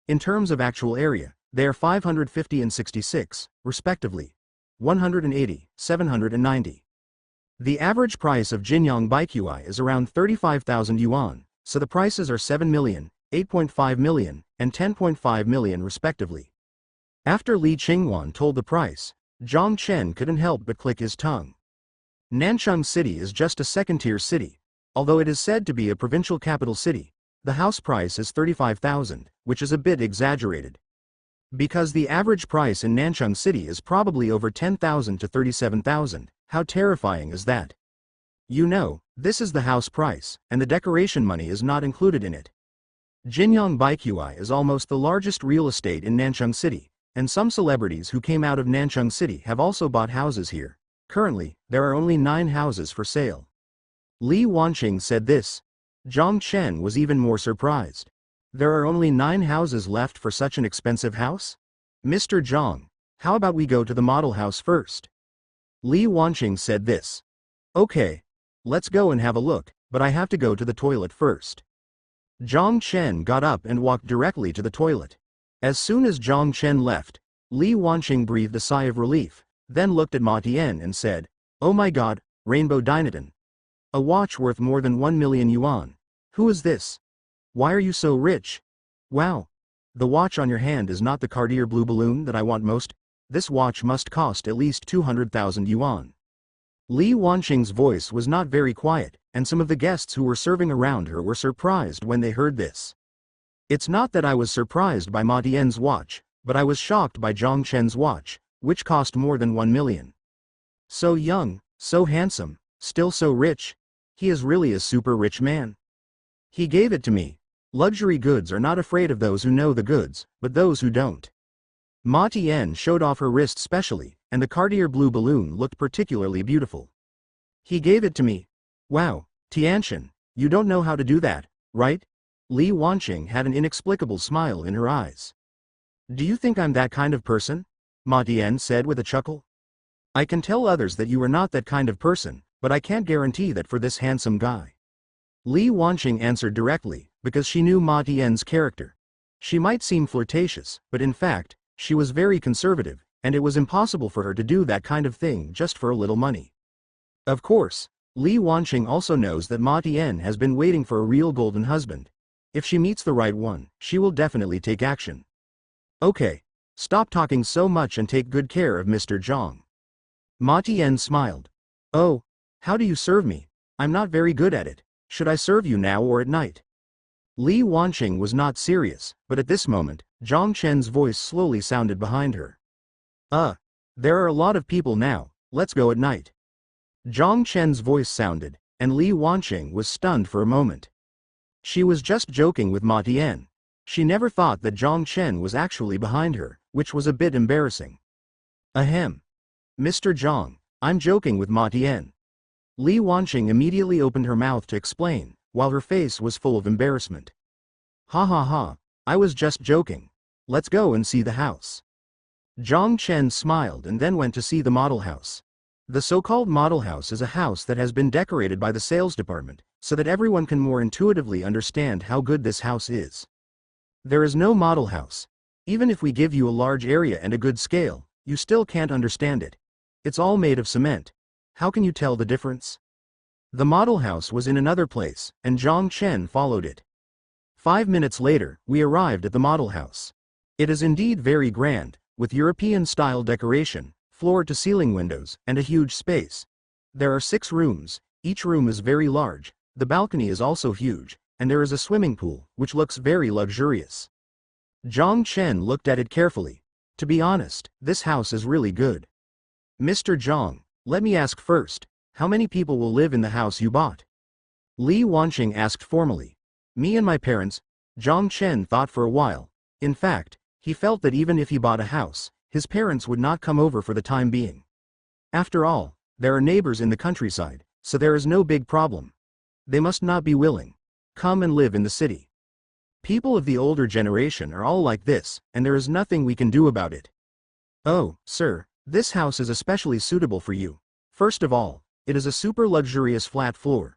S1: In terms of actual area, they are 550 and 66, respectively. 180, 790. The average price of Jinyang Baiqi is around 35,000 yuan, so the prices are 7 million, 8.5 million, and 10.5 million respectively. After Li Qingwan told the price, Zhang Chen couldn't help but click his tongue. Nanchang City is just a second-tier city. Although it is said to be a provincial capital city, the house price is 35,000, which is a bit exaggerated. Because the average price in Nanchang City is probably over 10,000 to 37,000, how terrifying is that? You know, this is the house price, and the decoration money is not included in it. Jinyang Baiqi is almost the largest real estate in Nanchang City, and some celebrities who came out of Nanchang City have also bought houses here. Currently, there are only 9 houses for sale. Li Wanqing said this. Zhang Chen was even more surprised. There are only 9 houses left for such an expensive house? Mr. Zhang, how about we go to the model house first? Li Wanqing said this. Okay. Let's go and have a look, but I have to go to the toilet first. Zhang Chen got up and walked directly to the toilet. As soon as Zhang Chen left, Li Wanqing breathed a sigh of relief, then looked at Ma Tian and said, "Oh my god, Rainbow Dynaton. A watch worth more than 1 million yuan. Who is this? Why are you so rich? Wow. The watch on your hand is not the Cartier blue balloon that I want most. This watch must cost at least 200,000 yuan." Li Wanqing's voice was not very quiet, and some of the guests who were serving around her were surprised when they heard this. It's not that I was surprised by Ma Tian's watch, but I was shocked by Zhang Chen's watch, which cost more than 1 million. So young, so handsome, still so rich. He is really a super rich man. He gave it to me. Luxury goods are not afraid of those who know the goods, but those who don't. Ma Tian showed off her wrist specially, and the Cartier blue balloon looked particularly beautiful. He gave it to me. Wow, Tianchen, you don't know how to do that, right? Li Wanqing had an inexplicable smile in her eyes. Do you think I'm that kind of person? Ma Tian said with a chuckle. I can tell others that you are not that kind of person, but I can't guarantee that for this handsome guy. Li Wanqing answered directly, because she knew Ma Tian's character. She might seem flirtatious, but in fact, she was very conservative, and it was impossible for her to do that kind of thing just for a little money. Of course, Li Wanqing also knows that Ma Tian has been waiting for a real golden husband. If she meets the right one, she will definitely take action. Okay, stop talking so much and take good care of Mr. Zhang. Ma Tian smiled. Oh, how do you serve me? I'm not very good at it. Should I serve you now or at night? Li Wanqing was not serious, but at this moment, Zhang Chen's voice slowly sounded behind her. There are a lot of people now, let's go at night. Zhang Chen's voice sounded, and Li Wanqing was stunned for a moment. She was just joking with Ma Tian. She never thought that Zhang Chen was actually behind her, which was a bit embarrassing. Ahem. Mr. Zhang, I'm joking with Ma Tian. Li Wanqing immediately opened her mouth to explain, while her face was full of embarrassment. Ha ha ha, I was just joking. Let's go and see the house. Zhang Chen smiled and then went to see the model house. The so-called model house is a house that has been decorated by the sales department, so that everyone can more intuitively understand how good this house is. There is no model house. Even if we give you a large area and a good scale, you still can't understand it. It's all made of cement. How can you tell the difference? The model house was in another place, and Zhang Chen followed it. 5 minutes later, we arrived at the model house. It is indeed very grand, with European-style decoration, floor-to-ceiling windows, and a huge space. There are 6 rooms, each room is very large, the balcony is also huge, and there is a swimming pool, which looks very luxurious. Zhang Chen looked at it carefully. To be honest, this house is really good. Mr. Zhang, let me ask first, how many people will live in the house you bought? Li Wanqing asked formally. Me and my parents. Zhang Chen thought for a while. In fact, he felt that even if he bought a house, his parents would not come over for the time being. After all, there are neighbors in the countryside, so there is no big problem. They must not be willing. Come and live in the city. People of the older generation are all like this, and there is nothing we can do about it. Oh, sir, this house is especially suitable for you. First of all, it is a super luxurious flat floor.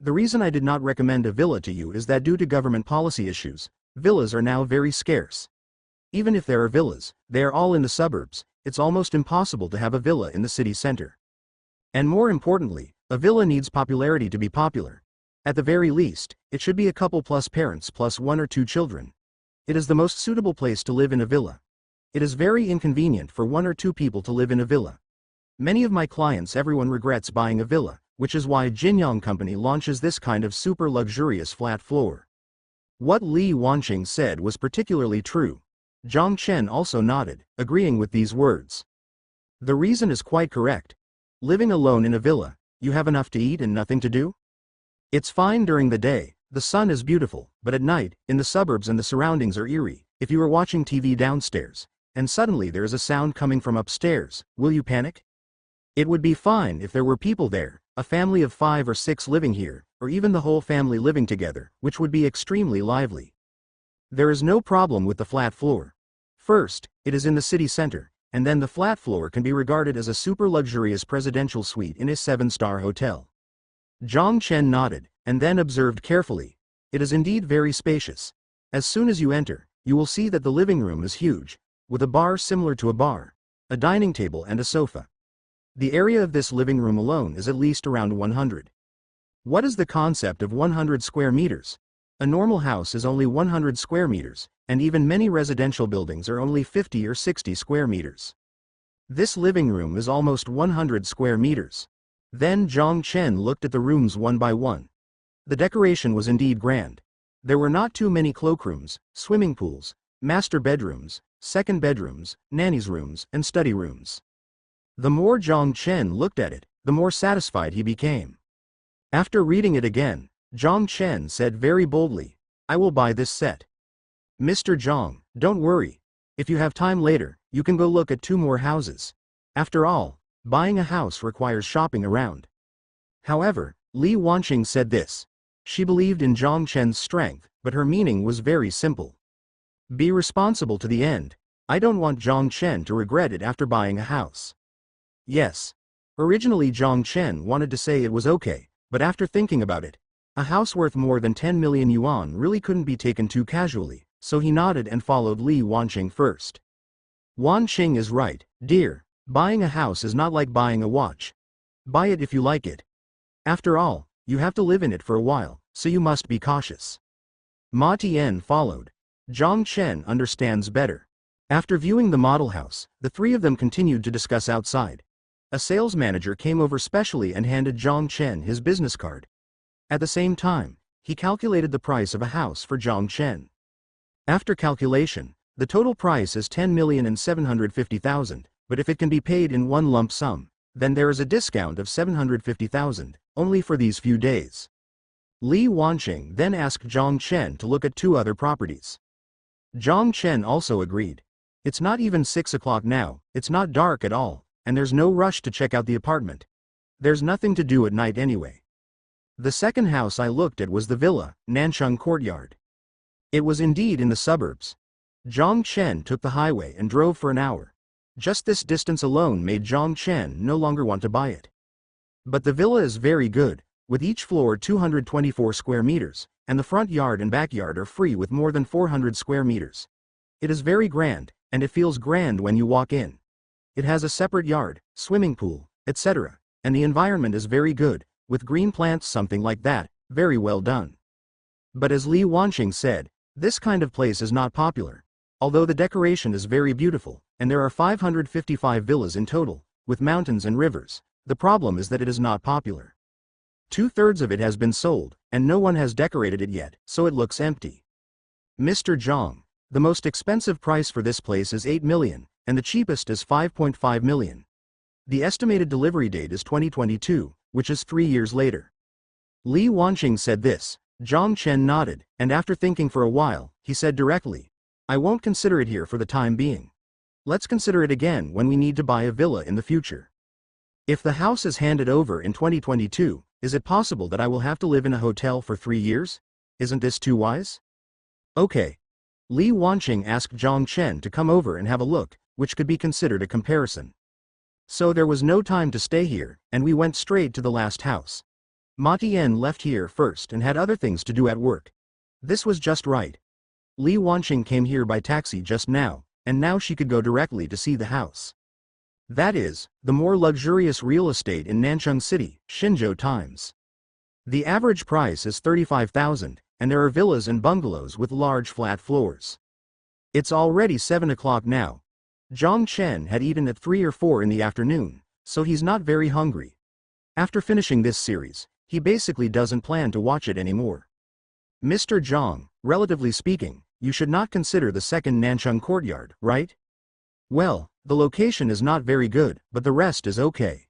S1: The reason I did not recommend a villa to you is that due to government policy issues, villas are now very scarce. Even if there are villas, they are all in the suburbs. It's almost impossible to have a villa in the city center. And more importantly, a villa needs popularity to be popular. At the very least, it should be a couple plus parents plus 1 or 2 children. It is the most suitable place to live in a villa. It is very inconvenient for 1 or 2 people to live in a villa. Many of my clients, everyone regrets buying a villa, which is why Jinyang Company launches this kind of super luxurious flat floor. What Li Wanqing said was particularly true. Zhang Chen also nodded, agreeing with these words. The reason is quite correct. Living alone in a villa, you have enough to eat and nothing to do? It's fine during the day, the sun is beautiful, but at night, in the suburbs and the surroundings are eerie. If you are watching TV downstairs, and suddenly there is a sound coming from upstairs, will you panic? It would be fine if there were people there, a family of 5 or 6 living here, or even the whole family living together, which would be extremely lively. There is no problem with the flat floor. First, it is in the city center, and then the flat floor can be regarded as a super luxurious presidential suite in a 7-star hotel. Zhang Chen nodded, and then observed carefully. It is indeed very spacious. As soon as you enter, you will see that the living room is huge. with a bar similar to a bar, a dining table and a sofa. The area of this living room alone is at least around 100. What is the concept of 100 square meters? A normal house is only 100 square meters, and even many residential buildings are only 50 or 60 square meters. This living room is almost 100 square meters. Then Zhang Chen looked at the rooms one by one. The decoration was indeed grand. There were not too many cloakrooms, swimming pools, master bedrooms, second bedrooms, nanny's rooms, and study rooms. The more Zhang Chen looked at it, the more satisfied he became. After reading it again, Zhang Chen said very boldly, "I will buy this set." "Mr. Zhang, don't worry. If you have time later, you can go look at 2 more houses. After all, buying a house requires shopping around." However, Li Wanqing said this. She believed in Zhang Chen's strength, but her meaning was very simple. Be responsible to the end. I don't want Zhang Chen to regret it after buying a house. Yes. Originally Zhang Chen wanted to say it was okay, but after thinking about it, a house worth more than 10 million yuan really couldn't be taken too casually, so he nodded and followed Li Wanqing first. Wanqing is right, dear. Buying a house is not like buying a watch. Buy it if you like it. After all, you have to live in it for a while, so you must be cautious. Ma Tian followed. Zhang Chen understands better. After viewing the model house, the 3 of them continued to discuss outside. A sales manager came over specially and handed Zhang Chen his business card. At the same time, he calculated the price of a house for Zhang Chen. After calculation, the total price is 10,750,000, but if it can be paid in one lump sum, then there is a discount of 750,000, only for these few days. Li Wanqing then asked Zhang Chen to look at 2 other properties. Zhang Chen also agreed. It's not even 6 o'clock now, it's not dark at all, and there's no rush to check out the apartment. There's nothing to do at night anyway. The second house I looked at was the villa, Nanchang Courtyard. It was indeed in the suburbs. Zhang Chen took the highway and drove for an hour. Just this distance alone made Zhang Chen no longer want to buy it. But the villa is very good, with each floor 224 square meters, and the front yard and backyard are free with more than 400 square meters. It is very grand, and it feels grand when you walk in. It has a separate yard, swimming pool, etc., and the environment is very good, with green plants, something like that, very well done. But as Li Wanqing said, this kind of place is not popular. Although the decoration is very beautiful, and there are 555 villas in total, with mountains and rivers, the problem is that it is not popular. 2/3 of it has been sold, and no one has decorated it yet, so it looks empty. Mr. Zhang, the most expensive price for this place is 8 million, and the cheapest is 5.5 million. The estimated delivery date is 2022, which is 3 years later. Li Wanqing said this. Zhang Chen nodded, and after thinking for a while, he said directly, "I won't consider it here for the time being. Let's consider it again when we need to buy a villa in the future. If the house is handed over in 2022, is it possible that I will have to live in a hotel for 3 years? Isn't this too wise?" Okay. Li Wanqing asked Zhang Chen to come over and have a look, which could be considered a comparison. So there was no time to stay here, and we went straight to the last house. Ma Tian left here first and had other things to do at work. This was just right. Li Wanqing came here by taxi just now, and now she could go directly to see the house. That is, the more luxurious real estate in Nanchang City, Xinzhou Times. The average price is 35,000, and there are villas and bungalows with large flat floors. It's already 7 o'clock now. Zhang Chen had eaten at 3 or 4 in the afternoon, so he's not very hungry. After finishing this series, he basically doesn't plan to watch it anymore. Mr. Zhang, relatively speaking, you should not consider the second Nanchang Courtyard, right? Well, the location is not very good, but the rest is okay.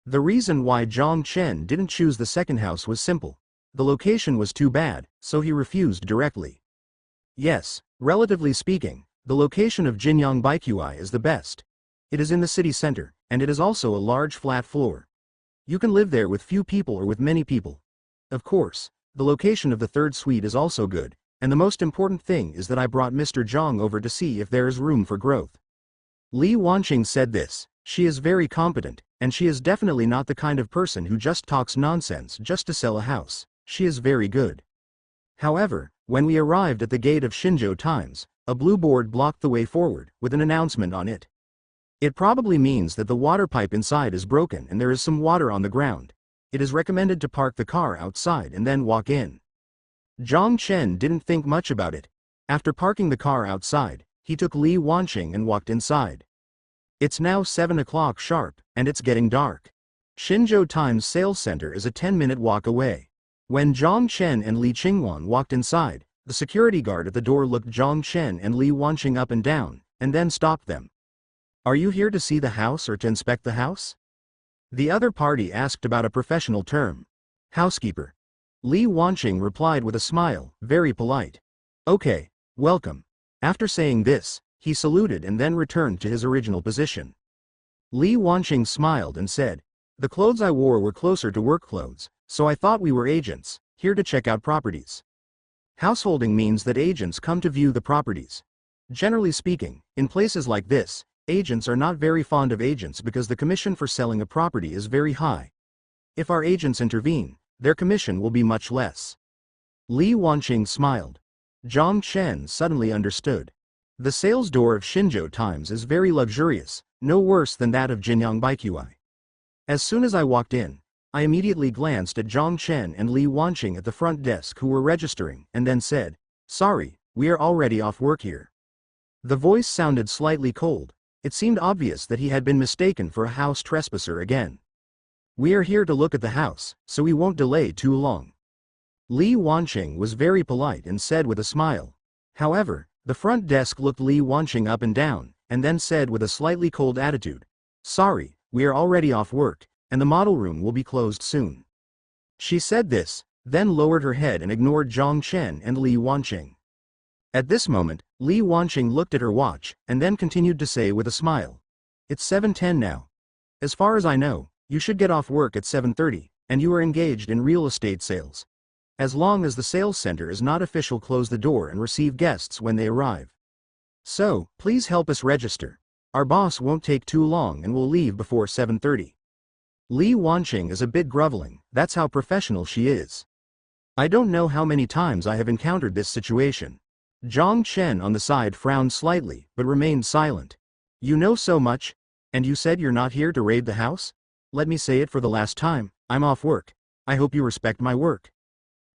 S1: The reason why Zhang Chen didn't choose the second house was simple. The location was too bad, so he refused directly. Yes, relatively speaking, the location of Jinyang Baiqi is the best. It is in the city center, and it is also a large flat floor. You can live there with few people or with many people. Of course, the location of the third suite is also good, and the most important thing is that I brought Mr. Zhang over to see if there is room for growth. Li Wanqing said this. She is very competent, and she is definitely not the kind of person who just talks nonsense just to sell a house. She is very good. However, when we arrived at the gate of Xinzhou Times, A blue board blocked the way forward, with an announcement on it. It probably means that the water pipe inside is broken and there is some water on the ground. It is recommended to park the car outside and then walk in. Zhang Chen didn't think much about it. After parking the car outside, he took Li Wanqing and walked inside. It's now 7 o'clock sharp, and it's getting dark. Xinzhou Times Sales Center is a 10-minute walk away. When Zhang Chen and Li Qingwan walked inside, the security guard at the door looked Zhang Chen and Li Wanqing up and down, and then stopped them. Are you here to see the house or to inspect the house? The other party asked about a professional term. Housekeeper. Li Wanqing replied with a smile, very polite. Okay, welcome. After saying this, he saluted and then returned to his original position. Li Wanqing smiled and said, the clothes I wore were closer to work clothes, so I thought we were agents, here to check out properties. Householding means that agents come to view the properties. Generally speaking, in places like this, agents are not very fond of agents because the commission for selling a property is very high. If our agents intervene, their commission will be much less. Li Wanqing smiled. Zhang Chen suddenly understood. The sales door of Xinzhou Times is very luxurious, no worse than that of Jinyang Baiqi. As soon as I walked in, I immediately glanced at Zhang Chen and Li Wanqing at the front desk who were registering, and then said, sorry, we are already off work here. The voice sounded slightly cold. It seemed obvious that he had been mistaken for a house trespasser again. We are here to look at the house, so we won't delay too long. Li Wanqing was very polite and said with a smile. However, the front desk looked Li Wanqing up and down, and then said with a slightly cold attitude, sorry, we are already off work, and the model room will be closed soon. She said this, then lowered her head and ignored Zhang Chen and Li Wanqing. At this moment, Li Wanqing looked at her watch, and then continued to say with a smile. It's 7:10 now. As far as I know, you should get off work at 7:30, and you are engaged in real estate sales. As long as the sales center is not official, close the door and receive guests when they arrive. So, please help us register. Our boss won't take too long and will leave before 7:30. Li Wanqing is a bit groveling, that's how professional she is. I don't know how many times I have encountered this situation. Zhang Chen on the side frowned slightly, but remained silent. You know so much, and you said you're not here to raid the house? Let me say it for the last time, I'm off work. I hope you respect my work.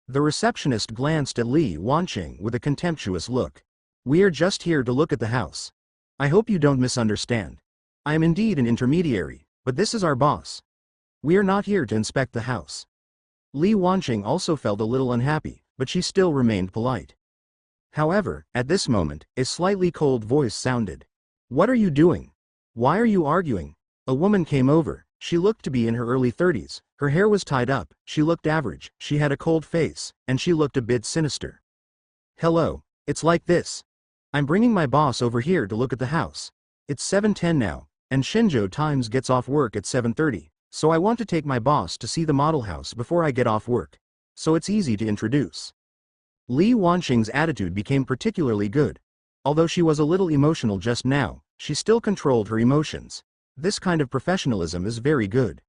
S1: The receptionist glanced at Li Wanqing with a contemptuous look. We are just here to look at the house. I hope you don't misunderstand. I am indeed an intermediary, but this is our boss. We are not here to inspect the house. Li Wanqing also felt a little unhappy, but she still remained polite. However, at this moment, a slightly cold voice sounded. What are you doing? Why are you arguing? A woman came over. She looked to be in her early 30s, her hair was tied up, she looked average, she had a cold face, and she looked a bit sinister. Hello, it's like this. I'm bringing my boss over here to look at the house. It's 7:10 now, and Xinzhou Times gets off work at 7:30, so I want to take my boss to see the model house before I get off work. So it's easy to introduce. Li Wanqing's attitude became particularly good. Although she was a little emotional just now, she still controlled her emotions. This kind of professionalism is very good.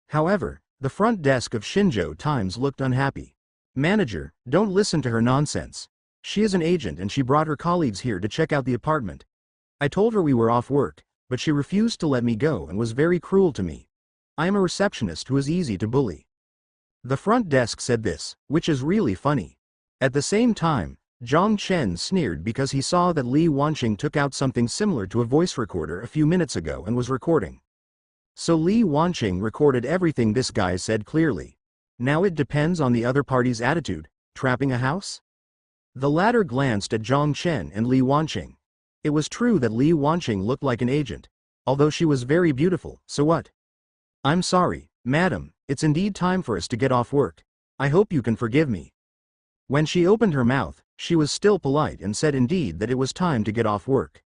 S1: However, the front desk of Xinzhou Times looked unhappy. Manager, don't listen to her nonsense. She is an agent and she brought her colleagues here to check out the apartment. I told her we were off work, but she refused to let me go and was very cruel to me. I am a receptionist who is easy to bully. The front desk said this, which is really funny. At the same time, Zhang Chen sneered because he saw that Li Wanqing took out something similar to a voice recorder a few minutes ago and was recording. So Li Wanqing recorded everything this guy said clearly. Now it depends on the other party's attitude. Trapping a house? The latter glanced at Zhang Chen and Li Wanqing. It was true that Li Wanqing looked like an agent. Although she was very beautiful, so what? I'm sorry, madam, it's indeed time for us to get off work. I hope you can forgive me. When she opened her mouth, she was still polite and said indeed that it was time to get off work.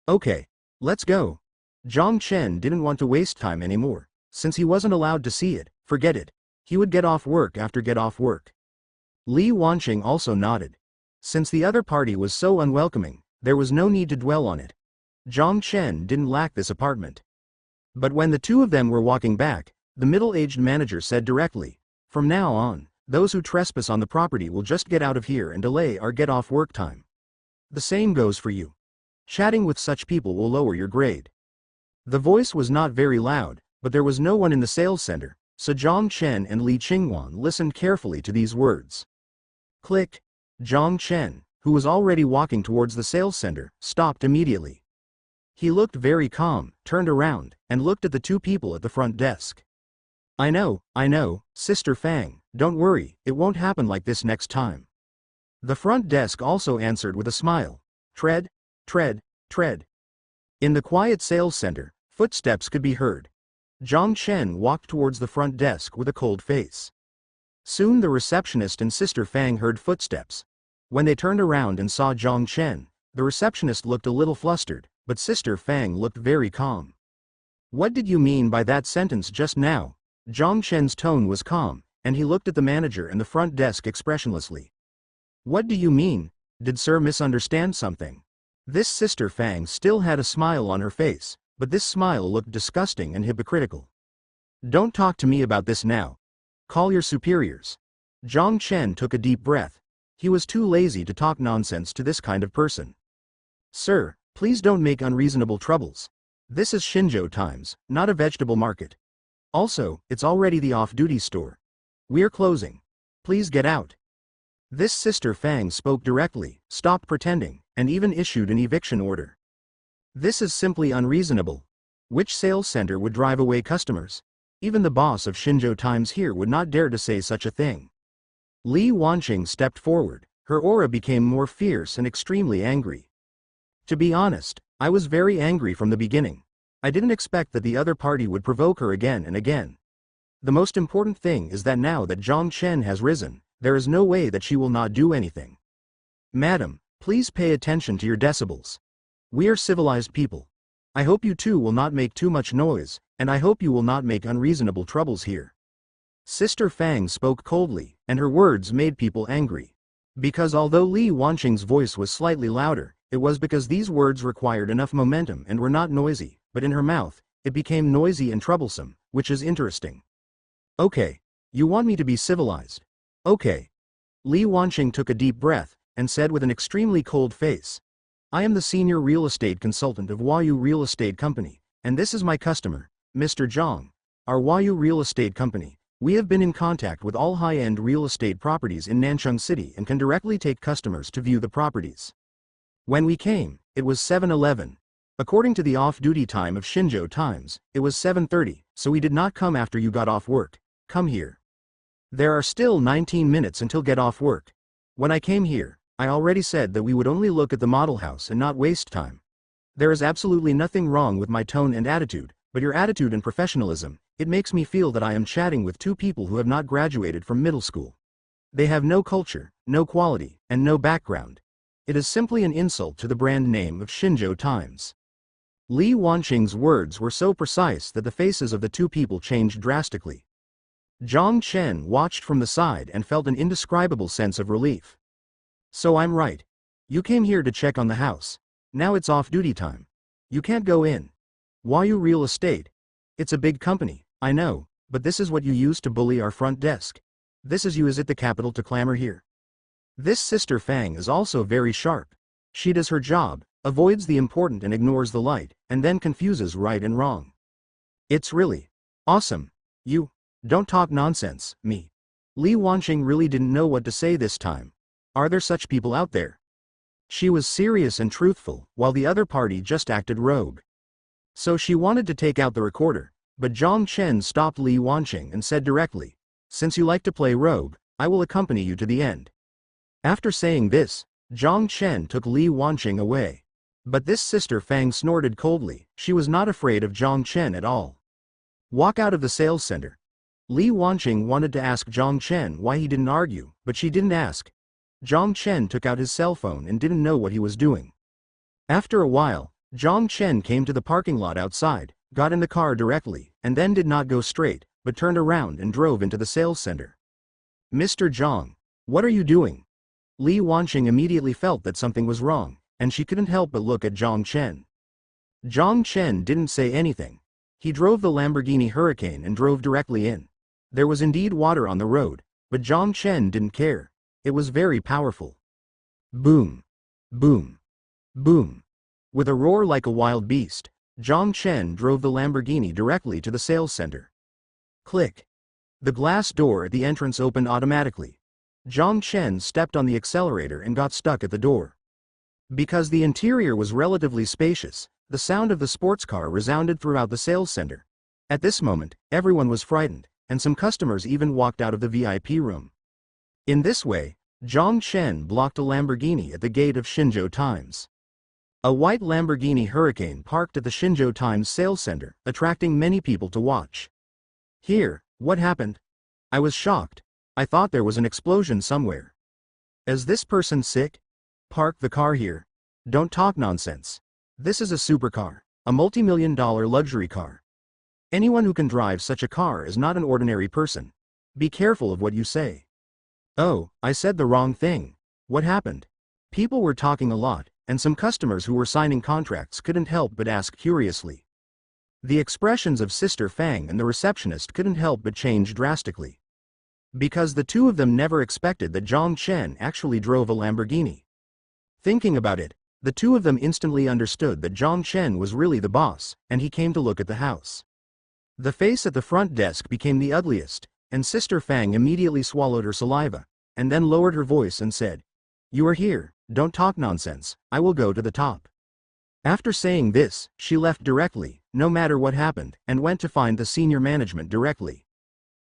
S1: Okay, let's go. Zhang Chen didn't want to waste time anymore. Since he wasn't allowed to see it, forget it. He would get off work after get off work. Li Wanqing also nodded. Since the other party was so unwelcoming, there was no need to dwell on it. Zhang Chen didn't lack this apartment. But when the two of them were walking back, the middle-aged manager said directly, from now on, those who trespass on the property will just get out of here and delay our get-off work time. The same goes for you. Chatting with such people will lower your grade. The voice was not very loud, but there was no one in the sales center, so Zhang Chen and Li Qingwan listened carefully to these words. Click. Zhang Chen, who was already walking towards the sales center, stopped immediately. He looked very calm, turned around, and looked at the two people at the front desk. I know, Sister Fang, don't worry, it won't happen like this next time. The front desk also answered with a smile. Tread, tread, tread. In the quiet sales center, footsteps could be heard. Zhang Chen walked towards the front desk with a cold face. Soon the receptionist and Sister Fang heard footsteps. When they turned around and saw Zhang Chen, the receptionist looked a little flustered, but Sister Fang looked very calm. What did you mean by that sentence just now? Zhang Chen's tone was calm, and he looked at the manager and the front desk expressionlessly. What do you mean? Did Sir misunderstand something? This Sister Fang still had a smile on her face, but this smile looked disgusting and hypocritical. Don't talk to me about this now. Call your superiors. Zhang Chen took a deep breath. He was too lazy to talk nonsense to this kind of person. Sir, please don't make unreasonable troubles. This is Xinzhou Times, not a vegetable market. Also, it's already the off-duty store. We're closing. Please get out. This Sister Fang spoke directly, stopped pretending, and even issued an eviction order. This is simply unreasonable. Which sales center would drive away customers? Even the boss of Xinzhou Times here would not dare to say such a thing. Li Wanqing stepped forward. Her aura became more fierce and extremely angry. To be honest, I was very angry from the beginning. I didn't expect that the other party would provoke her again and again. The most important thing is that now that Zhang Chen has risen, there is no way that she will not do anything. Madam, please pay attention to your decibels. We are civilized people. I hope you too will not make too much noise, and I hope you will not make unreasonable troubles here. Sister Fang spoke coldly, and her words made people angry. Because although Li Wanqing's voice was slightly louder, it was because these words required enough momentum and were not noisy, but in her mouth, it became noisy and troublesome, which is interesting. Okay. You want me to be civilized? Okay. Li Wanqing took a deep breath, and said with an extremely cold face. I am the senior real estate consultant of Huayu Real Estate Company, and this is my customer, Mr. Zhang. Our Huayu Real Estate Company. We have been in contact with all high-end real estate properties in Nanchang City and can directly take customers to view the properties. When we came, it was 7:11. According to the off-duty time of Xinzhou Times, it was 7:30, so we did not come after you got off work. Come here. There are still 19 minutes until get off work. When I came here, I already said that we would only look at the model house and not waste time. There is absolutely nothing wrong with my tone and attitude, but your attitude and professionalism, it makes me feel that I am chatting with two people who have not graduated from middle school. They have no culture, no quality, and no background. It is simply an insult to the brand name of Xinzhou Times. Li Wanqing's words were so precise that the faces of the two people changed drastically. Zhang Chen watched from the side and felt an indescribable sense of relief. So I'm right. You came here to check on the house. Now it's off-duty time. You can't go in. Huayu Real Estate. It's a big company, I know, but this is what you use to bully our front desk. This is it the capital to clamor here? This Sister Fang is also very sharp. She does her job, avoids the important and ignores the light, and then confuses right and wrong. It's really awesome. You don't talk nonsense, me. Li Wanqing really didn't know what to say this time. Are there such people out there? She was serious and truthful, while the other party just acted rogue. So she wanted to take out the recorder, but Zhang Chen stopped Li Wanqing and said directly, since you like to play rogue, I will accompany you to the end. After saying this, Zhang Chen took Li Wanqing away. But this Sister Fang snorted coldly. She was not afraid of Zhang Chen at all. Walk out of the sales center. Li Wanqing wanted to ask Zhang Chen why he didn't argue, but she didn't ask. Zhang Chen took out his cell phone and didn't know what he was doing. After a while, Zhang Chen came to the parking lot outside, got in the car directly, and then did not go straight, but turned around and drove into the sales center. Mr. Zhang, what are you doing? Li Wanqing immediately felt that something was wrong, and she couldn't help but look at Zhang Chen. Zhang Chen didn't say anything. He drove the Lamborghini Hurricane and drove directly in. There was indeed water on the road, but Zhang Chen didn't care. It was very powerful. Boom. Boom. Boom! With a roar like a wild beast, Zhang Chen drove the Lamborghini directly to the sales center. Click! The glass door at the entrance opened automatically. Zhang Chen stepped on the accelerator and got stuck at the door. Because the interior was relatively spacious, the sound of the sports car resounded throughout the sales center. At this moment, everyone was frightened, and some customers even walked out of the VIP room. In this way, Zhang Chen blocked a Lamborghini at the gate of Xinzhou Times. A white Lamborghini Hurricane parked at the Xinzhou Times sales center, attracting many people to watch. Here, what happened? I was shocked. I thought there was an explosion somewhere. Is this person sick? Park the car here. Don't talk nonsense. This is a supercar, a multi-million-dollar luxury car. Anyone who can drive such a car is not an ordinary person. Be careful of what you say. Oh, I said the wrong thing. What happened? People were talking a lot, and some customers who were signing contracts couldn't help but ask curiously. The expressions of Sister Fang and the receptionist couldn't help but change drastically. Because the two of them never expected that Zhang Chen actually drove a Lamborghini. Thinking about it, the two of them instantly understood that Zhang Chen was really the boss, and he came to look at the house. The face at the front desk became the ugliest, and Sister Fang immediately swallowed her saliva, and then lowered her voice and said, "You are here, don't talk nonsense, I will go to the top." After saying this, she left directly, no matter what happened, and went to find the senior management directly.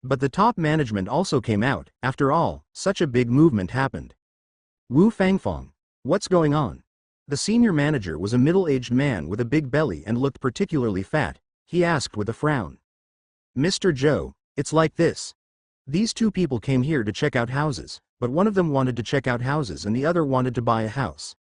S1: But the top management also came out. After all, such a big movement happened. Wu Fangfang, what's going on? The senior manager was a middle-aged man with a big belly and looked particularly fat. He asked with a frown. Mr. Zhou, it's like this. These two people came here to check out houses, but one of them wanted to check out houses and the other wanted to buy a house.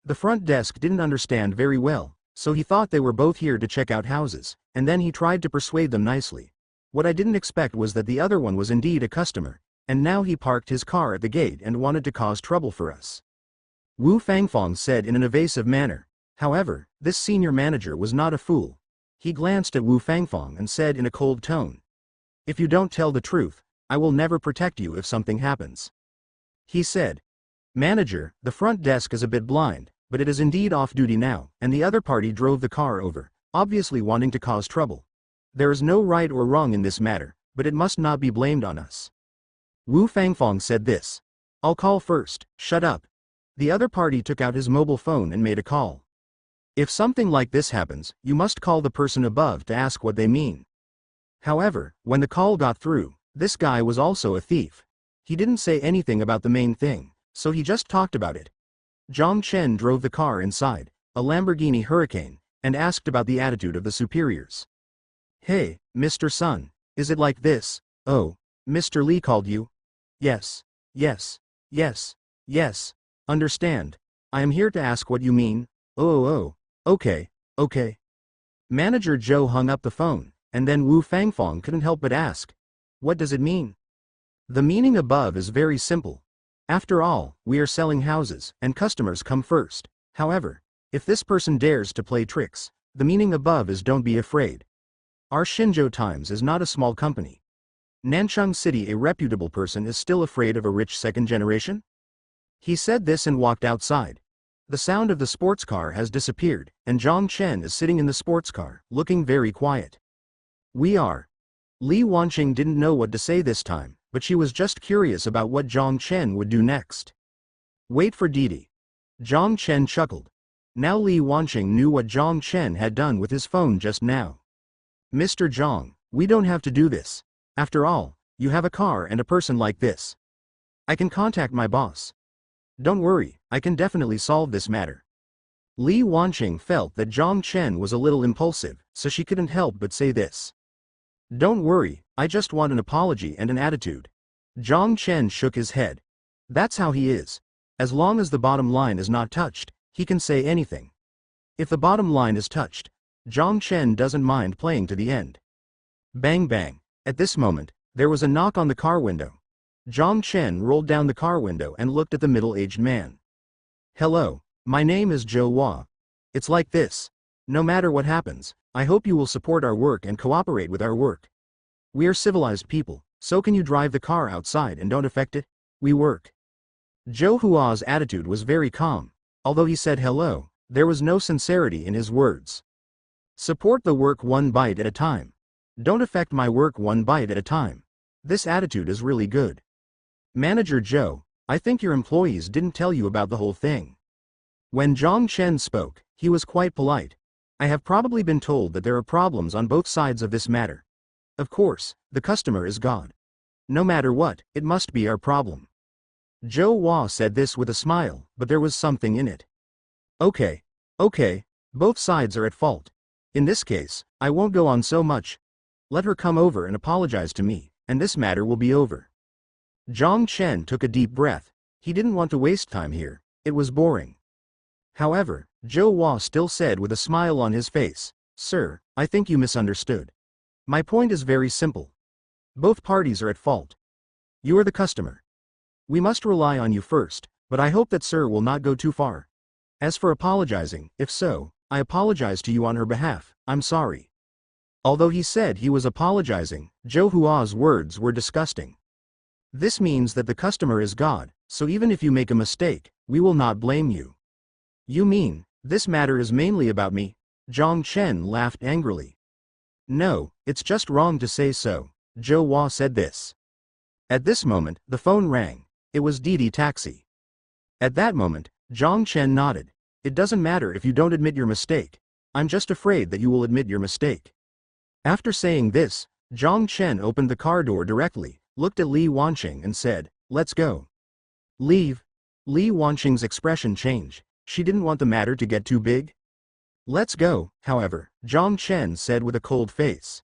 S1: The front desk didn't understand very well, so he thought they were both here to check out houses, and then he tried to persuade them nicely. What I didn't expect was that the other one was indeed a customer, and now he parked his car at the gate and wanted to cause trouble for us. Wu Fangfang said in an evasive manner. However, this senior manager was not a fool. He glanced at Wu Fangfang and said in a cold tone, "If you don't tell the truth, I will never protect you if something happens." He said, "Manager, the front desk is a bit blind, but it is indeed off duty now, and the other party drove the car over, obviously wanting to cause trouble. There is no right or wrong in this matter, but it must not be blamed on us." Wu Fangfang said this. "I'll call first, shut up." The other party took out his mobile phone and made a call. If something like this happens, you must call the person above to ask what they mean. However, when the call got through, this guy was also a thief. He didn't say anything about the main thing, so he just talked about it. Zhang Chen drove the car inside, a Lamborghini Hurricane, and asked about the attitude of the superiors. "Hey, Mr. Sun, is it like this? Oh, Mr. Lee called you?" "Yes, yes, yes, yes. Understand. I am here to ask what you mean." Oh, okay, okay." Manager Zhou hung up the phone, and then Wu Fangfang couldn't help but ask, "What does it mean?" The meaning above is very simple. After all, we are selling houses, and customers come first. However, if this person dares to play tricks, the meaning above is don't be afraid. Our Xinzhou Times is not a small company. Nanchang City, a reputable person is still afraid of a rich second generation? He said this and walked outside. The sound of the sports car has disappeared, and Zhang Chen is sitting in the sports car, looking very quiet. We are. Li Wanqing didn't know what to say this time, but she was just curious about what Zhang Chen would do next. Wait for Didi. Zhang Chen chuckled. Now Li Wanqing knew what Zhang Chen had done with his phone just now. Mr. Zhang, we don't have to do this. After all, you have a car and a person like this. I can contact my boss. Don't worry, I can definitely solve this matter. Li Wanqing felt that Zhang Chen was a little impulsive, so she couldn't help but say this. Don't worry, I just want an apology and an attitude. Zhang Chen shook his head. That's how he is. As long as the bottom line is not touched, he can say anything. If the bottom line is touched, Zhang Chen doesn't mind playing to the end. Bang bang. At this moment, there was a knock on the car window. Zhang Chen rolled down the car window and looked at the middle-aged man. Hello, my name is Zhou Hua. It's like this. No matter what happens, I hope you will support our work and cooperate with our work. We are civilized people, so can you drive the car outside and don't affect it? We work. Zhou Hua's attitude was very calm. Although he said hello, There was no sincerity in his words. Support the work one bite at a time. Don't affect my work one bite at a time. This attitude is really good. Manager Joe, I think your employees didn't tell you about the whole thing. When Zhang Chen spoke, he was quite polite. I have probably been told that there are problems on both sides of this matter. Of course, the customer is God. No matter what, it must be our problem. Zhou Hua said this with a smile, but there was something in it. Okay, both sides are at fault. In this case, I won't go on so much. Let her come over and apologize to me, and this matter will be over. Zhang Chen took a deep breath. He didn't want to waste time here. It was boring. However, Zhou Hua still said with a smile on his face, Sir, I think you misunderstood. My point is very simple. Both parties are at fault. You are the customer. We must rely on you first, but I hope that Sir will not go too far. As for apologizing, if so, I apologize to you on her behalf. I'm sorry. Although he said he was apologizing, Zhou Hua's words were disgusting. This means that the customer is God, so even if you make a mistake, we will not blame you. You mean, this matter is mainly about me? Zhang Chen laughed angrily. No, it's just wrong to say so. Zhou Hua said this. At this moment, the phone rang. It was Didi Taxi. At that moment, Zhang Chen nodded. It doesn't matter if you don't admit your mistake. I'm just afraid that you will admit your mistake. After saying this, Zhang Chen opened the car door directly, looked at Li Wanqing and said, Let's go. Leave. Li Wanqing's expression changed. She didn't want the matter to get too big. Let's go, however, Zhang Chen said with a cold face.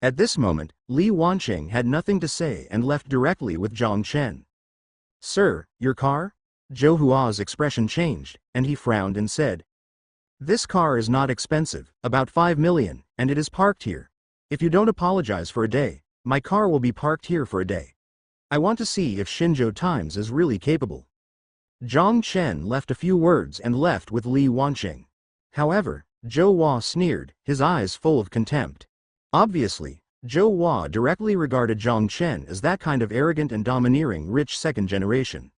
S1: At this moment, Li Wanqing had nothing to say and left directly with Zhang Chen. Sir, your car? Zhou Hua's expression changed, and he frowned and said. This car is not expensive, about 5 million, and it is parked here. If you don't apologize for a day, my car will be parked here for a day. I want to see if Xinzhou Times is really capable. Zhang Chen left a few words and left with Li Wanqing. However, Zhou Hua sneered, his eyes full of contempt. Obviously, Zhou Hua directly regarded Zhang Chen as that kind of arrogant and domineering rich second generation.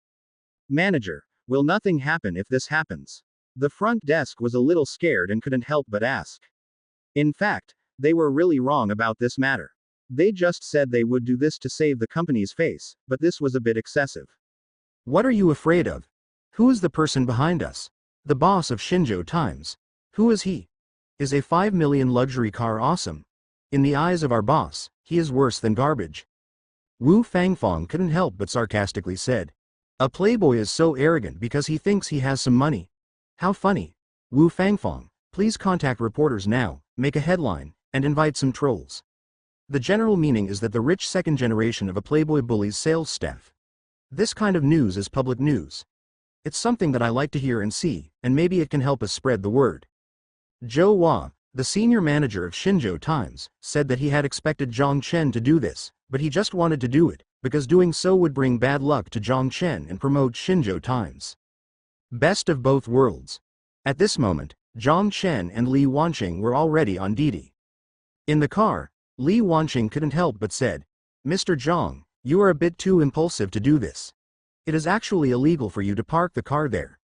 S1: Manager, will nothing happen if this happens? The front desk was a little scared and couldn't help but ask. In fact, they were really wrong about this matter. They just said they would do this to save the company's face, but this was a bit excessive. What are you afraid of? Who is the person behind us? The boss of Xinzhou Times. Who is he? Is a 5 million luxury car awesome? In the eyes of our boss, he is worse than garbage. Wu Fangfong couldn't help but sarcastically said. A playboy is so arrogant because he thinks he has some money. How funny. Wu Fangfong, please contact reporters now, make a headline, and invite some trolls. The general meaning is that the rich second generation of a playboy bullies sales staff. This kind of news is public news. It's something that I like to hear and see, and maybe it can help us spread the word. Zhou Hua, the senior manager of Xinzhou Times, said that he had expected Zhang Chen to do this, but he just wanted to do it, because doing so would bring bad luck to Zhang Chen and promote Xinzhou Times. Best of both worlds. At this moment, Zhang Chen and Li Wanqing were already on Didi. In the car, Li Wanqing couldn't help but said, Mr. Zhang, you are a bit too impulsive to do this. It is actually illegal for you to park the car there.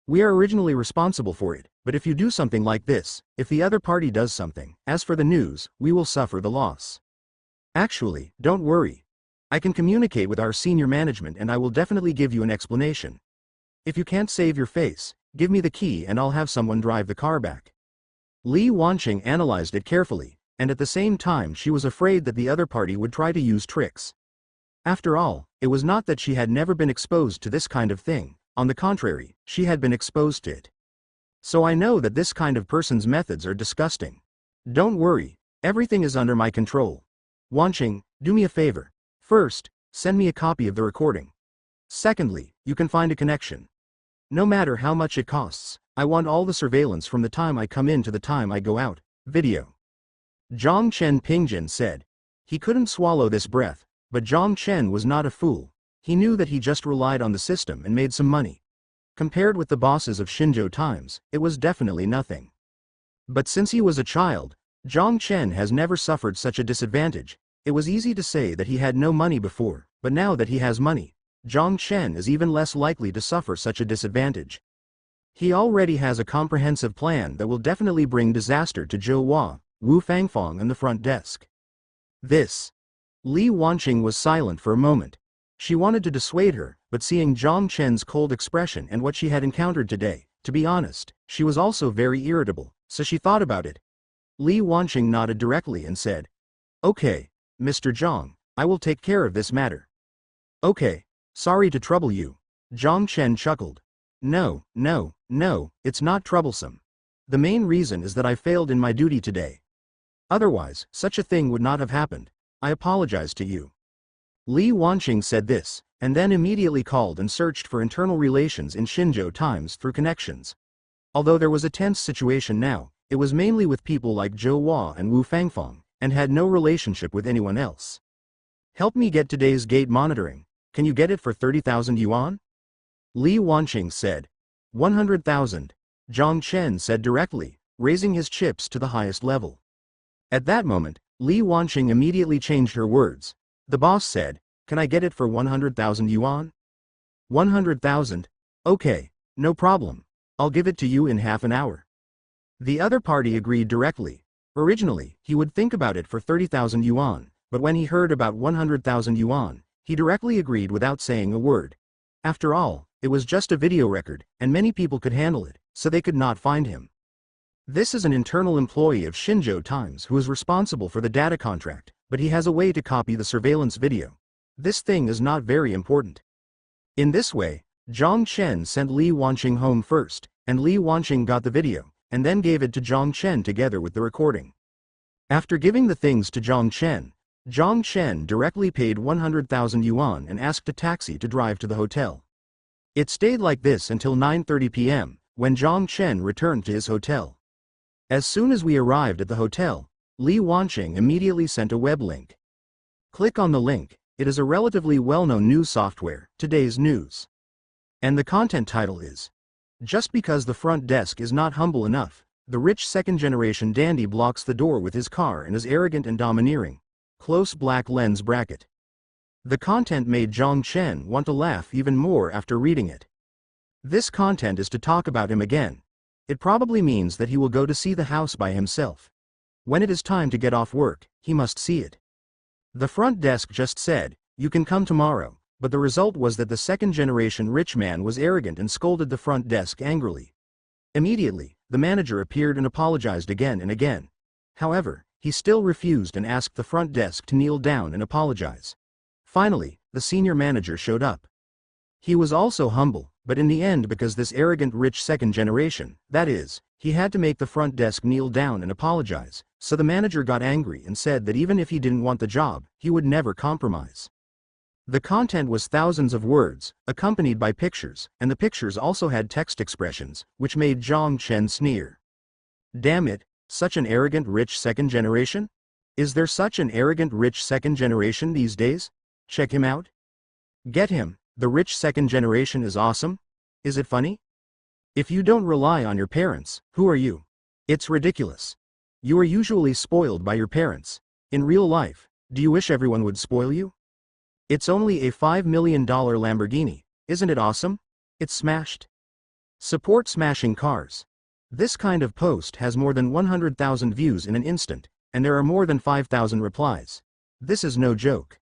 S1: We are originally responsible for it, but if you do something like this, if the other party does something, as for the news, we will suffer the loss. Actually, don't worry. I can communicate with our senior management and I will definitely give you an explanation. If you can't save your face, give me the key and I'll have someone drive the car back. Li Wanqing analyzed it carefully, and at the same time she was afraid that the other party would try to use tricks. After all, it was not that she had never been exposed to this kind of thing, on the contrary, she had been exposed to it. So I know that this kind of person's methods are disgusting. Don't worry, everything is under my control. Wanqing, do me a favor. First, send me a copy of the recording. Secondly, you can find a connection. No matter how much it costs, I want all the surveillance from the time I come in to the time I go out. Video. Zhang Chen Pingjin said. He couldn't swallow this breath, but Zhang Chen was not a fool. He knew that he just relied on the system and made some money. Compared with the bosses of Xinzhou Times, it was definitely nothing. But since he was a child, Zhang Chen has never suffered such a disadvantage. It was easy to say that he had no money before, but now that he has money, Zhang Chen is even less likely to suffer such a disadvantage. He already has a comprehensive plan that will definitely bring disaster to Zhou Hua, Wu Fangfang and the front desk. This. Li Wanqing was silent for a moment. She wanted to dissuade her, but seeing Zhang Chen's cold expression and what she had encountered today, to be honest, she was also very irritable, so she thought about it. Li Wanqing nodded directly and said, "Okay, Mr. Zhang, I will take care of this matter." "Okay, sorry to trouble you." Zhang Chen chuckled. No, it's not troublesome. The main reason is that I failed in my duty today. Otherwise, such a thing would not have happened. I apologize to you." Li Wanqing said this, and then immediately called and searched for internal relations in Xinzhou Times through connections. Although there was a tense situation now, it was mainly with people like Zhou Hua and Wu Fangfang, and had no relationship with anyone else. "Help me get today's gate monitoring. Can you get it for 30,000 yuan? Li Wanqing said. 100,000. Zhang Chen said directly, raising his chips to the highest level. At that moment, Li Wanqing immediately changed her words. The boss said, "Can I get it for 100,000 yuan? 100,000? Okay, no problem. I'll give it to you in half an hour." The other party agreed directly. Originally, he would think about it for 30,000 yuan, but when he heard about 100,000 yuan, he directly agreed without saying a word. After all, it was just a video record, and many people could handle it, so they could not find him. This is an internal employee of Xinzhou Times who is responsible for the data contract, but he has a way to copy the surveillance video. This thing is not very important. In this way, Zhang Chen sent Li Wanqing home first, and Li Wanqing got the video, and then gave it to Zhang Chen together with the recording. After giving the things to Zhang Chen directly paid 100,000 yuan and asked a taxi to drive to the hotel. It stayed like this until 9:30 p.m., when Zhang Chen returned to his hotel. As soon as we arrived at the hotel, Li Wanqing immediately sent a web link. Click on the link. It is a relatively well-known news software, Today's News. And the content title is, "Just because the front desk is not humble enough, the rich second-generation dandy blocks the door with his car and is arrogant and domineering." Close black lens bracket. The content made Zhang Chen want to laugh even more after reading it. This content is to talk about him again. It probably means that he will go to see the house by himself. When it is time to get off work, he must see it. The front desk just said, "You can come tomorrow," but the result was that the second-generation rich man was arrogant and scolded the front desk angrily. Immediately, the manager appeared and apologized again and again. However, he still refused and asked the front desk to kneel down and apologize. Finally, the senior manager showed up. He was also humble, but in the end, because this arrogant rich second generation, that is, he had to make the front desk kneel down and apologize, so the manager got angry and said that even if he didn't want the job, he would never compromise. The content was thousands of words, accompanied by pictures, and the pictures also had text expressions, which made Zhang Chen sneer. Damn it, such an arrogant rich second generation? Is there such an arrogant rich second generation these days? Check him out. Get him. The rich second generation is awesome? Is it funny? If you don't rely on your parents, who are you? It's ridiculous. You are usually spoiled by your parents. In real life, do you wish everyone would spoil you? It's only a $5 million Lamborghini, isn't it awesome? It's smashed. Support smashing cars. This kind of post has more than 100,000 views in an instant, and there are more than 5,000 replies. This is no joke.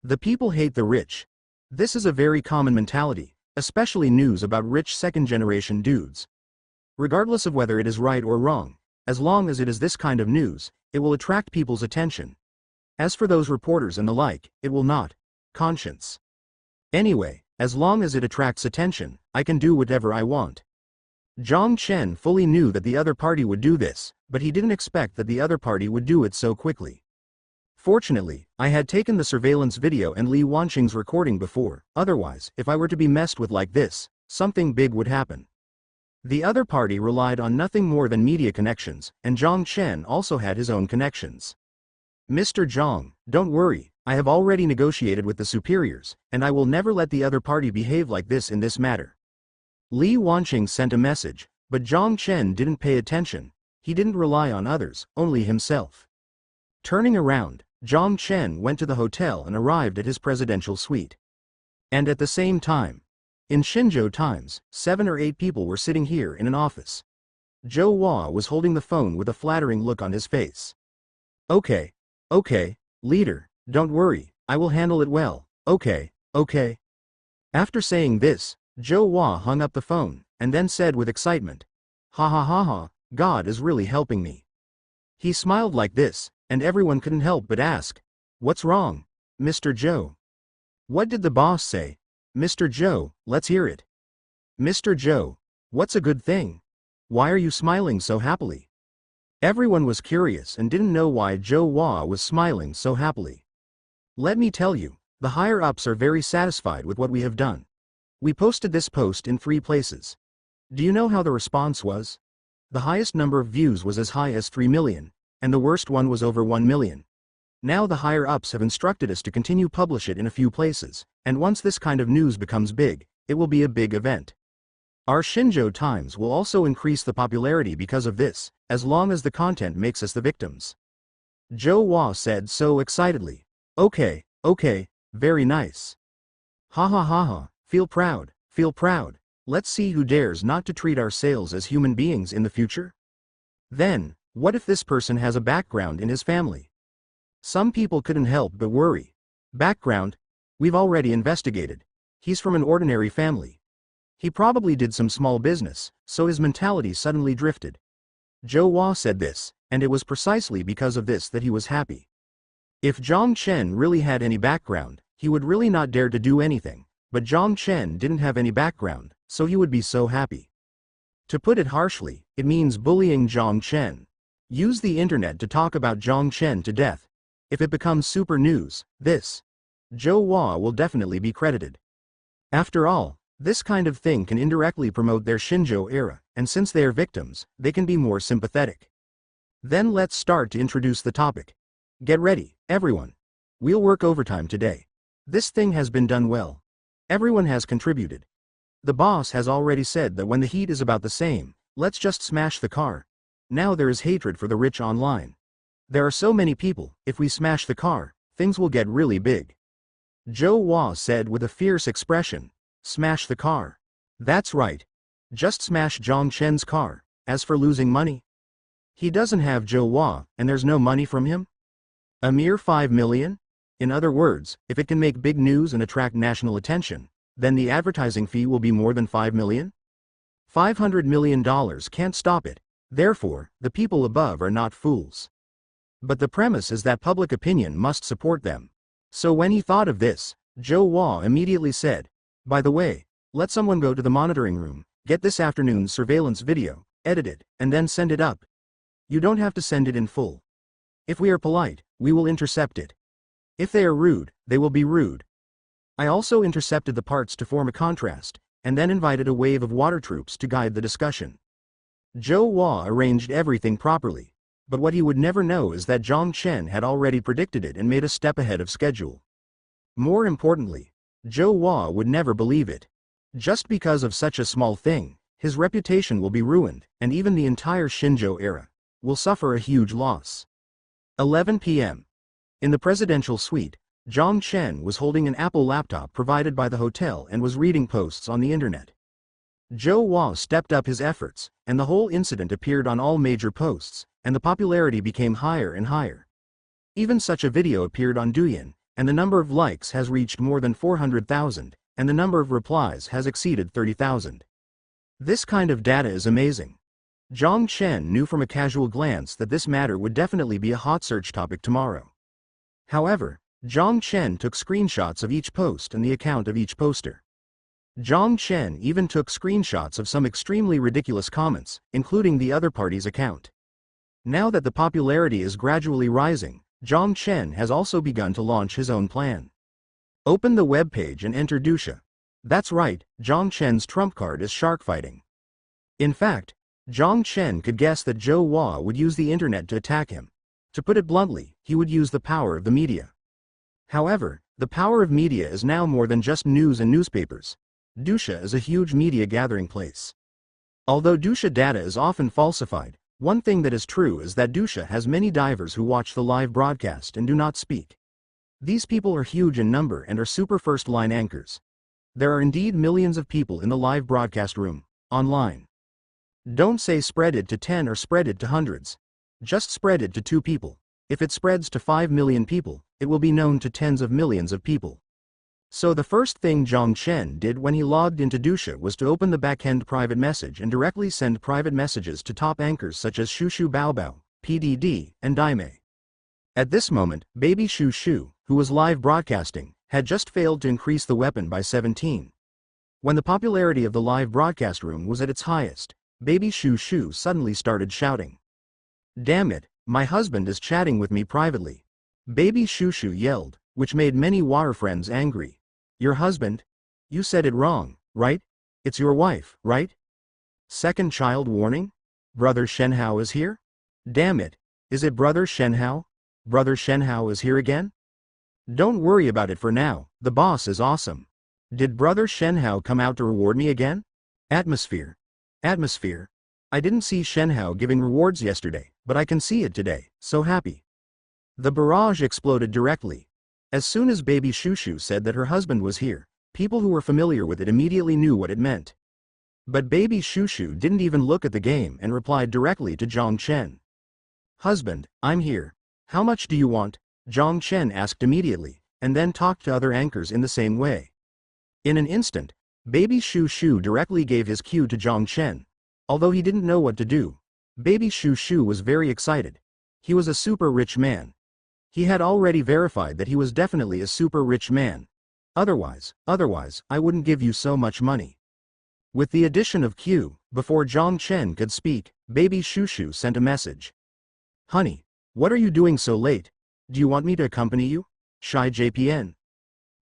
S1: The people hate the rich. This is a very common mentality, especially news about rich second-generation dudes. Regardless of whether it is right or wrong, as long as it is this kind of news, it will attract people's attention. As for those reporters and the like, it will not. Conscience. Anyway, as long as it attracts attention, I can do whatever I want. Zhang Chen fully knew that the other party would do this, but he didn't expect that the other party would do it so quickly. Fortunately, I had taken the surveillance video and Li Wanqing's recording before, otherwise, if I were to be messed with like this, something big would happen. The other party relied on nothing more than media connections, and Zhang Chen also had his own connections. Mr. Zhang, don't worry, I have already negotiated with the superiors, and I will never let the other party behave like this in this matter. Li Wanqing sent a message, but Zhang Chen didn't pay attention. He didn't rely on others, only himself. Turning around, Zhang Chen went to the hotel and arrived at his presidential suite. And at the same time, In Shinjo times, 7 or 8 people were sitting here in an office. Zhou Hua was holding the phone with a flattering look on his face. Okay. Okay, leader, don't worry, I will handle it well, okay. After saying this, Zhou Hua hung up the phone, and then said with excitement, "Ha ha ha ha, God is really helping me." He smiled like this, and everyone couldn't help but ask, "What's wrong, Mr. Zhou?" "What did the boss say?" "Mr. Zhou, let's hear it." "Mr. Zhou, what's a good thing? Why are you smiling so happily?" Everyone was curious and didn't know why Zhou Hua was smiling so happily. "Let me tell you, the higher-ups are very satisfied with what we have done. We posted this post in 3 places. Do you know how the response was? The highest number of views was as high as 3 million, and the worst one was over 1 million. Now the higher-ups have instructed us to continue publish it in a few places, and once this kind of news becomes big, it will be a big event. Our Shinjo Times will also increase the popularity because of this, as long as the content makes us the victims." Zhou Hua said so excitedly. Okay, very nice. Ha ha ha ha, feel proud, feel proud. Let's see who dares not to treat our sales as human beings in the future. Then, what if this person has a background in his family? Some people couldn't help but worry. Background? We've already investigated. He's from an ordinary family. He probably did some small business, so his mentality suddenly drifted. Zhou Hua said this, and it was precisely because of this that he was happy. If Zhang Chen really had any background, he would really not dare to do anything, but Zhang Chen didn't have any background, so he would be so happy. To put it harshly, it means bullying Zhang Chen. Use the internet to talk about Zhang Chen to death. If it becomes super news, this Zhou Hua will definitely be credited. After all, this kind of thing can indirectly promote their Shinjo era, and since they are victims, they can be more sympathetic. Then let's start to introduce the topic. Get ready, everyone. We'll work overtime today. This thing has been done well. Everyone has contributed. The boss has already said that when the heat is about the same, let's just smash the car. Now there is hatred for the rich online. There are so many people, if we smash the car, things will get really big. Zhou Hua said with a fierce expression. Smash the car. That's right. Just smash Zhang Chen's car. As for losing money, he doesn't have Zhou Hua, and there's no money from him? A mere 5 million? In other words, if it can make big news and attract national attention, then the advertising fee will be more than 5 million? $500 million can't stop it. Therefore, the people above are not fools. But the premise is that public opinion must support them. So when he thought of this, Zhou Hua immediately said, "By the way, let someone go to the monitoring room, get this afternoon's surveillance video, edit it, and then send it up. You don't have to send it in full. If we are polite, we will intercept it. If they are rude, they will be rude." I also intercepted the parts to form a contrast, and then invited a wave of water troops to guide the discussion. Zhou Hua arranged everything properly, but what he would never know is that Zhang Chen had already predicted it and made a step ahead of schedule. More importantly, Zhou Hua would never believe it. Just because of such a small thing, his reputation will be ruined, and even the entire Shinjo era will suffer a huge loss. 11 p.m. In the presidential suite, Zhang Chen was holding an Apple laptop provided by the hotel and was reading posts on the internet. Zhou Hua stepped up his efforts, and the whole incident appeared on all major posts, and the popularity became higher and higher. Even such a video appeared on Douyin, and the number of likes has reached more than 400,000, and the number of replies has exceeded 30,000. This kind of data is amazing. Zhang Chen knew from a casual glance that this matter would definitely be a hot search topic tomorrow. However, Zhang Chen took screenshots of each post and the account of each poster. Zhang Chen even took screenshots of some extremely ridiculous comments, including the other party's account. Now that the popularity is gradually rising, Zhang Chen has also begun to launch his own plan. Open the web page and enter Dusha. That's right, Zhang Chen's trump card is shark fighting. In fact, Zhang Chen could guess that Zhou Hua would use the internet to attack him. To put it bluntly, he would use the power of the media. However, the power of media is now more than just news and newspapers. Dusha is a huge media gathering place. Although Dusha data is often falsified, one thing that is true is that Dusha has many divers who watch the live broadcast and do not speak. These people are huge in number and are super first-line anchors. There are indeed millions of people in the live broadcast room, online. Don't say spread it to 10 or spread it to hundreds. Just spread it to 2 people. If it spreads to 5 million people, it will be known to tens of millions of people. So the first thing Zhang Chen did when he logged into Dusha was to open the backend private message and directly send private messages to top anchors such as Shushu Baobao, PDD, and Daimei. At this moment, Baby Shu Shu, who was live broadcasting, had just failed to increase the weapon by 17. When the popularity of the live broadcast room was at its highest, Baby Shu Shu suddenly started shouting. "Damn it, my husband is chatting with me privately." Baby Shu Shu yelled, which made many water friends angry. "Your husband? You said it wrong, right? It's your wife, right? Second child warning? Brother Shenhao is here? Damn it, is it Brother Shenhao? Brother Shenhao is here again? Don't worry about it for now, the boss is awesome. Did Brother Shenhao come out to reward me again? Atmosphere. Atmosphere. I didn't see Shenhao giving rewards yesterday, but I can see it today, so happy." The barrage exploded directly. As soon as Baby Shushu said that her husband was here, people who were familiar with it immediately knew what it meant. But Baby Shushu didn't even look at the game and replied directly to Zhang Chen. "Husband, I'm here. How much do you want?" Zhang Chen asked immediately, and then talked to other anchors in the same way. In an instant, Baby Shushu directly gave his cue to Zhang Chen. Although he didn't know what to do, Baby Shushu was very excited. He was a super rich man. He had already verified that he was definitely a super rich man. Otherwise, I wouldn't give you so much money. With the addition of Q, before Zhang Chen could speak, Baby Shushu sent a message. "Honey, what are you doing so late? Do you want me to accompany you? Shy JPN."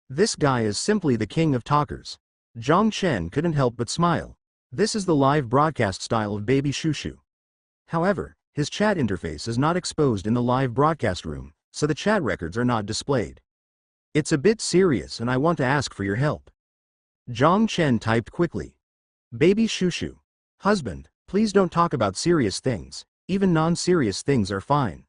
S1: This guy is simply the king of talkers. Zhang Chen couldn't help but smile. This is the live broadcast style of Baby Shushu. However, his chat interface is not exposed in the live broadcast room, so the chat records are not displayed. "It's a bit serious and I want to ask for your help." Zhang Chen typed quickly. "Baby Shushu. Husband, please don't talk about serious things, even non-serious things are fine."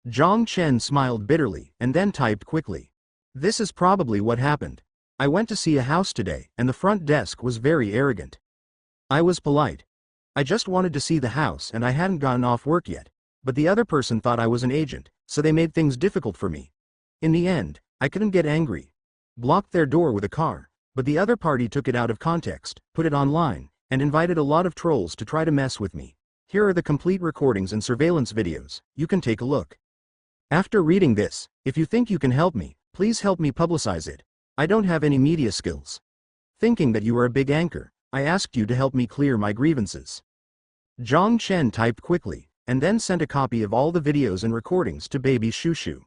S1: Zhang Chen smiled bitterly and then typed quickly. "This is probably what happened. I went to see a house today and the front desk was very arrogant. I was polite. I just wanted to see the house and I hadn't gotten off work yet, but the other person thought I was an agent, so they made things difficult for me. In the end, I couldn't get angry. Blocked their door with a car, but the other party took it out of context, put it online, and invited a lot of trolls to try to mess with me. Here are the complete recordings and surveillance videos, you can take a look. After reading this, if you think you can help me, please help me publicize it. I don't have any media skills. Thinking that you are a big anchor, I asked you to help me clear my grievances." Zhang Chen typed quickly, and then sent a copy of all the videos and recordings to Baby Shushu.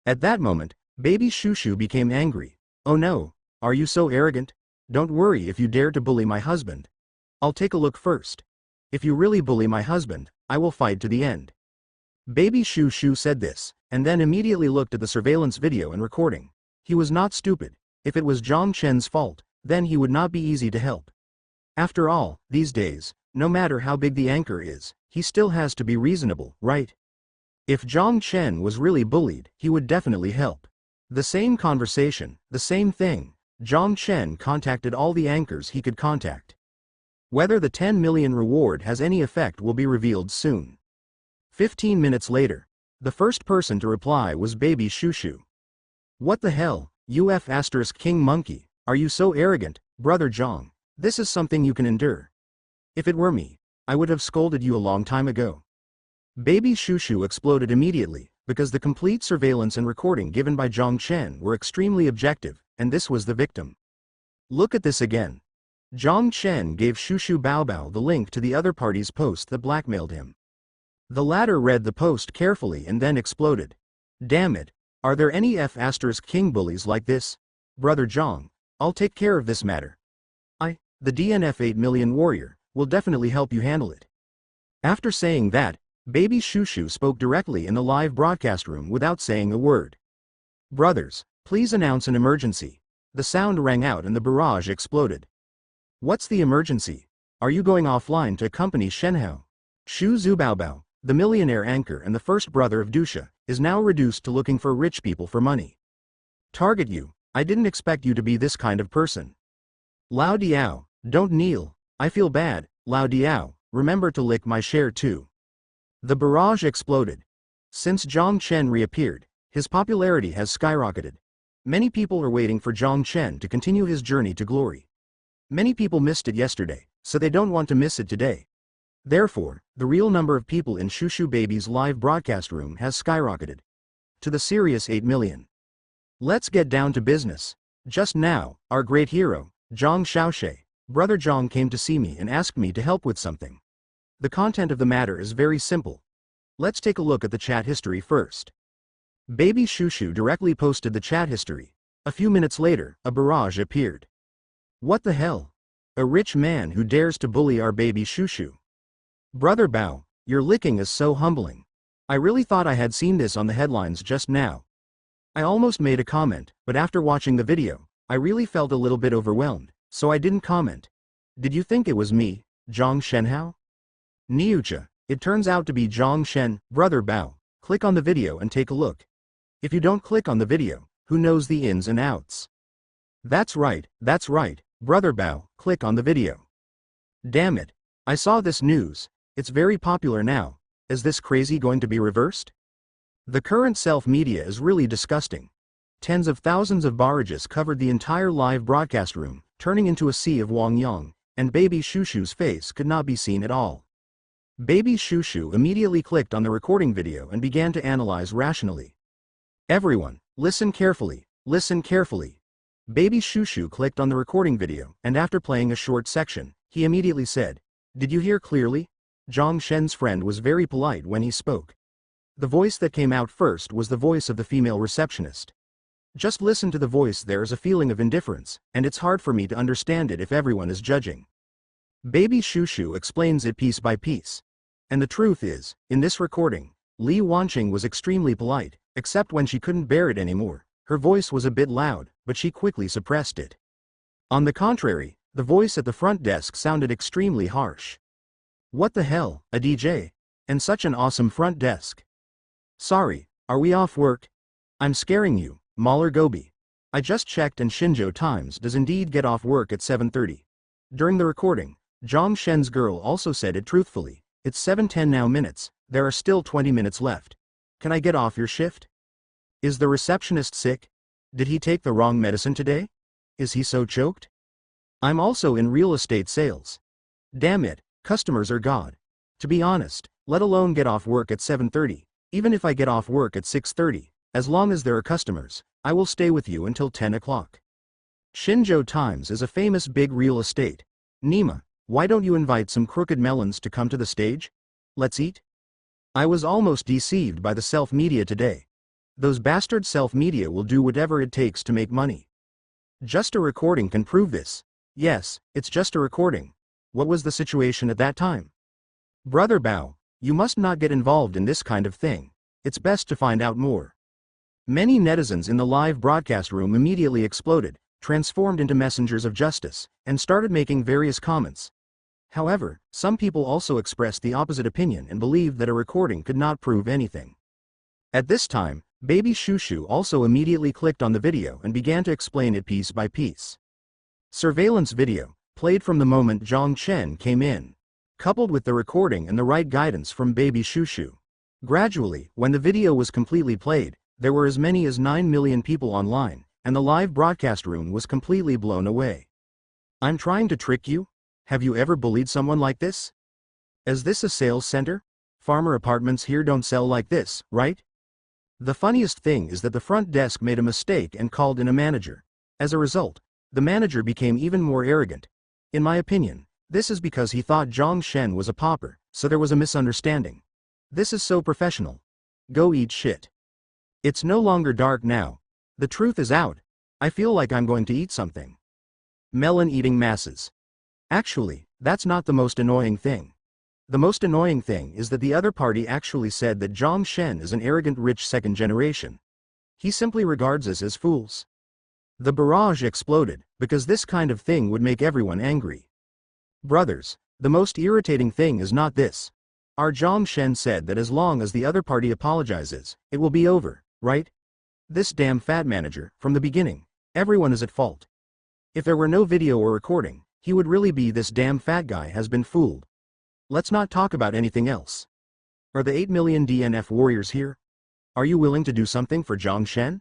S1: At that moment, Baby Shushu became angry. "Oh no, are you so arrogant? Don't worry if you dare to bully my husband. I'll take a look first. If you really bully my husband, I will fight to the end." Baby Shushu said this, and then immediately looked at the surveillance video and recording. He was not stupid. If it was Zhang Chen's fault, then he would not be easy to help. After all, these days, no matter how big the anchor is, he still has to be reasonable, right? If Zhang Chen was really bullied, he would definitely help. The same conversation, the same thing. Zhang Chen contacted all the anchors he could contact. Whether the 10 million reward has any effect will be revealed soon. 15 minutes later, the first person to reply was Baby Shushu. "What the hell, UF** King Monkey, are you so arrogant, Brother Zhang? This is something you can endure. If it were me, I would have scolded you a long time ago." Baby Shushu exploded immediately, because the complete surveillance and recording given by Zhang Chen were extremely objective, and this was the victim. Look at this again. Zhang Chen gave Shushu Baobao the link to the other party's post that blackmailed him. The latter read the post carefully and then exploded. "Damn it, are there any F** King bullies like this? Brother Zhang, I'll take care of this matter. The DNF 8 million warrior, will definitely help you handle it." After saying that, Baby Shushu spoke directly in the live broadcast room without saying a word. "Brothers, please announce an emergency." The sound rang out and the barrage exploded. "What's the emergency? Are you going offline to accompany Shenhao?" Shu Zubaobao, the millionaire anchor and the first brother of Dusha, is now reduced to looking for rich people for money. "Target you, I didn't expect you to be this kind of person. Lao Diao, don't kneel. I feel bad, Lao Diao, remember to lick my share too. The barrage exploded. Since Zhang Chen reappeared, his popularity has skyrocketed. Many people are waiting for Zhang Chen to continue his journey to glory. Many people missed it yesterday, so they don't want to miss it today. Therefore, the real number of people in Shushu Baby's live broadcast room has skyrocketed to the serious 8 million. Let's get down to business. Just now, our great hero, Zhang Xiaoshe, brother Zhang, came to see me and asked me to help with something. The content of the matter is very simple. Let's take a look at the chat history first. Baby Shushu directly posted the chat history. A few minutes later, a barrage appeared. What the hell? A rich man who dares to bully our baby Shushu. Brother Bao, your licking is so humbling. I really thought I had seen this on the headlines just now. I almost made a comment, but after watching the video, I really felt a little bit overwhelmed, so I didn't comment. Did you think it was me, Zhang Shenhao? Niucha, it turns out to be Zhang Shen, brother Bao. Click on the video and take a look. If you don't click on the video, who knows the ins and outs? That's right, brother Bao, click on the video. Damn it. I saw this news. It's very popular now. Is this crazy going to be reversed? The current self-media is really disgusting. Tens of thousands of barrages covered the entire live broadcast room, turning into a sea of Wang Yang, and baby Shushu's face could not be seen at all. Baby Shushu immediately clicked on the recording video and began to analyze rationally. Everyone, listen carefully, listen carefully. Baby Shushu clicked on the recording video, and after playing a short section, he immediately said, "Did you hear clearly?" Zhang Shen's friend was very polite when he spoke. The voice that came out first was the voice of the female receptionist. Just listen to the voice. There is a feeling of indifference, and it's hard for me to understand it if everyone is judging. Baby Shushu explains it piece by piece. And the truth is, in this recording, Li Wanqing was extremely polite, except when she couldn't bear it anymore. Her voice was a bit loud, but she quickly suppressed it. On the contrary, the voice at the front desk sounded extremely harsh. What the hell, a DJ? And such an awesome front desk. Sorry, are we off work? I'm scaring you, Mahler Gobi. I just checked and Shinjo Times does indeed get off work at 7:30. During the recording, Zhang Shen's girl also said it truthfully. It's 7:10 now minutes, there are still 20 minutes left. Can I get off your shift? Is the receptionist sick? Did he take the wrong medicine today? Is he so choked? I'm also in real estate sales. Damn it, customers are God. To be honest, let alone get off work at 7:30, even if I get off work at 6:30, as long as there are customers, I will stay with you until 10 o'clock. Shinjo Times is a famous big real estate. Nima, why don't you invite some crooked melons to come to the stage? Let's eat? I was almost deceived by the self-media today. Those bastard self-media will do whatever it takes to make money. Just a recording can prove this. Yes, it's just a recording. What was the situation at that time? Brother Bao, you must not get involved in this kind of thing. It's best to find out more. Many netizens in the live broadcast room immediately exploded, transformed into messengers of justice, and started making various comments. However, some people also expressed the opposite opinion and believed that a recording could not prove anything. At this time, Baby Shushu also immediately clicked on the video and began to explain it piece by piece. Surveillance video, played from the moment Zhang Chen came in, coupled with the recording and the right guidance from Baby Shushu. Gradually, when the video was completely played, there were as many as 9 million people online, and the live broadcast room was completely blown away. I'm trying to trick you? Have you ever bullied someone like this? Is this a sales center? Farmer apartments here don't sell like this, right? The funniest thing is that the front desk made a mistake and called in a manager. As a result, the manager became even more arrogant. In my opinion, this is because he thought Zhang Shen was a pauper, so there was a misunderstanding. This is so professional. Go eat shit. It's no longer dark now. The truth is out. I feel like I'm going to eat something. Melon eating masses. Actually, that's not the most annoying thing. The most annoying thing is that the other party actually said that Zhang Shen is an arrogant rich second generation. He simply regards us as fools. The barrage exploded, because this kind of thing would make everyone angry. Brothers, the most irritating thing is not this. Our Zhang Shen said that as long as the other party apologizes, it will be over, right? This damn fat manager, from the beginning, everyone is at fault. If there were no video or recording, he would really be this damn fat guy has been fooled. Let's not talk about anything else. Are the 8 million DNF warriors here? Are you willing to do something for Zhang Shen?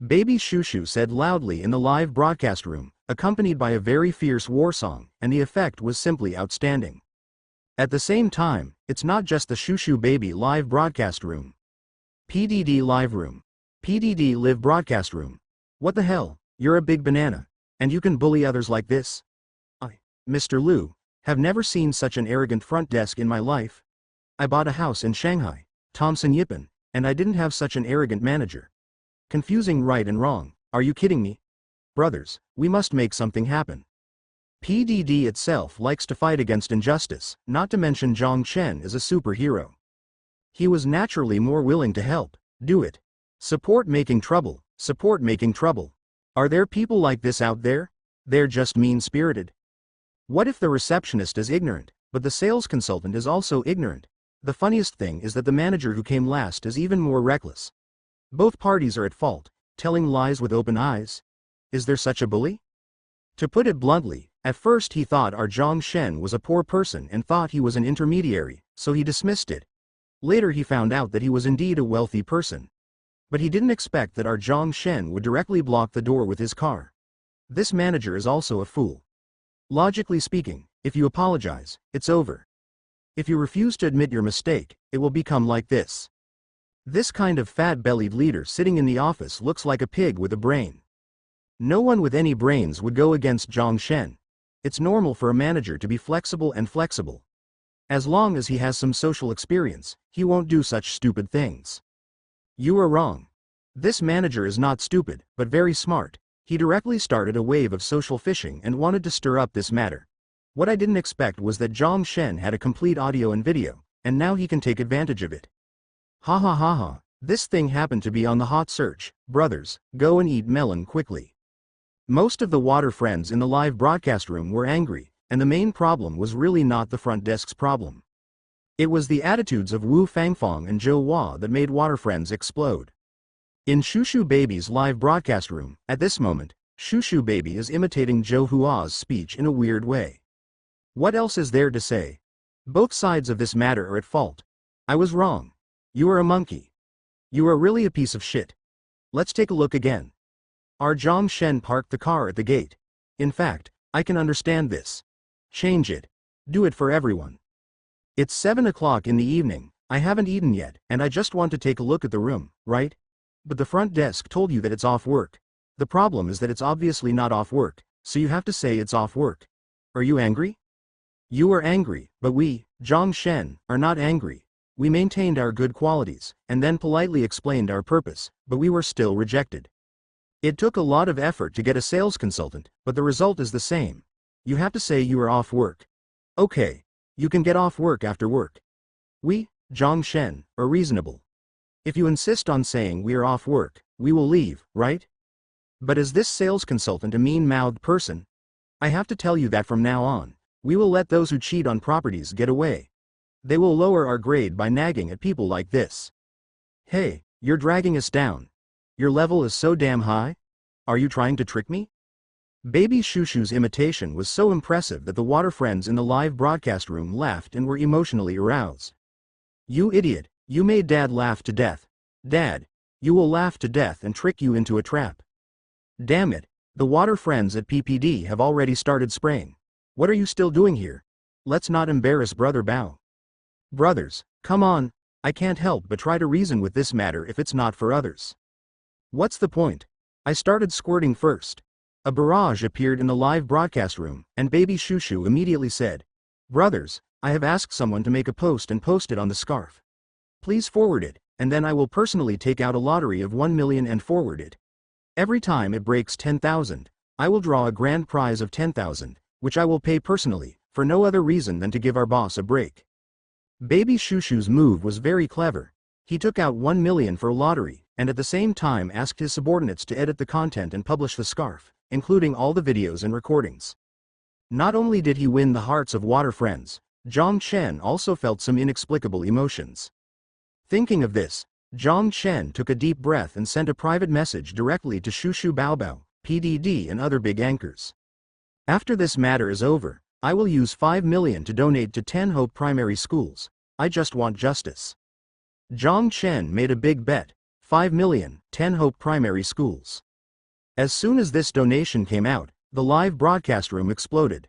S1: Baby Shushu said loudly in the live broadcast room, accompanied by a very fierce war song, and the effect was simply outstanding. At the same time, it's not just the Shushu Baby live broadcast room. PDD live room. PDD live broadcast room. What the hell, you're a big banana, and you can bully others like this? I, Mr. Liu, have never seen such an arrogant front desk in my life. I bought a house in Shanghai, Thompson Yippen, and I didn't have such an arrogant manager. Confusing right and wrong, are you kidding me? Brothers, we must make something happen. PDD itself likes to fight against injustice, not to mention Zhang Shen is a superhero. He was naturally more willing to help, do it. Support making trouble, support making trouble. Are there people like this out there? They're just mean-spirited. What if the receptionist is ignorant, but the sales consultant is also ignorant? The funniest thing is that the manager who came last is even more reckless. Both parties are at fault, telling lies with open eyes. Is there such a bully? To put it bluntly, at first he thought our Zhang Shen was a poor person and thought he was an intermediary, so he dismissed it. Later he found out that he was indeed a wealthy person. But he didn't expect that our Zhang Shen would directly block the door with his car. This manager is also a fool. Logically speaking, if you apologize, it's over. If you refuse to admit your mistake, it will become like this. This kind of fat-bellied leader sitting in the office looks like a pig with a brain. No one with any brains would go against Zhang Shen. It's normal for a manager to be flexible and flexible. As long as he has some social experience, he won't do such stupid things. You are wrong. This manager is not stupid, but very smart. He directly started a wave of social phishing and wanted to stir up this matter. What I didn't expect was that Zhang Shen had a complete audio and video, and now he can take advantage of it. Ha ha ha ha, this thing happened to be on the hot search. Brothers, go and eat melon quickly. Most of the water friends in the live broadcast room were angry, and the main problem was really not the front desk's problem. It was the attitudes of Wu Fangfong and Zhou Hua that made water friends explode. In Shushu Baby's live broadcast room, at this moment, Shushu Baby is imitating Zhou Hua's speech in a weird way. What else is there to say? Both sides of this matter are at fault. I was wrong. You are a monkey. You are really a piece of shit. Let's take a look again. Our Zhang Shen parked the car at the gate. In fact, I can understand this. Change it. Do it for everyone. It's 7 o'clock in the evening, I haven't eaten yet, and I just want to take a look at the room, right? But the front desk told you that it's off work. The problem is that it's obviously not off work, so you have to say it's off work. Are you angry? You are angry, but we, Zhang Shen, are not angry. We maintained our good qualities, and then politely explained our purpose, but we were still rejected. It took a lot of effort to get a sales consultant, but the result is the same. You have to say you are off work. Okay. You can get off work after work. We, Zhang Shen, are reasonable. If you insist on saying we are off work, we will leave, right? But is this sales consultant a mean-mouthed person? I have to tell you that from now on, we will let those who cheat on properties get away. They will lower our grade by nagging at people like this. Hey, you're dragging us down. Your level is so damn high? Are you trying to trick me? Baby Shushu's imitation was so impressive that the water friends in the live broadcast room laughed and were emotionally aroused. You idiot, you made Dad laugh to death. Dad, you will laugh to death and trick you into a trap. Damn it, the water friends at PPD have already started spraying. What are you still doing here? Let's not embarrass Brother Bao. Brothers, come on, I can't help but try to reason with this matter if it's not for others. What's the point? I started squirting first. A barrage appeared in the live broadcast room, and Baby Shushu immediately said, Brothers, I have asked someone to make a post and post it on the scarf. Please forward it, and then I will personally take out a lottery of 1 million and forward it. Every time it breaks 10,000, I will draw a grand prize of 10,000, which I will pay personally, for no other reason than to give our boss a break. Baby Shushu's move was very clever. He took out 1 million for a lottery, and at the same time asked his subordinates to edit the content and publish the scarf, including all the videos and recordings. Not only did he win the hearts of water friends, Zhang Shen also felt some inexplicable emotions. Thinking of this, Zhang Shen took a deep breath and sent a private message directly to Shushu Baobao, PDD and other big anchors. After this matter is over, I will use 5 million to donate to 10 Hope primary schools. I just want justice. Zhang Chen made a big bet, 5 million, 10 Hope primary schools. As soon as this donation came out, the live broadcast room exploded.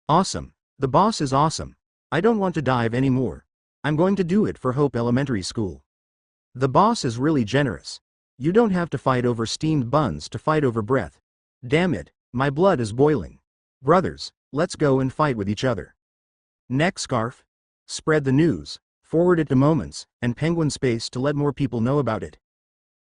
S1: Awesome. The boss is awesome. I don't want to dive anymore. I'm going to do it for Hope Elementary School. The boss is really generous. You don't have to fight over steamed buns to fight over breath. Damn it, my blood is boiling. Brothers, let's go and fight with each other. Neck scarf. Spread the news, forward it to Moments and Penguin Space to let more people know about it.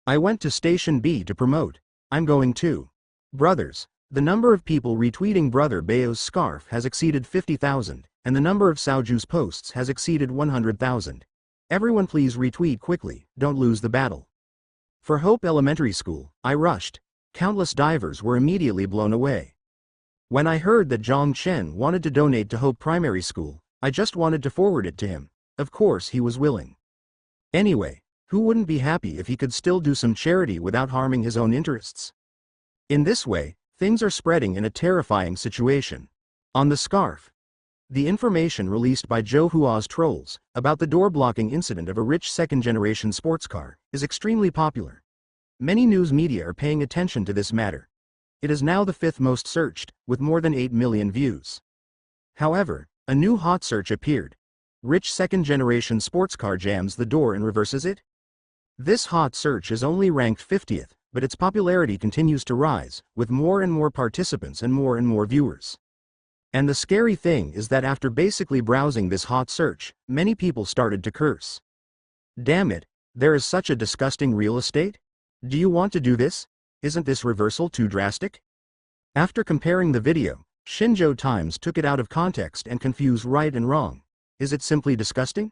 S1: I went to Station B to promote. I'm going too. Brothers, the number of people retweeting Brother Bayo's scarf has exceeded 50,000, and the number of Saoju's posts has exceeded 100,000. Everyone please retweet quickly, don't lose the battle. For Hope Elementary School, I rushed. Countless divers were immediately blown away. When I heard that Zhang Chen wanted to donate to Hope Primary School, I just wanted to forward it to him. Of course he was willing. Anyway, who wouldn't be happy if he could still do some charity without harming his own interests? In this way, things are spreading in a terrifying situation. On the scarf. The information released by Zhou Hua's trolls about the door-blocking incident of a rich second-generation sports car is extremely popular. Many news media are paying attention to this matter. It is now the 5th most searched, with more than 8 million views. However, a new hot search appeared. Rich second-generation sports car jams the door and reverses it? This hot search is only ranked 50th, but its popularity continues to rise, with more and more participants and more viewers. And the scary thing is that after basically browsing this hot search, many people started to curse. Damn it, there is such a disgusting real estate? Do you want to do this? Isn't this reversal too drastic? After comparing the video, Xinzhou Times took it out of context and confused right and wrong. Is it simply disgusting?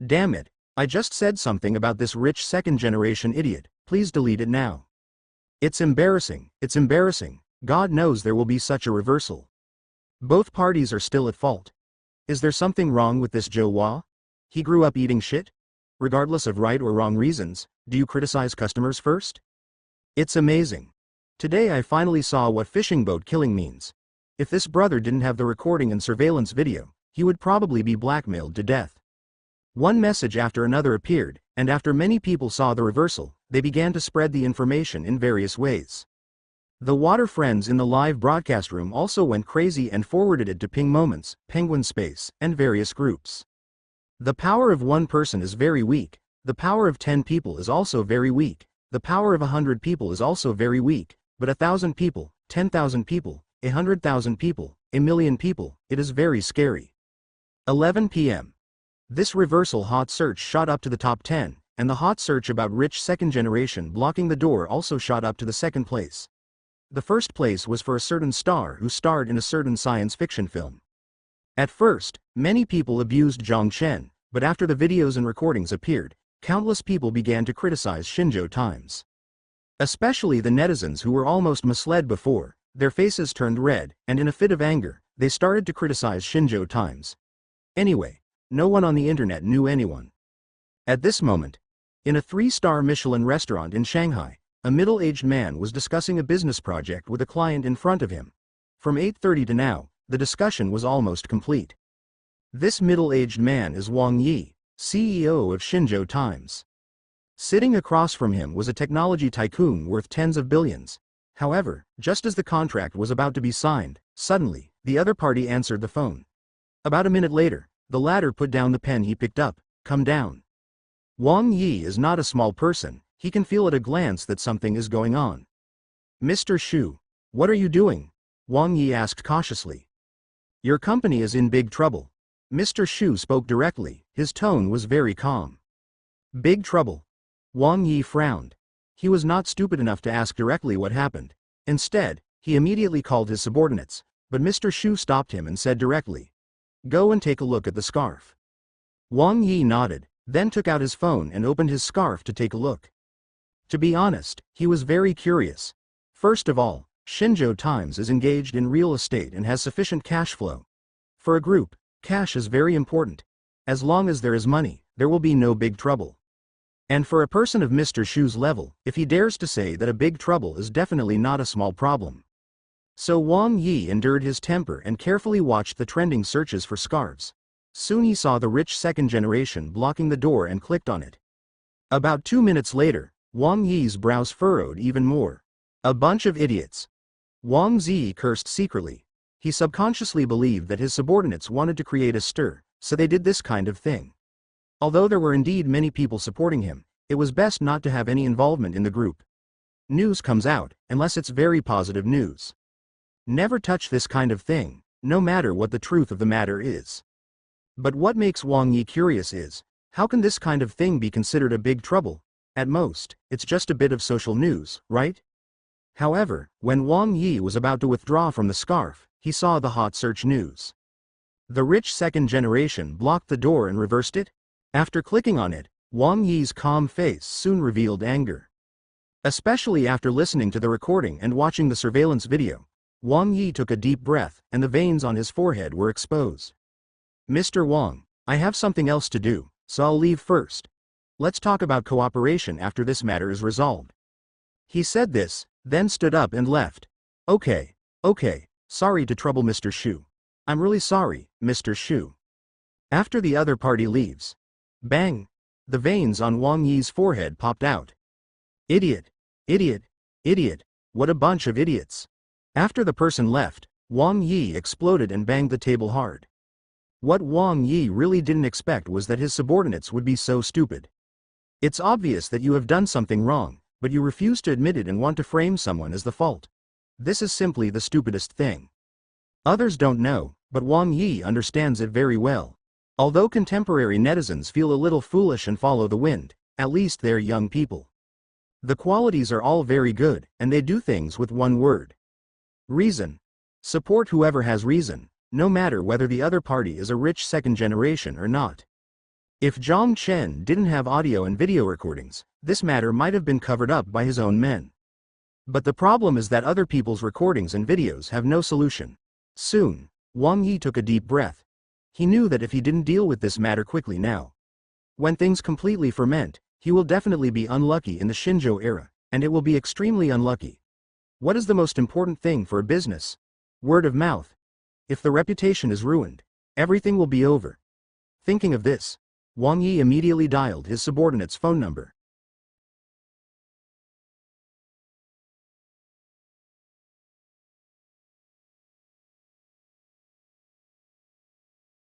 S1: Damn it, I just said something about this rich second-generation idiot, please delete it now. It's embarrassing, God knows there will be such a reversal. Both parties are still at fault. Is there something wrong with this Zhou Hua? He grew up eating shit? Regardless of right or wrong reasons, do you criticize customers first? It's amazing. Today I finally saw what fishing boat killing means. If this brother didn't have the recording and surveillance video, he would probably be blackmailed to death. One message after another appeared, and after many people saw the reversal, they began to spread the information in various ways. The water friends in the live broadcast room also went crazy and forwarded it to Ping Moments, Penguin Space, and various groups. The power of one person is very weak, the power of 10 people is also very weak, the power of 100 people is also very weak, but 1,000 people, 10,000 people, 100,000 people, 1,000,000 people, it is very scary. 11 p.m. This reversal hot search shot up to the top 10, and the hot search about rich second generation blocking the door also shot up to the second place. The first place was for a certain star who starred in a certain science fiction film. At first, many people abused Zhang Chen, but after the videos and recordings appeared, countless people began to criticize Xinzhou Times. Especially the netizens who were almost misled before, their faces turned red, and in a fit of anger, they started to criticize Xinzhou Times. Anyway, no one on the internet knew anyone. At this moment, in a 3-star Michelin restaurant in Shanghai, a middle-aged man was discussing a business project with a client in front of him. From 8:30 to now, the discussion was almost complete. This middle-aged man is Wang Yi, CEO of Xinzhou Times. Sitting across from him was a technology tycoon worth tens of billions. However, just as the contract was about to be signed, suddenly, the other party answered the phone. About a minute later, the latter put down the pen he picked up. Come down. Wang Yi is not a small person, he can feel at a glance that something is going on. Mr. Xu, what are you doing? Wang Yi asked cautiously. Your company is in big trouble. Mr. Xu spoke directly, his tone was very calm. Big trouble. Wang Yi frowned. He was not stupid enough to ask directly what happened. Instead, he immediately called his subordinates, but Mr. Xu stopped him and said directly, go and take a look at the scarf. Wang Yi nodded, then took out his phone and opened his scarf to take a look. To be honest, he was very curious. First of all, Xinzhou Times is engaged in real estate and has sufficient cash flow. For a group, cash is very important. As long as there is money, there will be no big trouble. And for a person of Mr. Shu's level, if he dares to say that a big trouble is definitely not a small problem. So Wang Yi endured his temper and carefully watched the trending searches for scarves. Soon he saw the rich second generation blocking the door and clicked on it. About 2 minutes later, Wang Yi's brows furrowed even more. A bunch of idiots. Wang Zi cursed secretly. He subconsciously believed that his subordinates wanted to create a stir, so they did this kind of thing. Although there were indeed many people supporting him, it was best not to have any involvement in the group. News comes out, unless it's very positive news. Never touch this kind of thing, no matter what the truth of the matter is. But what makes Wang Yi curious is, how can this kind of thing be considered a big trouble? At most, it's just a bit of social news, right? However, when Wang Yi was about to withdraw from the scarf, he saw the hot search news. The rich second generation blocked the door and reversed it? After clicking on it, Wang Yi's calm face soon revealed anger. Especially after listening to the recording and watching the surveillance video, Wang Yi took a deep breath, and the veins on his forehead were exposed. Mr. Wang, I have something else to do, so I'll leave first. Let's talk about cooperation after this matter is resolved. He said this, then stood up and left. Okay, sorry to trouble Mr. Shu. I'm really sorry, Mr. Shu. After the other party leaves. Bang! The veins on Wang Yi's forehead popped out. Idiot! What a bunch of idiots! After the person left, Wang Yi exploded and banged the table hard. What Wang Yi really didn't expect was that his subordinates would be so stupid. It's obvious that you have done something wrong, but you refuse to admit it and want to frame someone as the fault. This is simply the stupidest thing. Others don't know, but Wang Yi understands it very well. Although contemporary netizens feel a little foolish and follow the wind, at least they're young people. The qualities are all very good, and they do things with one word. Reason. Support whoever has reason, no matter whether the other party is a rich second generation or not. If Zhang Chen didn't have audio and video recordings, this matter might have been covered up by his own men. But the problem is that other people's recordings and videos have no solution. Soon, Wang Yi took a deep breath. He knew that if he didn't deal with this matter quickly now, when things completely ferment, he will definitely be unlucky in the Shinzhou era, and it will be extremely unlucky. What is the most important thing for a business? Word of mouth. If the reputation is ruined, everything will be over. Thinking of this, Wang Yi immediately dialed his subordinate's phone number.